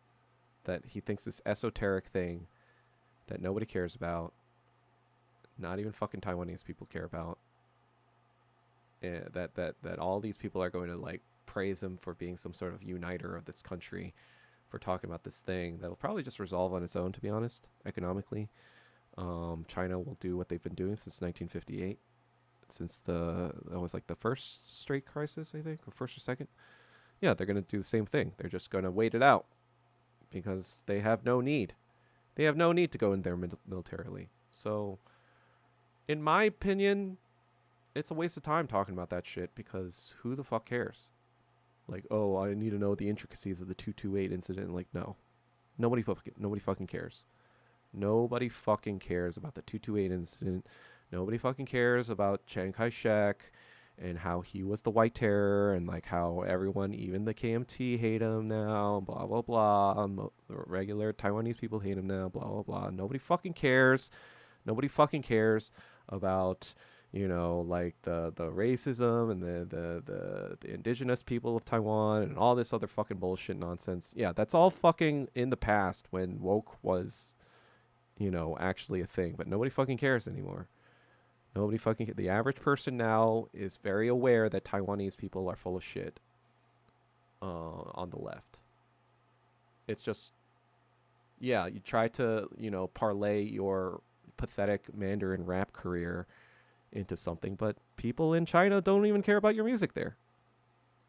That he thinks this esoteric thing that nobody cares about, not even fucking Taiwanese people care about, and that all these people are going to like praise him for being some sort of uniter of this country, for talking about this thing that'll probably just resolve on its own, to be honest, economically. China will do what they've been doing since 1958, since that was like the first straight crisis, I think, or first or second. Yeah, they're going to do the same thing. They're just going to wait it out, because they have no need. They have no need to go in there militarily. So, in my opinion, it's a waste of time talking about that shit because who the fuck cares? Like, oh, I need to know the intricacies of the 228 incident. Like, no. Nobody fucking cares. Nobody fucking cares about the 228 incident. Nobody fucking cares about Chiang Kai-shek and how he was the white terror and like how everyone, even the KMT, hate him now, blah, blah, blah. The regular Taiwanese people hate him now, blah, blah, blah. Nobody fucking cares. Nobody fucking cares about, you know, like the racism and the indigenous people of Taiwan and all this other fucking bullshit nonsense. Yeah, that's all fucking in the past when woke was, you know, actually a thing. But nobody fucking cares anymore. Nobody fucking the average person now is very aware that Taiwanese people are full of shit on the left. It's just, yeah, you try to, you know, parlay your pathetic Mandarin rap career into something, but people in China don't even care about your music there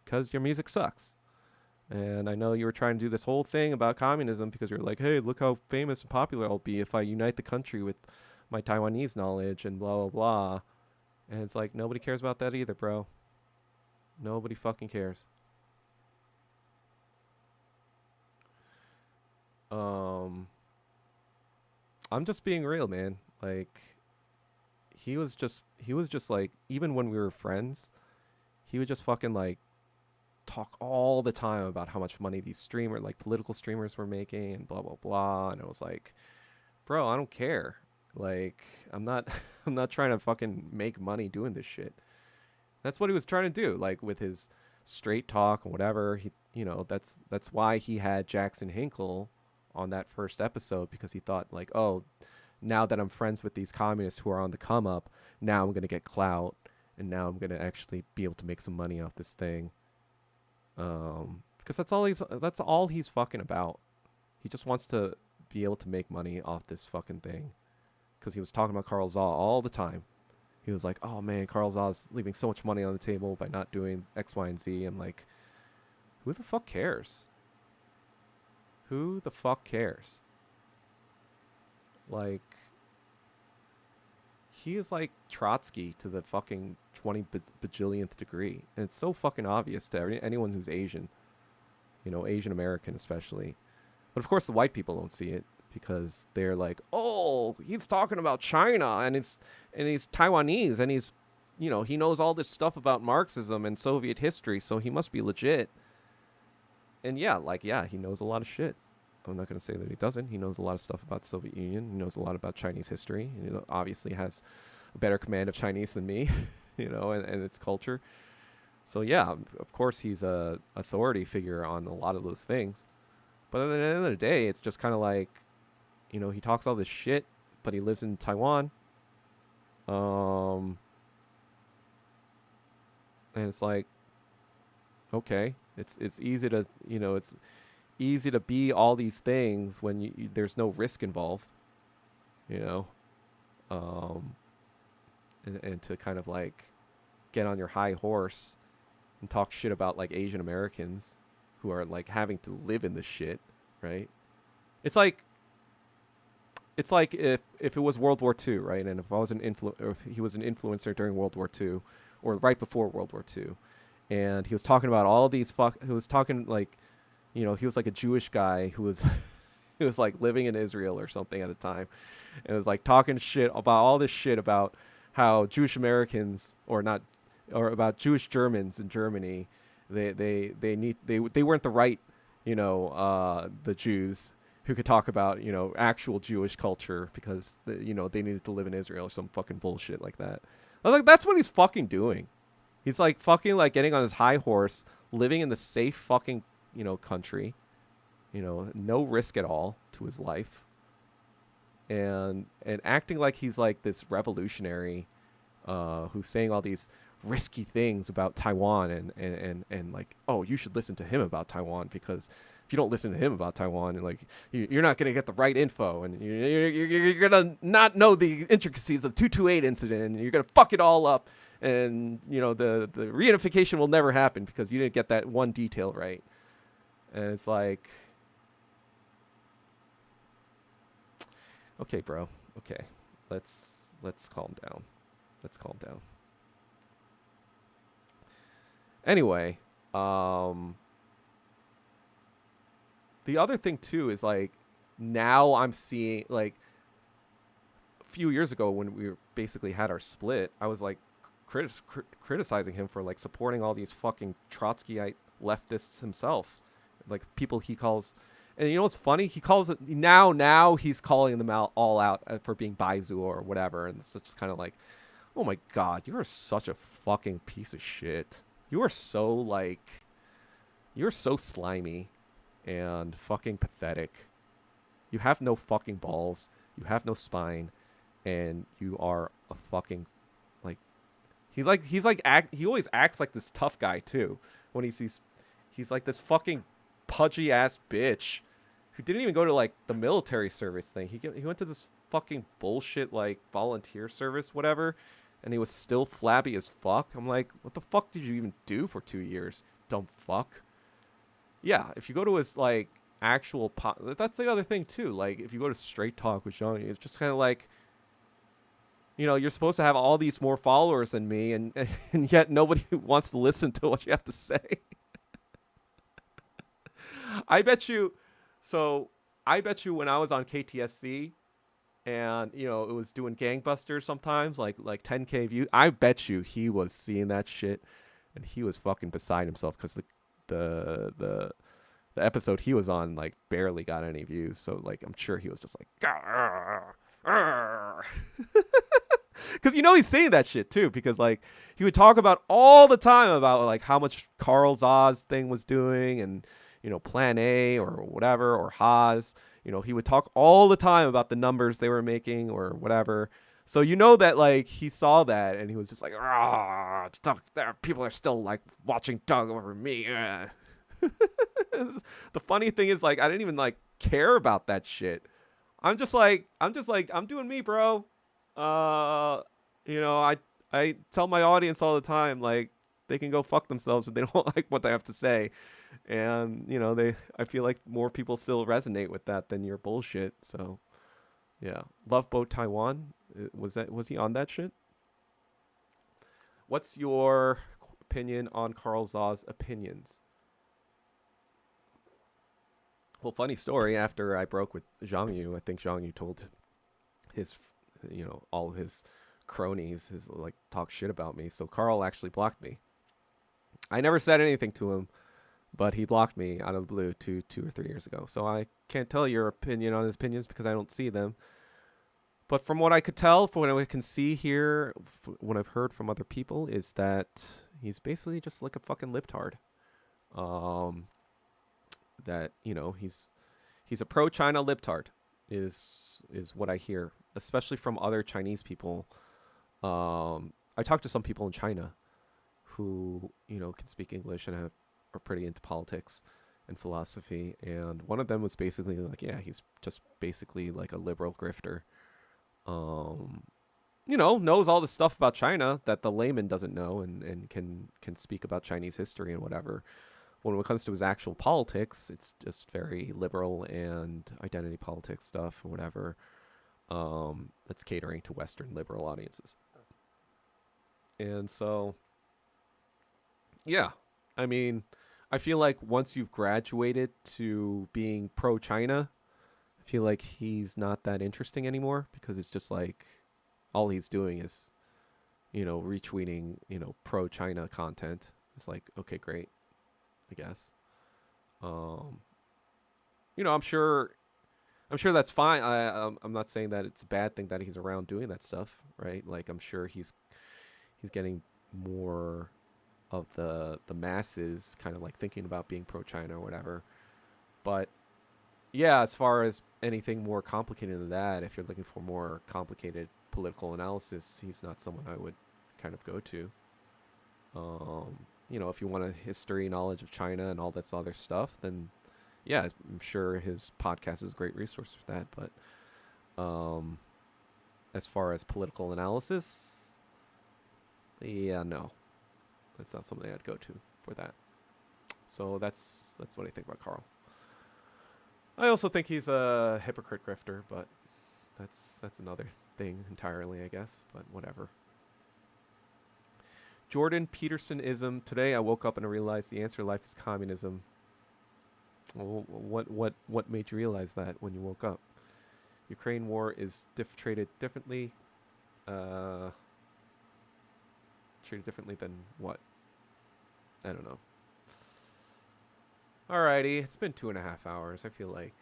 because your music sucks. And I know you were trying to do this whole thing about communism because you're like, hey, look how famous and popular I'll be if I unite the country with my Taiwanese knowledge and blah, blah, blah. And it's like, nobody cares about that either, bro. Nobody fucking cares. I'm just being real, man. Like, he was just like, even when we were friends, he would just fucking like talk all the time about how much money these political streamers were making and blah, blah, blah. And it was like, bro, I don't care. Like, I'm not trying to fucking make money doing this shit. That's what he was trying to do. Like with his straight talk and whatever, he, you know, that's why he had Jackson Hinkle on that first episode, because he thought like, oh, now that I'm friends with these communists who are on the come up, now I'm going to get clout and now I'm going to actually be able to make some money off this thing. Because that's all he's fucking about. He just wants to be able to make money off this fucking thing. Because he was talking about Carl Zaw all the time. He was like, oh man, Carl Zaw's leaving so much money on the table by not doing X, Y, and Z. I'm like, who the fuck cares? Who the fuck cares? Like, he is like Trotsky to the fucking 20 bajillionth degree. And it's so fucking obvious to anyone who's Asian. You know, Asian American especially. But of course the white people don't see it, because they're like, oh, he's talking about China and he's Taiwanese and he's, you know, he knows all this stuff about Marxism and Soviet history, so he must be legit. And yeah, like, yeah, he knows a lot of shit. I'm not going to say that he doesn't. He knows a lot of stuff about the Soviet Union. He knows a lot about Chinese history. He obviously has a better command of Chinese than me, you know, and its culture. So yeah, of course he's a authority figure on a lot of those things. But at the end of the day, it's just kind of like, you know, he talks all this shit, but he lives in Taiwan. And it's like, okay, it's easy to, you know, it's easy to be all these things when there's no risk involved, you know, and to kind of like get on your high horse and talk shit about like Asian Americans who are like having to live in this shit, right? It's like if it was World War II, right? And if I was or if he was an influencer during World War II or right before World War II, and he was talking about all these he was talking like, you know, he was like a Jewish guy who was he was like living in Israel or something at the time, and was like talking shit about all this shit about how Jewish Americans or about Jewish Germans in Germany, they weren't the right, you know, the Jews who could talk about, you know, actual Jewish culture because, you know, they needed to live in Israel or some fucking bullshit like that. I was like, that's what he's fucking doing. He's like fucking like getting on his high horse, living in the safe fucking, you know, country, you know, no risk at all to his life, and acting like he's like this revolutionary who's saying all these risky things about Taiwan and like, oh, you should listen to him about Taiwan, because if you don't listen to him about Taiwan, and like you're not going to get the right info, and you're going to not know the intricacies of the 228 incident, and you're going to fuck it all up, and you know the reunification will never happen because you didn't get that one detail right. And it's like, Okay, bro. Okay. Let's calm down. Let's calm down. Anyway, um the other thing too is like now I'm seeing like a few years ago when we basically had our split, I was like criticizing him for like supporting all these fucking Trotskyite leftists himself, like people he calls. And you know what's funny? He calls it now. Now he's calling them out all out for being Baizu or whatever, and it's just kind of like, oh my god, you are such a fucking piece of shit. You are so like, you're so slimy and fucking pathetic. You have no fucking balls. You have no spine, and you are a fucking like he always acts like this tough guy too when he sees he's like this fucking pudgy ass bitch who didn't even go to like the military service thing. He went to this fucking bullshit like volunteer service whatever, and he was still flabby as fuck. I'm like, what the fuck did you even do for 2 years, dumb fuck? Yeah, if you go to his like actual that's the other thing too. Like if you go to Straight Talk with Johnny, it's just kind of like, you know, you're supposed to have all these more followers than me, and yet nobody wants to listen to what you have to say. I bet you. So I bet you when I was on KTSC, and you know it was doing gangbusters sometimes, like 10K views. I bet you he was seeing that shit, and he was fucking beside himself because the the the episode he was on like barely got any views. So like I'm sure he was just like, because you know he's saying that shit too, because like he would talk about all the time about like how much Carl Oz thing was doing, and you know Plan A or whatever, or Haas. You know, he would talk all the time about the numbers they were making or whatever. So you know that like he saw that and he was just like, ah, people are still like watching Doug over me. The funny thing is like I didn't even like care about that shit. I'm doing me, bro. Uh, you know, I tell my audience all the time like they can go fuck themselves if they don't like what they have to say. And you know, I feel like more people still resonate with that than your bullshit. So, yeah. Love Boat Taiwan. Was he on that shit? What's your opinion on Carl Zaw's opinions? Well, funny story. After I broke with Zhang Yu, I think Zhang Yu told his, you know, all his cronies, his like talk shit about me. So Carl actually blocked me. I never said anything to him, but he blocked me out of the blue 2 or 3 years ago. So I can't tell your opinion on his opinions because I don't see them. But from what I could tell, from what I can see here, what I've heard from other people, is that he's basically just like a fucking libtard. That you know he's a pro-China libtard is what I hear, especially from other Chinese people. I talked to some people in China who you know can speak English and are pretty into politics and philosophy, and one of them was basically like, yeah, he's just basically like a liberal grifter. You know, knows all the stuff about China that the layman doesn't know, and can speak about Chinese history and whatever. When it comes to his actual politics, it's just very liberal and identity politics stuff or whatever. That's catering to Western liberal audiences. And so, yeah, I mean, I feel like once you've graduated to being pro-China, I feel like he's not that interesting anymore, because it's just like all he's doing is, you know, retweeting, you know, pro-China content. It's like, okay, great, I guess. You know, I'm sure that's fine. I'm not saying that it's a bad thing that he's around doing that stuff, right? Like I'm sure he's getting more of the masses kind of like thinking about being pro-China or whatever. But yeah, as far as anything more complicated than that, if you're looking for more complicated political analysis, he's not someone I would kind of go to. You know, if you want a history knowledge of China and all this other stuff, then yeah, I'm sure his podcast is a great resource for that. But as far as political analysis, yeah, no, that's not something I'd go to for that. So that's what I think about Carl. I also think he's a hypocrite grifter, but That's another thing entirely, I guess, but whatever. Jordan Petersonism. Today I woke up and I realized the answer to life is communism. Well, what made you realize that when you woke up? Ukraine war is treated differently. Uh, treated differently than what? I don't know. Alrighty, it's been 2.5 hours. I feel like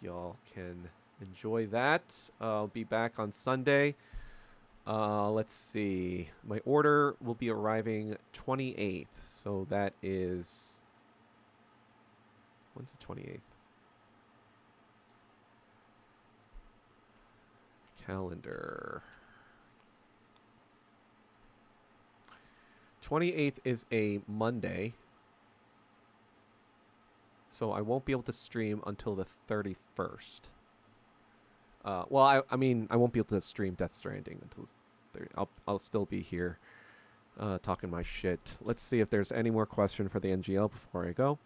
y'all can enjoy that. I'll be back on Sunday. Let's see. My order will be arriving 28th. So that is... When's the 28th? Calendar. 28th is a Monday. So I won't be able to stream until the 31st. Well, I mean, I won't be able to stream Death Stranding until the 30th. I'll still be here talking my shit. Let's see if there's any more question for the NGL before I go.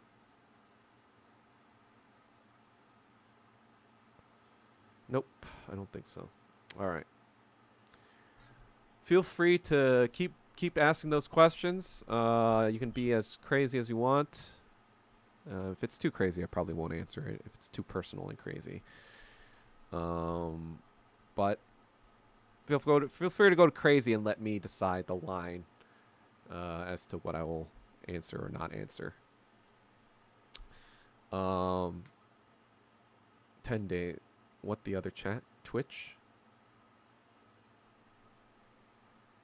Nope, I don't think so. All right. Feel free to keep asking those questions. You can be as crazy as you want. If it's too crazy, I probably won't answer it. If it's too personal and crazy. But feel free to go to crazy and let me decide the line as to what I will answer or not answer. 10 day. What the other chat? Twitch?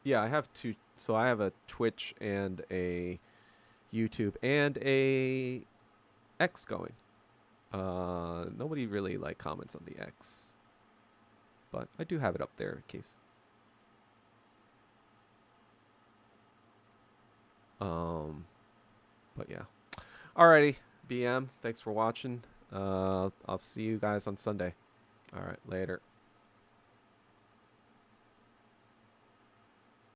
Yeah, I have two. So I have a Twitch and a YouTube and a X going. Nobody really like comments on the X, but I do have it up there in case. But yeah. Alrighty, BM. Thanks for watching. I'll see you guys on Sunday. All right, later.